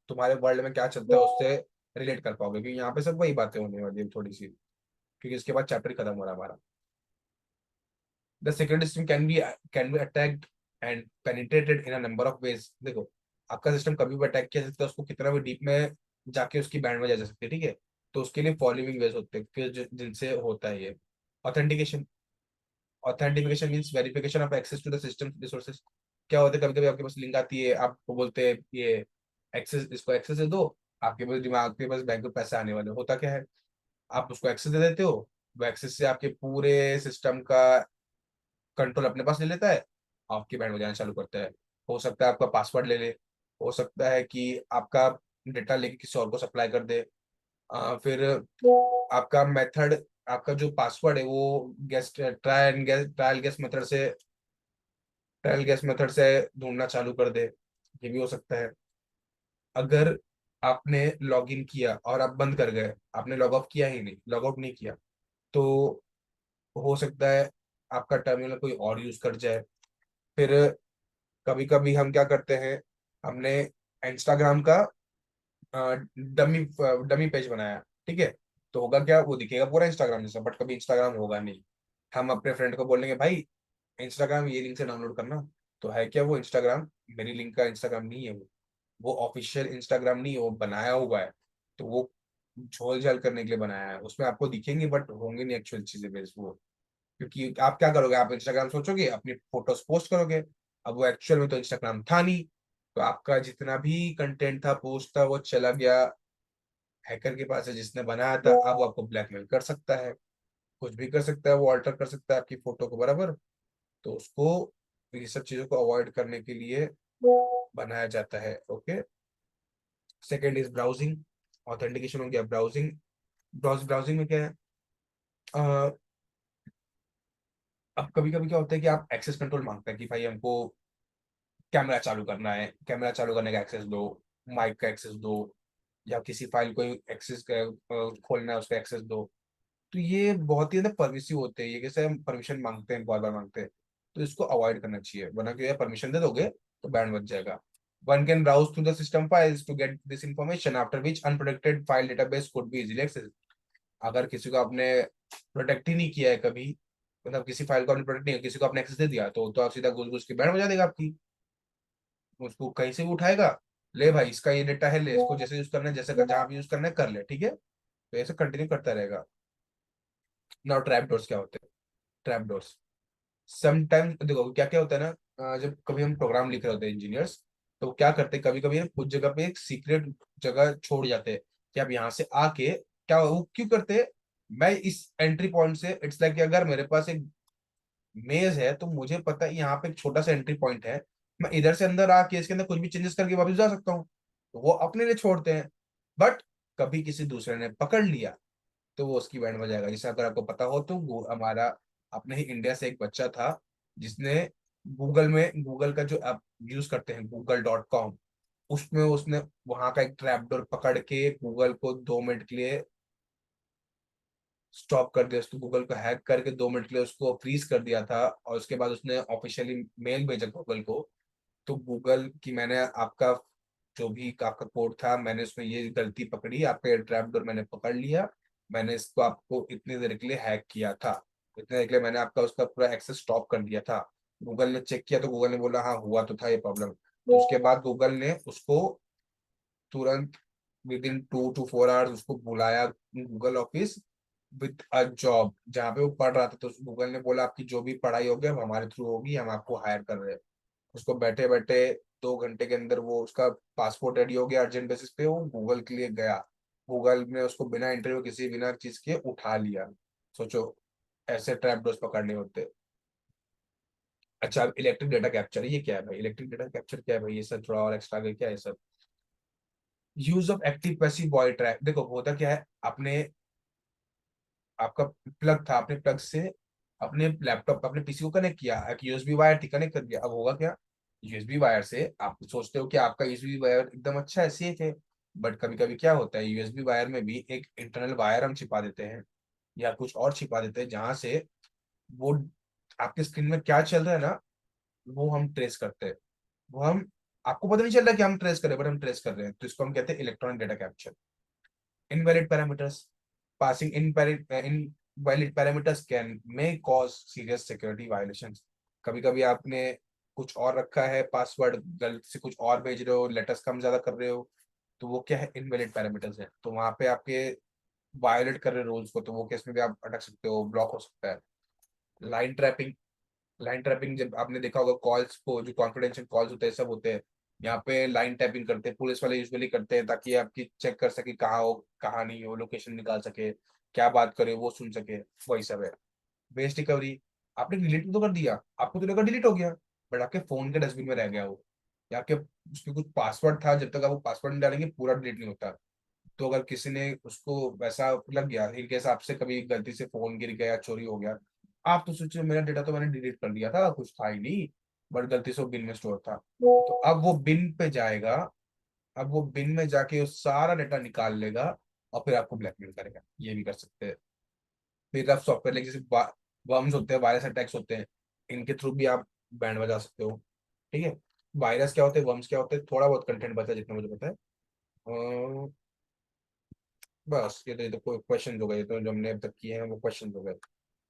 तुम्हारे वर्ल्ड में क्या चलता है उससे रिलेट कर पाओगे, क्योंकि यहाँ पे सब वही बातें होने वाली है थोड़ी सी, क्योंकि इसके बाद चैप्टर खत्म हो रहा है हमारा। The security system can be attacked and penetrated in a number of ways. देखो, आपका सिस्टम कभी भी अटैक किया जा सकता है, उसको कितना भी डीप में जाके उसकी बैंड में जा सकती है, ठीक है। तो उसके लिए फॉलोइंग वेज होते हैं जिनसे होता है ये। Authentication, authentification means verification of access to the system resources. क्या होता है, कभी कभी आपके पास लिंक आती है, आपको बोलते हैं ये एक्सेस, इसको एक्सेस दे दो, आपके पास दिमाग के पास बैंक में पैसे आने वाले, होता क्या है, आप उसको एक्सेस दे देते हो, वो एक्सेस से आपके पूरे सिस्टम का कंट्रोल अपने पास ले लेता है, आपकी बैंड बजाना चालू करता है। हो सकता है आपका पासवर्ड ले ले, हो सकता है कि आपका डेटा लेके किसी और को सप्लाई कर दे, फिर आपका मेथड, आपका जो पासवर्ड है वो गेस्ट ट्रायल गैस मेथड से ढूंढना चालू कर दे, ये भी हो सकता है। अगर आपने लॉग इन किया और आप बंद कर गए, आपने लॉग ऑफ किया ही नहीं, लॉग आउट नहीं किया, तो हो सकता है आपका टर्मिनल कोई और यूज कर जाए। फिर कभी कभी हम क्या करते हैं, हमने इंस्टाग्राम का डमी डमी पेज बनाया, ठीक है। तो होगा क्या, वो दिखेगा पूरा इंस्टाग्राम जैसा, बट कभी इंस्टाग्राम होगा नहीं। हम अपने फ्रेंड को बोलेंगे भाई इंस्टाग्राम ये लिंक से डाउनलोड करना, तो है क्या वो इंस्टाग्राम, मेरी लिंक का इंस्टाग्राम नहीं है वो ऑफिशियल इंस्टाग्राम नहीं है, वो बनाया हुआ है। तो वो झोल झाल करने के लिए बनाया है, उसमें आपको दिखेंगे बट होंगे नहीं एक्चुअल चीजें बेस वो। क्योंकि आप क्या करोगे, आप इंस्टाग्राम सोचोगे, अपनी फोटोज पोस्ट करोगे, अब वो एक्चुअल में तो इंस्टाग्राम था नहीं, तो आपका जितना भी कंटेंट था, पोस्ट था, वो चला गया हैकर के पास है जिसने बनाया था। अब वो आपको ब्लैकमेल कर सकता है, कुछ भी कर सकता है, वो ऑल्टर कर सकता है आपकी फोटो को, बराबर। तो उसको, ये सब चीजों को अवॉइड करने के लिए बनाया जाता है, okay. Second is browsing, authentication हो गया ब्राउजिंग। ब्राउजिंग में क्या है, अब कभी कभी क्या होता है कि आप एक्सेस कंट्रोल मांगते हैं कि भाई हमको कैमरा चालू करना है, कैमरा चालू करने का एक्सेस दो, माइक का एक्सेस दो, या किसी फाइल को एक्सेस खोलना है उसका एक्सेस दो। तो ये बहुत ही परमिसिव होते हैं, ये कैसे हम परमिशन मांगते हैं, बार बार मांगते हैं। तो इसको अवॉइड करना चाहिए, वरना क्या परमिशन दे दोगे तो बैंड बच जाएगा। One can browse through the system files to get this information, after which unprotected file database could be easily accessed. अगर किसी को आपने प्रोटेक्ट ही नहीं किया है कभी, मतलब किसी फाइल को आपने प्रोटेक्ट नहीं, किसी को आपने एक्सेस दे दिया, तो आप सीधा घुस घुस के बैंड बजा देगा आपकी, उसको कहीं से भी उठाएगा, ले भाई इसका ये डेटा है, ले इसको जैसे यूज करना है, जैसे जहां भी यूज करना है कर ले, ठीक है। तो ऐसे कंटिन्यू करता रहेगा। नाउ ट्रैप डोर्स क्या होते हैं, ट्रैप डोर्स समटाइम्स देखो क्या क्या होता है ना, जब कभी हम प्रोग्राम लिख रहे होते हैं इंजीनियर्स, तो क्या करते हैं कभी कभी कुछ जगह पे एक सीक्रेट जगह छोड़ जाते हैं कि आप यहाँ से आके, क्या वो क्यों करते हैं, मैं इस एंट्री पॉइंट से, इट्स लाइक अगर मेरे पास एक मेज है तो मुझे पता है यहाँ पे एक छोटा सा एंट्री पॉइंट है, मैं इधर से अंदर आके इसके अंदर कुछ भी चेंजेस करके वापस जा सकता हूँ, तो वो अपने लिए छोड़ते हैं। बट कभी किसी दूसरे ने पकड़ लिया तो वो उसकी बैंड बजाएगा। जैसे अगर आपको पता हो तो वो हमारा अपने ही इंडिया से एक बच्चा था जिसने गूगल का जो ऐप यूज करते हैं google.com, उसमें उसने वहां का एक ट्रैप डोर पकड़ के गूगल को 2 मिनट के लिए स्टॉप कर दिया, उसको गूगल को हैक करके 2 मिनट के लिए उसको फ्रीज कर दिया था। और उसके बाद उसने ऑफिशियली मेल भेजा गूगल को, तो गूगल की मैंने आपका जो भी आपका कोड था, मैंने उसमें ये गलती पकड़ी, आपका ट्रैप डोर मैंने पकड़ लिया, मैंने इसको आपको इतनी देर के लिए हैक किया था, इतने देर के लिए मैंने आपका उसका पूरा एक्सेस स्टॉप कर दिया था। गूगल ने चेक किया तो गूगल ने बोला हाँ हुआ तो था ये प्रॉब्लम। तो उसके बाद गूगल ने उसको तुरंत विद इन 2 to 4 आवर्स उसको बुलाया Google office with a job जहाँ पे वो पढ़ रहा था। तो गूगल ने बोला आपकी जो भी पढ़ाई होगी अब हमारे थ्रू होगी, हम आपको हायर कर रहे हैं। उसको बैठे बैठे 2 घंटे के अंदर वो उसका पासपोर्ट रेडी हो गया, अर्जेंट बेसिस पे वो गूगल के लिए गया। गूगल ने उसको बिना इंटरव्यू किसी बिना चीज के उठा लिया। सोचो ऐसे ट्रैप डोर्स पकड़ने होते। अच्छा अब इलेक्ट्रिक डेटा कैप्चर, ये क्या है भाई? इलेक्ट्रिक डेटा कैप्चर क्या है भाई? ये सब थोड़ा और एक्स्ट्रा क्या है सब? Use of active passive void track. देखो होता क्या है, आपने आपका प्लग था, अपने प्लग से अपने लैपटॉप अपने पीसी को कनेक्ट किया, एक यूएसबी वायर थी कनेक्ट कर दिया। अब होगा क्या, यूएसबी वायर से आप सोचते हो कि आपका यूएसबी वायर एकदम अच्छा है सेफ है, बट कभी कभी क्या होता है यूएसबी वायर में भी एक इंटरनल वायर हम छिपा देते हैं या कुछ और छिपा देते हैं, जहां से वो आपके स्क्रीन में क्या चल रहा है ना वो हम ट्रेस करते हैं। वो हम आपको पता नहीं चल रहा कि हम ट्रेस करें, बट हम ट्रेस कर रहे हैं, तो इसको हम कहते हैं electronic data capture. Invalid parameters. Passing invalid parameters can may cause serious security violations. कभी कभी आपने कुछ और रखा है पासवर्ड, गलती से कुछ और भेज रहे हो, लेटर्स कम ज्यादा कर रहे हो, तो वो क्या है इनवैलिड पैरामीटर्स है, तो वहां पे आपके वायोलेट कर रहे रूल्स को, तो वो केस में भी आप अटक सकते हो, ब्लॉक हो सकता है। Line trapping. लाइन ट्रैपिंग जब आपने देखा होगा कॉल्स को, जो कॉन्फिडेंशियल कॉल्स होते हैं सब होते हैं, यहाँ पे लाइन टैपिंग करते हैं पुलिस वाले यूजुअली करते हैं, ताकि आपकी चेक कर सके कहाँ हो कहाँ नहीं हो, लोकेशन निकाल सके, क्या बात करे वो सुन सके, वही सब है। Base recovery. आपने डिलीट तो कर दिया, आपको तो लगा डिलीट हो गया, बट आपके फोन के डस्टबिन में रह गया वो, या आपके उसमें कुछ पासवर्ड था, जब तक आप वो पासवर्ड नहीं डालेंगे पूरा डिलीट नहीं होता। तो अगर किसी ने उसको वैसा लग गया, इनकेस आपसे कभी गलती से फोन गिर गया, चोरी हो गया, आप तो सोचिए मेरा डेटा तो मैंने डिलीट कर दिया था, कुछ था ही नहीं, बट गलती से वो बिन में स्टोर था, तो अब वो बिन पे जाएगा, अब वो बिन में जाके वो सारा डेटा निकाल लेगा और फिर आपको ब्लैकमेल करेगा। ये भी कर सकते हैं। फिर आप सॉफ्टवेयर लाइक जैसे वर्म्स होते हैं, वायरस अटैक्स होते हैं, इनके थ्रू भी आप बैंड बजा सकते हो। ठीक है। वायरस क्या होते हैं, वर्म्स क्या होते हैं, थोड़ा बहुत कंटेंट बता है जितना मुझे पता है। बस ये तो कोई क्वेश्चन हो गए, तो जो हमने अब तक किए हैं वो क्वेश्चन हो गए।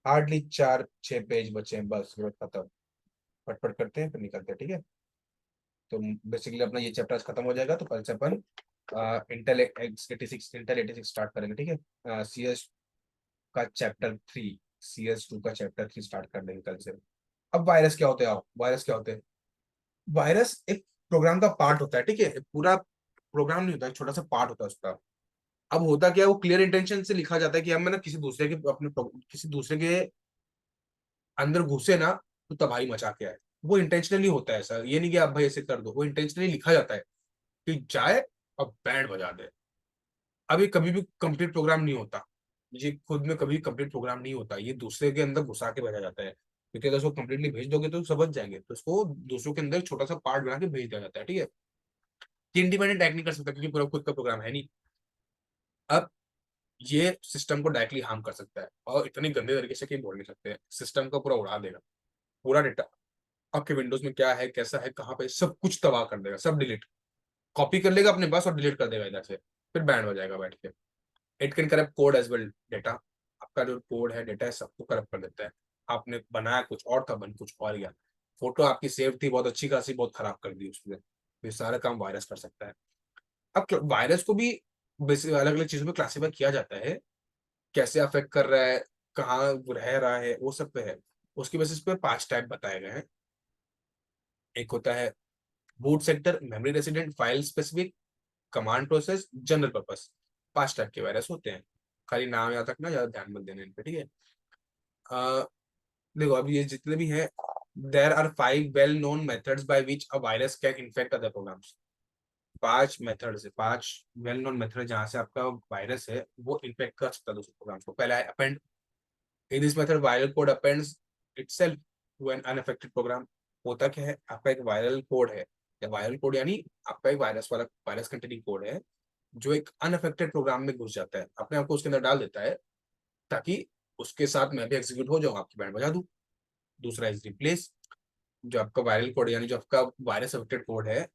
हार्डली 4-6 पेज बचे हैं, बस ये खत्म। फटफट करते हैं फिर निकलते हैं, ठीक है। तो बेसिकली अपना ये चैप्टर खत्म हो जाएगा, तो कल से अपन इंटेल 86 स्टार्ट करेंगे, ठीक है। का चैप्टर 3 CS2 का चैप्टर 3 स्टार्ट कर देंगे कल से। अब वायरस क्या होते हैं, आप वायरस क्या होते हैं? वायरस एक प्रोग्राम का पार्ट होता है, ठीक है, पूरा प्रोग्राम नहीं होता, एक छोटा सा पार्ट होता है उसका। अब होता क्या है, वो क्लियर इंटेंशन से लिखा जाता है कि हम ना किसी दूसरे के अंदर घुसे ना तो तबाही मचा के आए। वो इंटेंशनली होता है ऐसा, ये नहीं कि आप भाई ऐसे कर दो, वो इंटेंशनली लिखा जाता है कि जाए और बैंड बजा दे। अब ये कभी भी कंप्लीट प्रोग्राम नहीं होता, ये खुद में कभी कंप्लीट प्रोग्राम नहीं होता, ये दूसरे के अंदर घुसा के भेजा जाता है, क्योंकि अगर उसको कंप्लीटली भेज दोगे तो समझ जाएंगे, तो उसको दूसरों के अंदर छोटा सा पार्ट बना के भेज दिया जाता है, ठीक है। कि इंडिपेंडेंट एक्ट नहीं कर सकता क्योंकि पूरा खुद का प्रोग्राम है नहीं। अब ये सिस्टम को डायरेक्टली हार्म कर सकता है, और इतनी गंदे तरीके से कि बोल नहीं सकते, सिस्टम का पूरा उड़ा देगा, पूरा डेटा आपके विंडोज में क्या है कैसा है कहाँ पे सब कुछ तबाह कर देगा, सब डिलीट कॉपी कर लेगा अपने पास और डिलीट कर देगा इधर से, फिर बैंड हो जाएगा बैठ के। It can corrupt code as well, data आपका जो कोड है डेटा है सबको करप्ट कर देता है। आपने बनाया कुछ और था, बन कुछ और गया। फोटो आपकी सेव थी बहुत अच्छी खासी, बहुत खराब कर दी उसने, फिर सारा काम वायरस कर सकता है। अब वायरस को भी अलग अलग चीजों में क्लासीफाई किया जाता है, कैसे अफेक्ट कर रहा है, कहाँ वो रह रहा है, वो सब पे है। उसकी बेसिस पे 5 टाइप बताए गए हैं। एक होता है boot sector, memory resident, file specific, command process, general purpose. 5 type के वायरस होते हैं, खाली नाम याद रखना, ज्यादा ध्यान मत देना इन पे, ठीक है। देखो अब ये जितने भी हैं, there are 5 well known methods by which a virus can infect other programs. 5 methods है, 5 वेल नोन मेथड जहाँ से आपका वायरस है वो इन्फेक्ट कर सकता है दूसरे प्रोग्राम्स को। पहला है append. In this method viral code appends itself to an unaffected program. होता क्या है, आपका एक वायरल कोड है, या वायरल कोड यानी आपका एक वायरस कंटेनिंग कोड है जो एक अनअफेक्टेड प्रोग्राम में घुस जाता है, अपने आप को उसके अंदर डाल देता है, ताकि उसके साथ मैं भी एग्जीक्यूट हो जाऊँ, आपकी बैंड बजा दूं। दूसरा इज रिप्लेस। जो आपका वायरल कोड यानी जो आपका वायरस अफेक्टेड कोड है,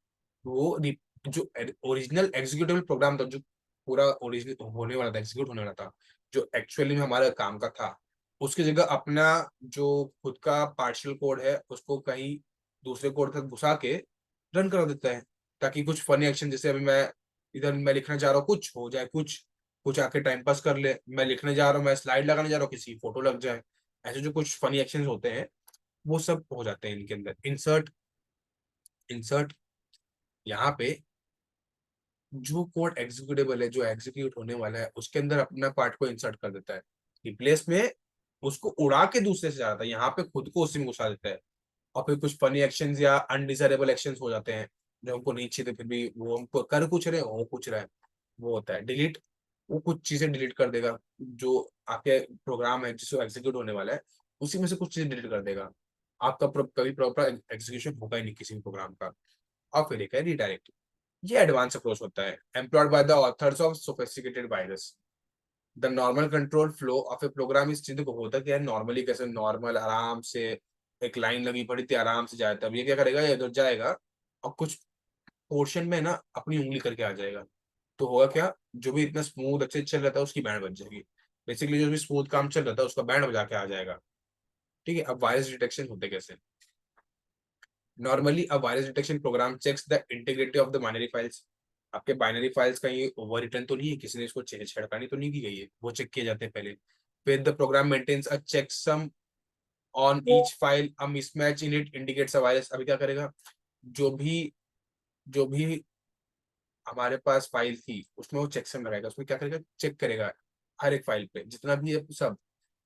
वो जो ओरिजिनल एग्जीक्यूटेबल प्रोग्राम था, जो पूरा ओरिजिनल होने वाला था, एग्जीक्यूट होने वाला था, जो एक्चुअली में हमारा काम का था, उसकी जगह अपना जो खुद का पार्शियल कोड है उसको कहीं दूसरे कोड तक घुसा के रन करा देता है, ताकि कुछ फनी एक्शन, जैसे अभी मैं इधर मैं लिखने जा रहा हूँ, कुछ हो जाए, कुछ कुछ आके टाइम पास कर ले, मैं लिखने जा रहा हूँ, मैं स्लाइड लगाने जा रहा हूँ, किसी की फोटो लग जाए, ऐसे जो कुछ फनी एक्शन होते हैं वो सब हो जाते हैं इनके अंदर। इंसर्ट। इंसर्ट यहाँ पे जो कोड एग्जीक्यूटेबल है, जो एग्जीक्यूट होने वाला है, उसके अंदर अपना पार्ट को इंसर्ट कर देता है। रिप्लेस में उसको उड़ा के दूसरे से जाता है, यहाँ पे खुद को उसी में घुसा देता है। और फिर कुछ फनी एक्शंस या अनडिजायरेबल एक्शंस हो जाते हैं जो हमको नहीं चाहिए थे, फिर भी वो हमको कर कुछ रहे हो कुछ रहा है, वो होता है डिलीट। वो कुछ चीजें डिलीट कर देगा, जो आपके प्रोग्राम है जिसको एग्जीक्यूट होने वाला है उसी में से कुछ चीजें डिलीट कर देगा। आपका कभी प्रॉपर एग्जीक्यूशन होगा ही नहीं किसी भी प्रोग्राम का। और फिर एक है रिडायरेक्ट। ये एडवांस अप्रोच होता है, employed by the authors of sophisticated virus. The normal control flow of a program इस चीज को होता क्या है, नॉर्मली कैसे नॉर्मल आराम से एक लाइन लगी पड़ी थी, आराम से जाता है, अब ये क्या करेगा, ये इधर जाएगा और कुछ पोर्शन में ना अपनी उंगली करके आ जाएगा। तो होगा क्या, जो भी इतना स्मूथ अच्छे चल रहा था उसकी बैंड बज जाएगी। बेसिकली जो भी स्मूथ काम चल रहा था उसका बैंड बजा के आ जाएगा। ठीक है, अब वायरस डिटेक्शन होते कैसे। Normally a virus detection program checks the integrity of the binary files. आपके बाइनरी फाइल्स का ये ओवर रिटर्न तो नहीं है, किसी ने इसको छेड़खानी तो नहीं की गई है, वो चेक किए जाते हैं पहले। फिर the program maintains a checksum on each file, a mismatch in it indicates a virus. अभी क्या करेगा, जो भी हमारे पास फाइल थी उसमें वो चेकसम लगाएगा, उसमें क्या करेगा, चेक करेगा हर एक फाइल पे जितना भी है सब,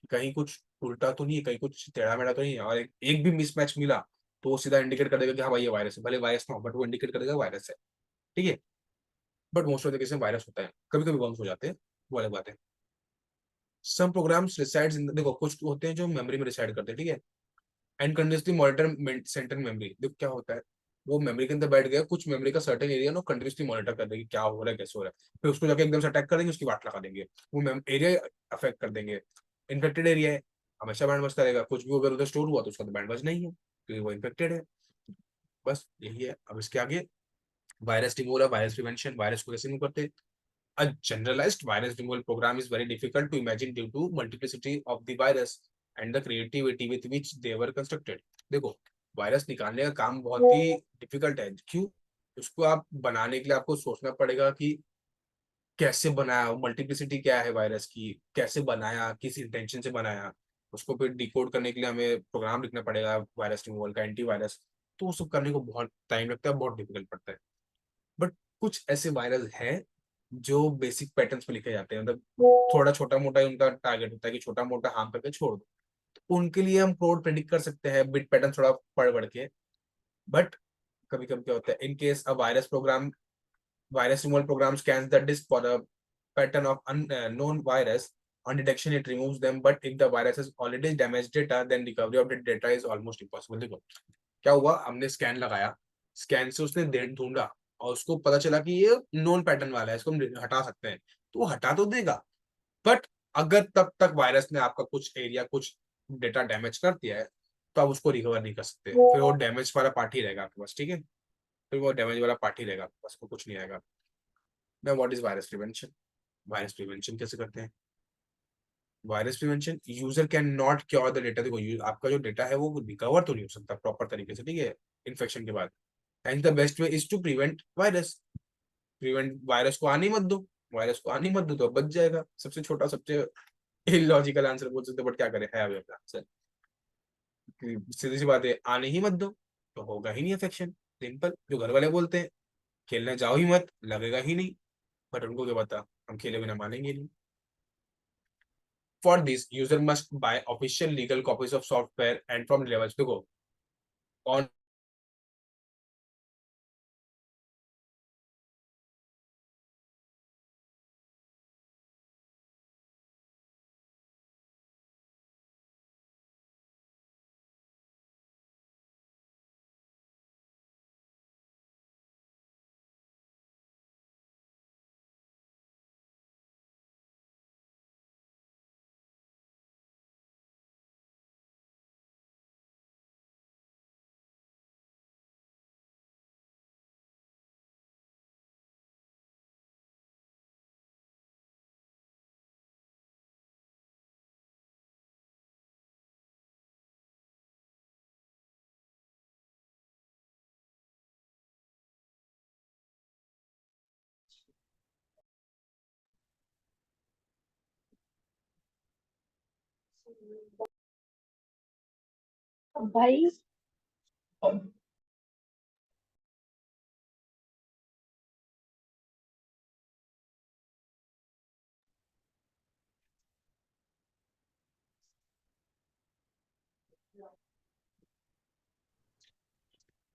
कहीं कुछ उल्टा तो नहीं है, कहीं कुछ टेढ़ा मेढ़ा तो नहीं है, और एक भी मिसमैच मिला तो वो सीधा इंडिकेट कर देगा कि हाँ भाई ये वायरस है, भले वायरस ना हो बट वो इंडिकेट कर देगा वायरस है। ठीक है, but most of the case में वायरस होता है, कभी कभी बम्स हो जाते हैं, वो अलग बात है। सम प्रोग्राम्स रिसाइड्स इन, देखो कुछ होते हैं जो मेमोरी में रिसाइड करते हैं, ठीक है। And continuously monitor centre memory. देखो क्या होता है, वो मेमोरी के अंदर बैठ गया, कुछ मेमोरी का सर्टेन एरिया ना कंटिन्यूसली मॉनिटर कर देंगे क्या हो रहा है कैसे हो रहा है, फिर उसको जाके एकदम से अटैक कर देंगे, उसकी वाट लगा देंगे, वो एरिया अफेक्ट कर देंगे। इन्फेक्टेड एरिया है, हमेशा बैंड बज करेगा, कुछ भी अगर उधर स्टोर हुआ तो उसका तो बैंड बज नहीं है क्योंकि वो इन्फेक्टेड है। बस यही है। अब इसके आगे virus removal, virus prevention, virus को कैसे रिमूव करते हैं। A generalized virus removal program is very difficult to imagine due to multiplicity of the virus and the creativity with which they were constructed। देखो वायरस निकालने का काम बहुत ही difficult है, क्यों, उसको आप बनाने के लिए आपको सोचना पड़ेगा कि कैसे बनाया, मल्टीप्लिसिटी क्या है वायरस की, कैसे बनाया, किस इंटेंशन से बनाया, उसको फिर डिकोड करने के लिए हमें प्रोग्राम लिखना पड़ेगा वायरस रिमूवल का, एंटीवायरस। तो वो सब करने को बहुत टाइम लगता है, बहुत डिफिकल्ट पड़ता है। बट कुछ ऐसे वायरस हैं जो बेसिक पैटर्न्स पे लिखे जाते हैं, मतलब थोड़ा छोटा मोटा ही उनका टारगेट होता है कि छोटा मोटा हार्म करके छोड़ दो, तो उनके लिए हम कोड प्रेडिक्ट कर सकते हैं बिट पैटर्न थोड़ा पढ़ पढ़ के। बट कभी कभी क्या होता है, in case a virus removal program scans the disk for a pattern of unknown virus. On detection it removes them, but if the virus has already damaged data then recovery of the data is almost impossible। देखो क्या हुआ, हमने scan लगाया, scan से उसने ढूंढा और उसको पता चला कि ये नॉन पैटर्न वाला है, इसको हम हटा सकते हैं, तो वो हटा तो देगा, बट अगर तब तक वायरस ने आपका कुछ एरिया कुछ डेटा डैमेज कर दिया है तो आप उसको रिकवर नहीं कर सकते, फिर वो डैमेज वाला पार्ट ही रहेगा आपके पास। ठीक है, फिर वो डैमेज वाला पार्ट ही रहेगा आपके पास, वो कुछ नहीं आएगा। ना what is virus prevention. Virus prevention कैसे करते हैं। Virus prevention, user can not cure the data. देखो आपका जो डेटा है वो रिकवर तो नहीं हो सकता प्रॉपर तरीके से, ठीक है, इन्फेक्शन के बाद। And the best way is to prevent virus. Prevent, virus को आने मत दो, वायरस को आने मत दो तो बच जाएगा। सबसे छोटा सबसे इलॉजिकल आंसर बोल सकते बट क्या करें, है अभी आंसर। सीधी सी बात है, आने ही मत दो तो होगा ही नहीं इन्फेक्शन। सिंपल, जो घर वाले बोलते हैं खेलने जाओ ही मत, लगेगा ही नहीं, बट उनको क्या पता, हम खेले बिना मानेंगे नहीं। For this, user must buy official legal copies of software and from levels. देखो कौन भाई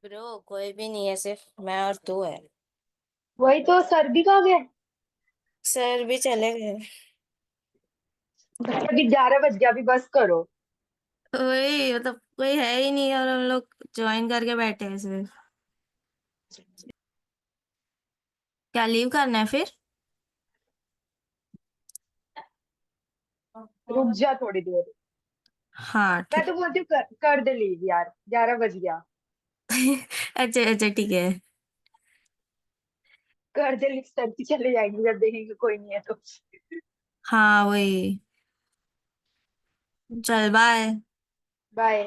ब्रो कोई भी नहीं है, सिर्फ मैं और तू है। वही तो, सर भी कहाँ गए? सर भी चले गए। भाई अभी 11 बज गया, अभी बस करो। वही मतलब कोई है ही नहीं और हम लोग ज्वाइन करके बैठे हैं सिर्फ। क्या लीव करना है फिर? रुक जा थोड़ी देर। हाँ मैं ठीक। तो बोलती हूँ कर दे लीव यार, 11 बज गया। अच्छा अच्छा ठीक है। कर दे लीव, सर की चले जाएंगे जब देखेंगे कोई नहीं है तो। हाँ वही। चल बाय। बाय।